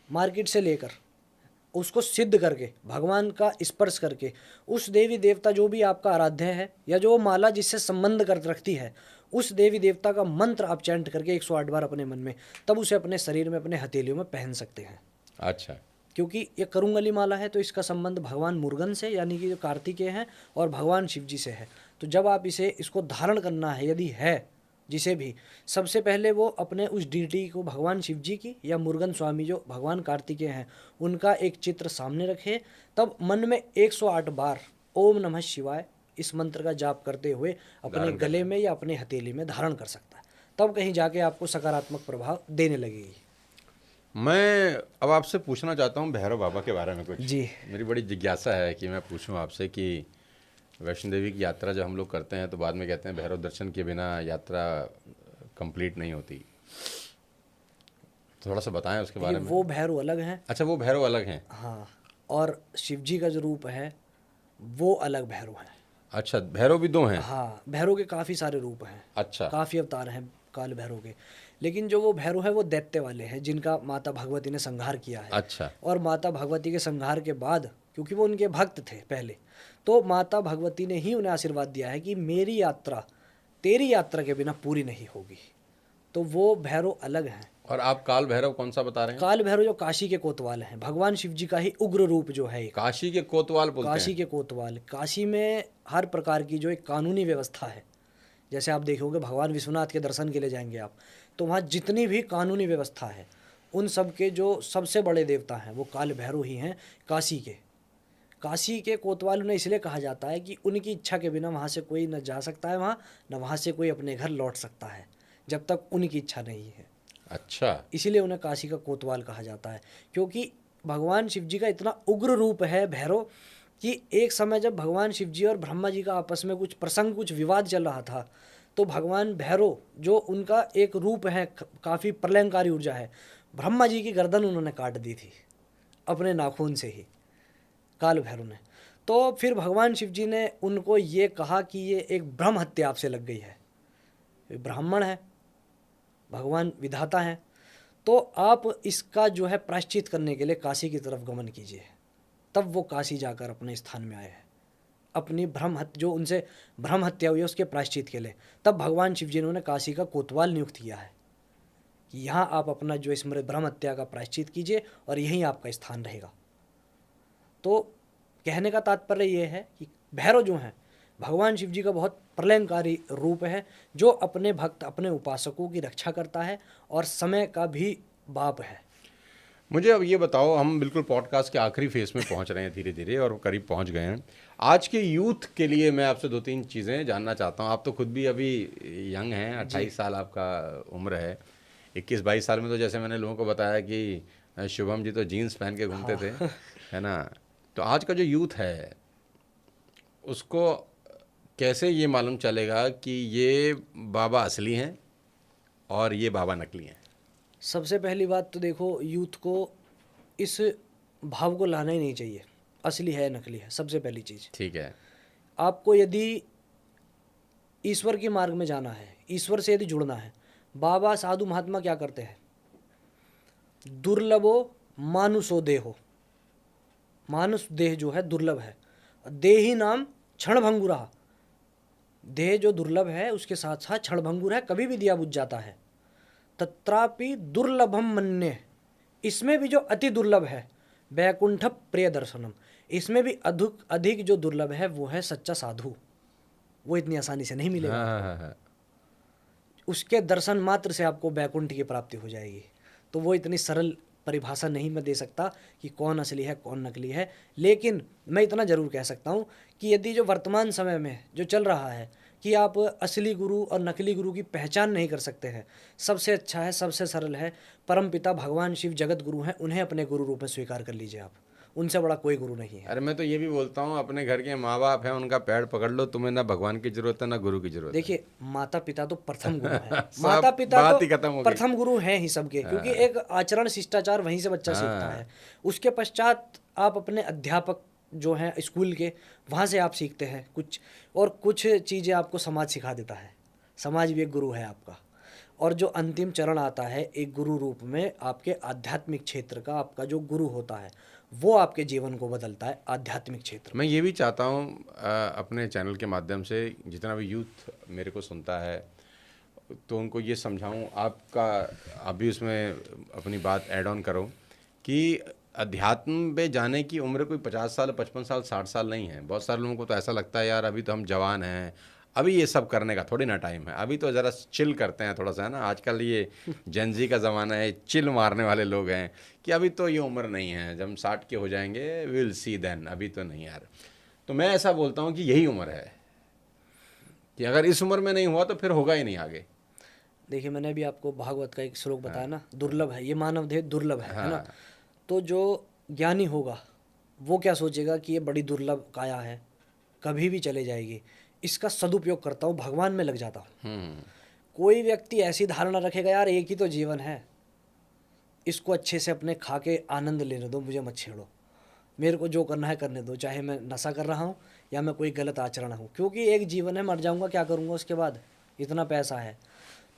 मार्केट से लेकर उसको सिद्ध करके, भगवान का स्पर्श करके, उस देवी देवता जो भी आपका आराध्य है या जो माला जिससे संबंध कर रखती है, उस देवी देवता का मंत्र आप चैंट करके 108 बार अपने मन में, तब उसे अपने शरीर में, अपने हथेलियों में पहन सकते हैं। अच्छा। क्योंकि ये करुंगली माला है तो इसका संबंध भगवान मुरुगन से, यानी कि जो कार्तिकेय हैं, और भगवान शिव जी से है। तो जब आप इसको धारण करना है, यदि है जिसे भी, सबसे पहले वो अपने उस डीटी को, भगवान शिव जी की या मुरुगन स्वामी जो भगवान कार्तिकेय हैं, उनका एक चित्र सामने रखे, तब मन में 108 बार ओम नमः शिवाय इस मंत्र का जाप करते हुए अपने गले में या अपने हथेली में धारण कर सकता है। तब कहीं जाके आपको सकारात्मक प्रभाव देने लगेगी। मैं अब आपसे पूछना चाहता हूँ भैरव बाबा के बारे में कुछ। जी। मेरी बड़ी जिज्ञासा है कि मैं पूछूं आपसे कि वैष्णो देवी की यात्रा जब हम लोग करते हैं तो बाद में कहते हैं भैरव दर्शन के बिना यात्रा कंप्लीट नहीं होती। थोड़ा सा बताएं उसके बारे में। वो भैरव अलग हैं। अच्छा, वो भैरव अलग हैं? हाँ, और शिव जी का जो रूप है वो अलग भैरव है। अच्छा, भैरव भी दो हैं? हाँ, भैरव के काफ़ी सारे रूप हैं। अच्छा। काफ़ी अवतार हैं काल भैरव के, लेकिन जो वो भैरव है वो दैत्य वाले हैं, जिनका माता भगवती ने संहार किया है। अच्छा। और माता भगवती के संहार के बाद, क्योंकि वो उनके भक्त थे पहले, तो माता भगवती ने ही उन्हें आशीर्वाद दिया है कि मेरी यात्रा तेरी यात्रा के बिना पूरी नहीं होगी। तो वो भैरव अलग हैं। और आप काल भैरव कौन सा बता रहे हैं? काल भैरव जो काशी के कोतवाल हैं, भगवान शिव जी का ही उग्र रूप जो है एक। काशी के कोतवाल बोलते काशी हैं? के कोतवाल, काशी में हर प्रकार की जो एक कानूनी व्यवस्था है, जैसे आप देखोगे भगवान विश्वनाथ के दर्शन के लिए जाएंगे आप, तो वहाँ जितनी भी कानूनी व्यवस्था है उन सब के जो सबसे बड़े देवता हैं वो काल भैरव ही हैं काशी के। काशी के कोतवाल उन्हें इसलिए कहा जाता है कि उनकी इच्छा के बिना वहाँ से कोई न जा सकता है वहाँ, न वहाँ से कोई अपने घर लौट सकता है जब तक उनकी इच्छा नहीं है। अच्छा, इसीलिए उन्हें काशी का कोतवाल कहा जाता है, क्योंकि भगवान शिव जी का इतना उग्र रूप है भैरव कि एक समय जब भगवान शिव जी और ब्रह्मा जी का आपस में कुछ प्रसंग, कुछ विवाद चल रहा था, तो भगवान भैरव जो उनका एक रूप है, काफ़ी प्रलयंकारी ऊर्जा है, ब्रह्मा जी की गर्दन उन्होंने काट दी थी अपने नाखून से ही, काल भैरव ने। तो फिर भगवान शिव जी ने उनको ये कहा कि ये एक ब्रह्म हत्या आपसे लग गई है, ये ब्राह्मण है, भगवान विधाता हैं, तो आप इसका जो है प्रायश्चित करने के लिए काशी की तरफ गमन कीजिए। तब वो काशी जाकर अपने स्थान में आए हैं, अपनी जो उनसे ब्रह्म हत्या हुई है उसके प्रायश्चित के लिए। तब भगवान शिव जी ने उन्हें काशी का कोतवाल नियुक्त किया है कि यहाँ आप अपना जो स्मृत ब्रह्म हत्या का प्रायश्चित कीजिए और यहीं आपका स्थान रहेगा। तो कहने का तात्पर्य ये है कि भैरव जो हैं भगवान शिव जी का बहुत प्रलयंकारी रूप है, जो अपने भक्त, अपने उपासकों की रक्षा करता है और समय का भी बाप है। मुझे अब ये बताओ, हम बिल्कुल पॉडकास्ट के आखिरी फेज में पहुंच रहे हैं धीरे धीरे और करीब पहुंच गए हैं। आज के यूथ के लिए मैं आपसे 2-3 चीज़ें जानना चाहता हूं। आप तो खुद भी अभी यंग हैं, 28 साल आपका उम्र है। 21-22 साल में तो जैसे मैंने लोगों को बताया कि शुभम जी तो जीन्स पहन के घूमते थे, है ना। तो आज का जो यूथ है उसको कैसे ये मालूम चलेगा कि ये बाबा असली हैं और ये बाबा नकली हैं? सबसे पहली बात तो देखो, यूथ को इस भाव को लाना ही नहीं चाहिए असली है नकली है। सबसे पहली चीज़, ठीक है। आपको यदि ईश्वर के मार्ग में जाना है, ईश्वर से यदि जुड़ना है, बाबा साधु महात्मा क्या करते हैं? दुर्लभो मानुषो देहो, मानुष देह जो है दुर्लभ है, देही नाम क्षणभंगुरा, देह जो दुर्लभ है उसके साथ साथ क्षणभंगुर है, कभी भी दिया बुझ जाता है। तत्रापि दुर्लभम मन्ये, इसमें भी जो अति दुर्लभ है, वैकुंठ प्रिय दर्शनम, इसमें भी अधिक जो दुर्लभ है वो है सच्चा साधु। वो इतनी आसानी से नहीं मिलेगा। हाँ। उसके दर्शन मात्र से आपको वैकुंठ की प्राप्ति हो जाएगी। तो वो इतनी सरल परिभाषा नहीं मैं दे सकता कि कौन असली है कौन नकली है, लेकिन मैं इतना ज़रूर कह सकता हूँ कि यदि जो वर्तमान समय में जो चल रहा है कि आप असली गुरु और नकली गुरु की पहचान नहीं कर सकते हैं, सबसे अच्छा है, सबसे सरल है, परमपिता भगवान शिव जगत गुरु हैं, उन्हें अपने गुरु रूप में स्वीकार कर लीजिए आप। उनसे बड़ा कोई गुरु नहीं है। अरे मैं तो ये भी बोलता हूँ, अपने घर के माँ बाप हैं, उनका पैर पकड़ लो, तुम्हें ना भगवान की जरूरत है ना गुरु की जरूरत है। देखिए, माता पिता तो प्रथम गुरु है। सब माता पिता बात ही तो खत्म हो गई। प्रथम गुरु हैं ही सबके, क्योंकि एक आचरण शिष्टाचार वहीं से बच्चा सीखता है। उसके पश्चात आप अपने अध्यापक जो हैं स्कूल के, वहाँ से आप सीखते हैं कुछ, और कुछ चीज़ें आपको समाज सिखा देता है। समाज भी एक गुरु है आपका। और जो अंतिम चरण आता है एक गुरु रूप में, आपके आध्यात्मिक क्षेत्र का आपका जो गुरु होता है वो आपके जीवन को बदलता है आध्यात्मिक क्षेत्र। मैं ये भी चाहता हूँ अपने चैनल के माध्यम से जितना भी यूथ मेरे को सुनता है तो उनको ये समझाऊँ, आपका अभी उसमें अपनी बात ऐड ऑन करो कि अध्यात्म में जाने की उम्र कोई 50 साल, 55 साल, 60 साल नहीं है। बहुत सारे लोगों को तो ऐसा लगता है यार अभी तो हम जवान हैं, अभी ये सब करने का थोड़ी ना टाइम है, अभी तो ज़रा चिल करते हैं थोड़ा सा, है ना। आजकल ये जेनजी का ज़माना है, चिल मारने वाले लोग हैं कि अभी तो ये उम्र नहीं है, जब हम 60 के हो जाएंगे विल सी देन, अभी तो नहीं यार। तो मैं ऐसा बोलता हूँ कि यही उम्र है कि अगर इस उम्र में नहीं हुआ तो फिर होगा ही नहीं आगे। देखिए, मैंने भी आपको भागवत का एक श्लोक बताया ना, दुर्लभ है ये मानव देह, दुर्लभ है ना। तो जो ज्ञानी होगा वो क्या सोचेगा कि ये बड़ी दुर्लभ काया है, कभी भी चले जाएगी, इसका सदुपयोग करता हूँ, भगवान में लग जाता हूँ। कोई व्यक्ति ऐसी धारणा रखेगा यार एक ही तो जीवन है, इसको अच्छे से अपने खा के आनंद लेने दो, मुझे मत छेड़ो, मेरे को जो करना है करने दो, चाहे मैं नशा कर रहा हूँ या मैं कोई गलत आचरण हूँ, क्योंकि एक जीवन है, मर जाऊँगा, क्या करूँगा उसके बाद, इतना पैसा है।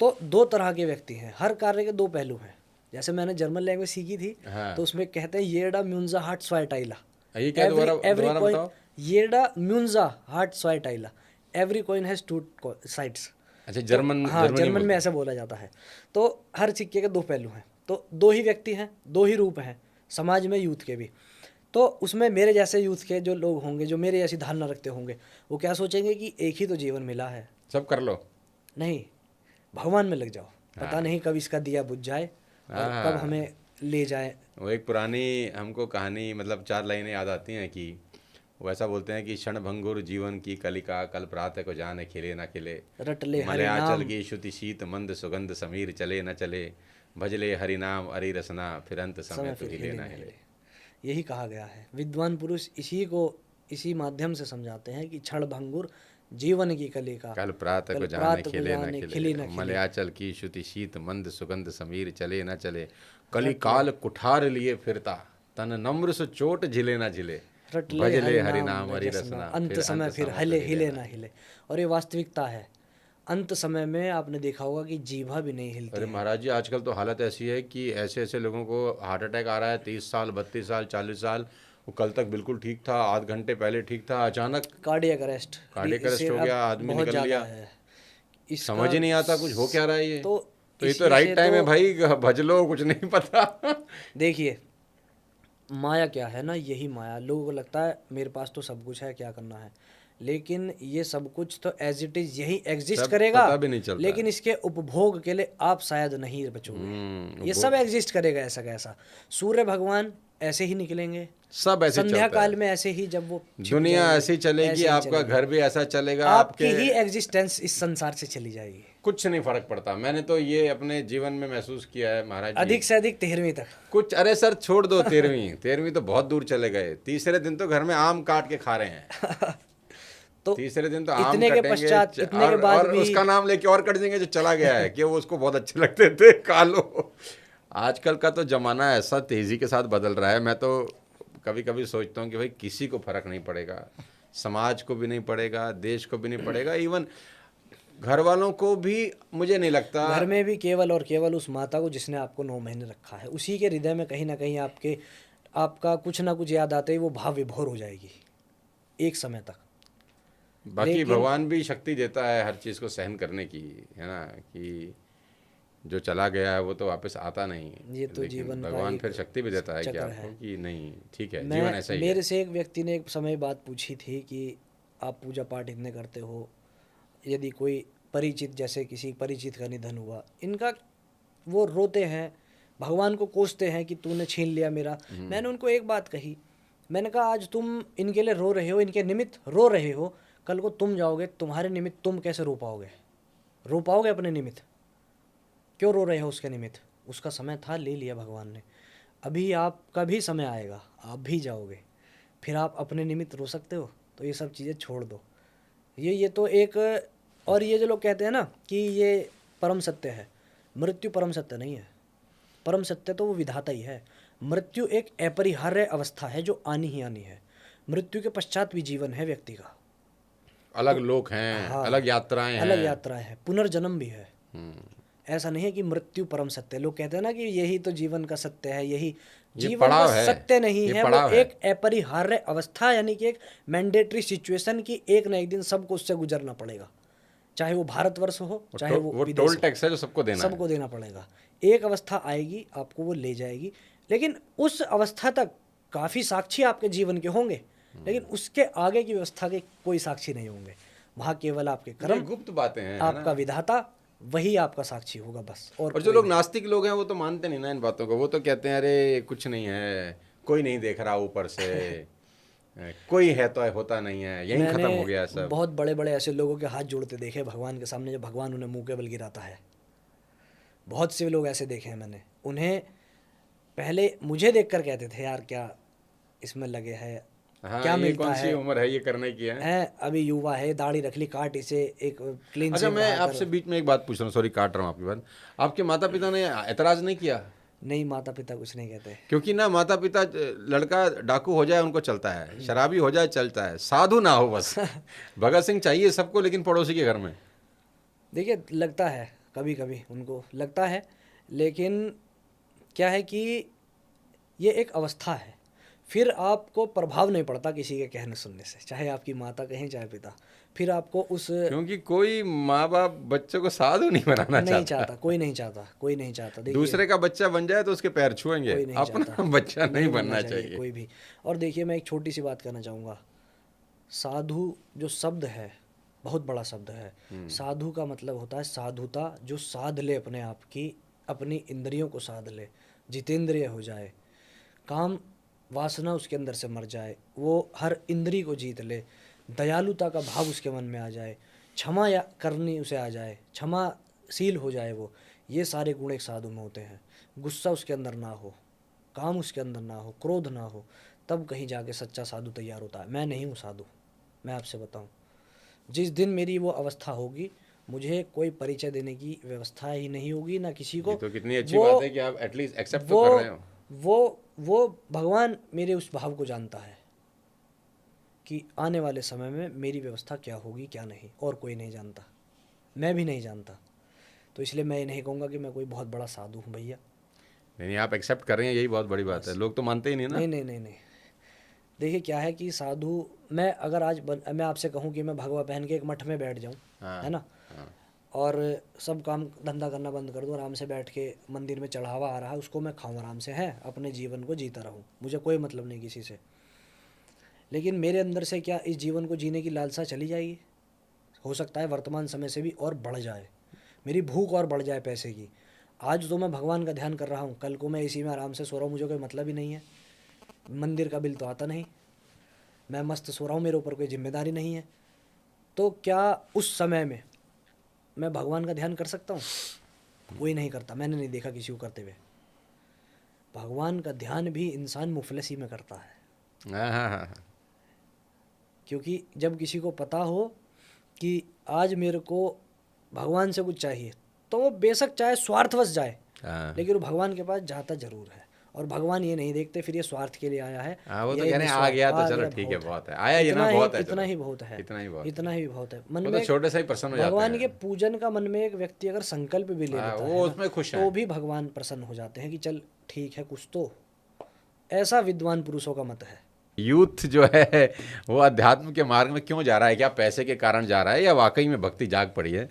तो दो तरह के व्यक्ति हैं, हर कार्य के दो पहलू हैं। जैसे मैंने जर्मन लैंग्वेज सीखी थी, तो उसमें कहते हैं येडा म्यूनजा हार्ट स्वाइटाइला, ये क्या दोबारा बताओ। येडा म्यूंजा हार्ट स्वाइट आइला, every coin has two sides. अच्छा, जर्मन हाँ, जर्मनी जर्मन में बोलते ऐसा बोला जाता है। तो हर सिक्के के दो पहलू हैं, तो दो ही व्यक्ति हैं, दो ही रूप हैं समाज में यूथ के भी। तो उसमें मेरे जैसे यूथ के जो लोग होंगे, जो मेरे ऐसी धारणा रखते होंगे, वो क्या सोचेंगे कि एक ही तो जीवन मिला है, सब कर लो। नहीं भगवान में लग जाओ, पता नहीं कब इसका दिया बुझ जाए और कब हमें ले जाए। वो एक पुरानी हमको कहानी, मतलब 4 लाइनें याद आती हैं कि वो ऐसा बोलते हैं कि क्षण भंगुर जीवन की कलिका, कल प्रातः को जाने खिले ना खिले, रट ले हरि मलयाचल नाम, की श्रुति शीत मंद सुगंध समीर चले न चले, भजले हरि नाम अरि रसना, फिर अंत समय समय तो फिर हिले हिले ना ना हिले। हिले। यही कहा गया है। विद्वान पुरुष इसी को इसी माध्यम से समझाते हैं कि क्षण भंगुर जीवन की कलिका, कल प्रातः को कल जाने प्रात को खिले न जाने खिले, खिली न खिले, मलयाचल की श्रुति शीत मंद सुगंध समीर चले न चले, कली काल कुठार लिए फिरता, तन नम्र सो चोट झिले न झिले, रट ले भजले हरि नाम नाम हरि रसना, रसना, अंत समय फिर तो हिले हिले हिले ना ना हिले। और ये वास्तविकता है, अंत समय में आपने देखा होगा कि जीभा भी नहीं हिलती अरे है। महाराज जी, आजकल तो हालत ऐसी है कि ऐसे ऐसे लोगों को हार्ट अटैक आ रहा है, 30 साल 32 साल 40 साल, वो कल तक बिल्कुल ठीक था, आध घंटे पहले ठीक था, अचानक कार्डियक अरेस्ट कार्डियक इसे अरेस्ट हो अब गया, आदमी बहुत निकल ज़्यादा लिया। है समझ इसका। ही नहीं आता कुछ हो क्या रहा है ये। तो तो ये तो इसी राइट से टाइम है तो भाई, भज लो, कुछ नहीं पता। देखिए, माया क्या है ना, यही माया। लोगों को लगता है मेरे पास तो सब कुछ है, क्या करना है, लेकिन ये सब कुछ तो एज इट इज यही एग्जिस्ट सब करेगा, पता भी नहीं चलता। लेकिन इसके उपभोग के लिए आप शायद नहीं बचोगे। ये सब एग्जिस्ट करेगा ऐसा कैसा। सूर्य भगवान ऐसे ही निकलेंगे, सब ऐसे संध्या चलता काल है, में ऐसे ही, जब वो छिप दुनिया जाएंगे, ऐसी चलेगी, ऐसे ही आपका चलेगी। घर भी ऐसा चलेगा, आपकी आपके ही एग्जिस्टेंस इस संसार से चली जाएगी। कुछ नहीं फर्क पड़ता। मैंने तो ये अपने जीवन में महसूस किया है महाराज जी। अधिक से अधिक 13वीं तक। कुछ, अरे सर छोड़ दो, 13वीं तो बहुत दूर चले गए। तीसरे दिन तो घर में आम काट के खा रहे हैं। तो तीसरे दिन तो आम इतने के कटेंगे पश्चात, इतने के बाद और भी उसका नाम लेके और कट देंगे जो चला गया है कि वो उसको बहुत अच्छे लगते थे, खा लो। आजकल का तो जमाना ऐसा तेजी के साथ बदल रहा है, मैं तो कभी कभी सोचता हूँ कि भाई किसी को फर्क नहीं पड़ेगा, समाज को भी नहीं पड़ेगा, देश को भी नहीं पड़ेगा, इवन घर वालों को भी मुझे नहीं लगता। घर में भी केवल और केवल उस माता को जिसने आपको 9 महीने रखा है, उसी के हृदय में कहीं ना कहीं आपका कुछ ना कुछ याद आते ही वो भाव विभोर हो जाएगी एक समय तक। बाकी भगवान भी शक्ति देता है हर चीज़ को सहन करने की, है ना, कि जो चला गया है वो तो वापस आता नहीं। ये तो लेकिन जीवन का भगवान एक फिर शक्ति भी देता है कि चक्र आपको है। कि नहीं ठीक है, जीवन ऐसा ही है। मेरे से एक व्यक्ति ने एक समय बात पूछी थी कि आप पूजा पाठ इतने करते हो, यदि कोई परिचित, जैसे किसी परिचित का निधन हुआ, इनका वो रोते हैं, भगवान को कोसते हैं कि तूने छीन लिया मेरा। मैंने उनको एक बात कही, मैंने कहा आज तुम इनके लिए रो रहे हो, इनके निमित्त रो रहे हो, कल को तुम जाओगे, तुम्हारे निमित्त तुम कैसे रो पाओगे? रो पाओगे अपने निमित्त? क्यों रो रहे हो उसके निमित्त? उसका समय था, ले लिया भगवान ने। अभी आपका भी समय आएगा, आप भी जाओगे, फिर आप अपने निमित्त रो सकते हो? तो ये सब चीज़ें छोड़ दो। ये तो एक, और ये जो लोग कहते हैं ना कि ये परम सत्य है, मृत्यु परम सत्य नहीं है। परम सत्य तो वो विधाता ही है। मृत्यु एक अपरिहार्य अवस्था है जो आनी ही आनी है। मृत्यु के पश्चात भी जीवन है व्यक्ति का, अलग लोक हैं, हाँ, अलग यात्राएं हैं, अलग यात्राएं हैं, पुनर्जन्म भी है। हम्म। ऐसा नहीं है कि मृत्यु परम सत्य। लोग कहते हैं ना कि यही तो जीवन का सत्य है, यही ये जीवन का पड़ाव है, सत्य नहीं ये है, वो पड़ाव है। एक अपरिहार्य अवस्था, यानी कि एक मैंडेटरी सिचुएशन की एक ना एक दिन सबको उससे गुजरना पड़ेगा, चाहे वो भारतवर्ष हो चाहे वो वो विदेश टोल हो, टैक्स है जो सबको देना है। सबको देना पड़ेगा। एक अवस्था आएगी, आपको वो ले जाएगी, लेकिन उस अवस्था तक काफ़ी साक्षी आपके जीवन के होंगे, लेकिन उसके आगे की व्यवस्था के कोई साक्षी नहीं होंगे। वहाँ केवल आपके ये कर्म, गुप्त बातें हैं, है आपका ना। विधाता, वही आपका साक्षी होगा बस। और जो लोग नास्तिक लोग हैं वो तो मानते नहीं ना इन बातों को, वो तो कहते हैं अरे कुछ नहीं है, कोई नहीं देख रहा ऊपर से, कोई है तो होता नहीं है, यहीं खत्म हो गया सब। बहुत बड़े बड़े ऐसे लोगों के हाथ जोड़ते देखे भगवान के सामने, जब भगवान उन्हें मुंह के बल गिराता है। बहुत से लोग ऐसे देखे हैं मैंने, उन्हें पहले मुझे देखकर कहते थे यार क्या इसमें लगे है, हाँ, क्या ये मिलता कौन सी है, उम्र है ये करने की है। अभी युवा है, दाढ़ी रख ली, काट इसे, एक क्लीन अच्छा, शेव मैं रहा आपसे कर। बीच में एक बात पूछ रहा हूँ, सॉरी काट रहा हूँ आपकी बात। आपके माता पिता ने एतराज नहीं किया? नहीं, माता पिता कुछ नहीं कहते। क्योंकि ना माता पिता, लड़का डाकू हो जाए उनको चलता है, शराबी हो जाए चलता है, साधु ना हो बस। भगत सिंह चाहिए सबको, लेकिन पड़ोसी के घर में। देखिए, लगता है कभी कभी उनको लगता है, लेकिन क्या है कि ये एक अवस्था है, फिर आपको प्रभाव नहीं पड़ता किसी के कहने सुनने से, चाहे आपकी माता कहें चाहे पिता। फिर आपको उस क्योंकि कोई माँ बाप बच्चों को साधु नहीं बनाना नहीं चाहता। चाहता, कोई नहीं चाहता, कोई नहीं चाहता। देखिए, दूसरे का बच्चा बन जाए तो उसके पैर छुएंगे, कोई नहीं अपना चाहता, बच्चा नहीं बनना चाहिए। कोई भी। और देखिए, मैं एक छोटी सी बात कहना चाहूँगा। साधु जो शब्द है, बहुत बड़ा शब्द है। साधु का मतलब होता है साधुता, जो साध ले अपने आप की, अपनी इंद्रियों को साध ले, जितेंद्रिय हो जाए, काम वासना उसके अंदर से मर जाए, वो हर इंद्री को जीत ले, दयालुता का भाव उसके मन में आ जाए, क्षमा या करनी उसे आ जाए, क्षमाशील हो जाए वो। ये सारे गुण एक साधु में होते हैं। गुस्सा उसके अंदर ना हो, काम उसके अंदर ना हो, क्रोध ना हो, तब कहीं जाके सच्चा साधु तैयार होता है। मैं नहीं हूँ साधु, मैं आपसे बताऊँ। जिस दिन मेरी वो अवस्था होगी, मुझे कोई परिचय देने की व्यवस्था ही नहीं होगी, ना किसी को। ये तो कितनी अच्छी बात है कि आप एटलीस्ट एक्सेप्ट तो कर रहे हो। वो भगवान मेरे उस भाव को जानता है कि आने वाले समय में मेरी व्यवस्था क्या होगी क्या नहीं, और कोई नहीं जानता, मैं भी नहीं जानता। तो इसलिए मैं ये नहीं कहूँगा कि मैं कोई बहुत बड़ा साधु हूँ भैया। नहीं, आप एक्सेप्ट कर रहे हैं, यही बहुत बड़ी बात है। लोग तो मानते ही नहीं ना। नहीं। देखिए क्या है कि साधु, मैं अगर आज मैं आपसे कहूँ कि मैं भगवा पहन के एक मठ में बैठ जाऊँ, है ना, और सब काम धंधा करना बंद कर दूँ, आराम से बैठ के मंदिर में चढ़ावा आ रहा है उसको मैं खाऊँ आराम से, है, अपने जीवन को जीता रहूँ, मुझे कोई मतलब नहीं किसी से। लेकिन मेरे अंदर से क्या इस जीवन को जीने की लालसा चली जाएगी? हो सकता है वर्तमान समय से भी और बढ़ जाए, मेरी भूख और बढ़ जाए पैसे की। आज तो मैं भगवान का ध्यान कर रहा हूँ, कल को मैं इसी में आराम से सो रहा हूँ, मुझे कोई मतलब ही नहीं है, मंदिर का बिल तो आता नहीं, मैं मस्त सो रहा हूँ, मेरे ऊपर कोई जिम्मेदारी नहीं है। तो क्या उस समय में मैं भगवान का ध्यान कर सकता हूँ? कोई नहीं करता, मैंने नहीं देखा किसी को करते हुए। भगवान का ध्यान भी इंसान मुफलसी में करता है। हाँ। क्योंकि जब किसी को पता हो कि आज मेरे को भगवान से कुछ चाहिए, तो वो बेशक चाहे स्वार्थवश जाए, लेकिन वो भगवान के पास जाता जरूर है। और भगवान ये नहीं देखते फिर ये स्वार्थ के लिए आया है, वो तो कह रहे हैं आ गया तो चलो ठीक है, बहुत है, आया ये ना बहुत है, इतना ही बहुत है, इतना ही बहुत है। मन में छोटे से ही प्रसन्न हो जाते हैं। भगवान के पूजन का मन में एक व्यक्ति अगर संकल्प भी ले लेता है, वो उसमें खुश है, तो भी भगवान प्रसन्न हो जाते हैं कि चल ठीक है कुछ तो। ऐसा विद्वान पुरुषों का मत है। यूथ जो है वो अध्यात्म के मार्ग में क्यों जा रहा है? क्या पैसे के कारण जा रहा है या वाकई में भक्ति जाग पड़ी है?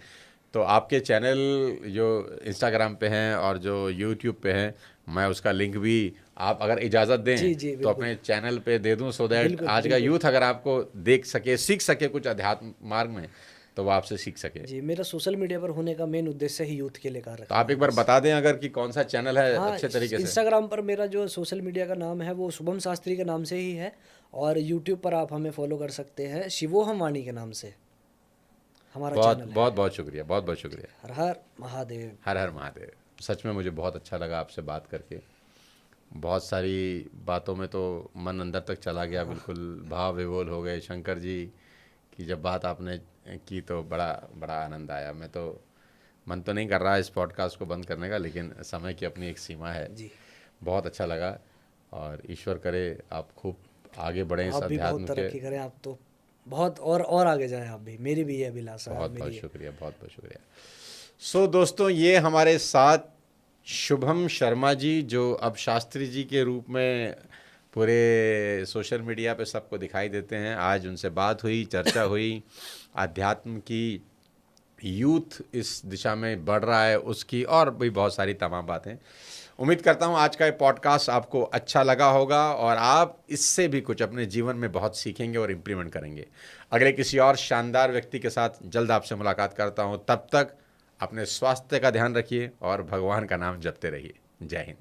तो आपके चैनल जो इंस्टाग्राम पे हैं और जो यूट्यूब पे हैं, मैं उसका लिंक भी आप अगर इजाज़त दें जी, तो अपने चैनल पे दे दूं, सो दैट आज का यूथ अगर आपको देख सके, सीख सके कुछ अध्यात्म मार्ग में, तो वो आपसे सीख सके। जी, मेरा सोशल मीडिया पर होने का मेन उद्देश्य ही यूथ के लिए कार्य। तो आप एक बार बता दें अगर कि कौन सा चैनल है। हाँ, अच्छे तरीके से। इंस्टाग्राम पर मेरा जो सोशल मीडिया का नाम है वो शुभम शास्त्री के नाम से ही है, और यूट्यूब पर आप हमें फॉलो कर सकते हैं शिवोहम वाणी के नाम से हमारा चैनल है। बहुत शुक्रिया, बहुत शुक्रिया। हर हर महादेव। हर हर महादेव। सच में मुझे बहुत अच्छा लगा आपसे बात करके। बहुत सारी बातों में तो मन अंदर तक चला गया, बिल्कुल भाव विभोर हो गए। शंकर जी की जब बात आपने की तो बड़ा आनंद आया। मैं तो मन तो नहीं कर रहा इस पॉडकास्ट को बंद करने का, लेकिन समय की अपनी एक सीमा है जी। बहुत अच्छा लगा, और ईश्वर करे आप खूब आगे बढ़ें इस अध्यात्म के। तरक्की करें आप तो, बहुत और आगे जाएं आप भी, मेरी भी ये अभिलाषा है। बहुत शुक्रिया। सो दोस्तों, ये हमारे साथ शुभम शर्मा जी, जो अब शास्त्री जी के रूप में पूरे सोशल मीडिया पे सबको दिखाई देते हैं। आज उनसे बात हुई, चर्चा हुई, अध्यात्म की, यूथ इस दिशा में बढ़ रहा है उसकी, और भी बहुत सारी तमाम बातें। उम्मीद करता हूँ आज का ये पॉडकास्ट आपको अच्छा लगा होगा और आप इससे भी कुछ अपने जीवन में बहुत सीखेंगे और इम्प्लीमेंट करेंगे। अगले किसी और शानदार व्यक्ति के साथ जल्द आपसे मुलाकात करता हूँ। तब तक अपने स्वास्थ्य का ध्यान रखिए और भगवान का नाम जपते रहिए। जय हिंद।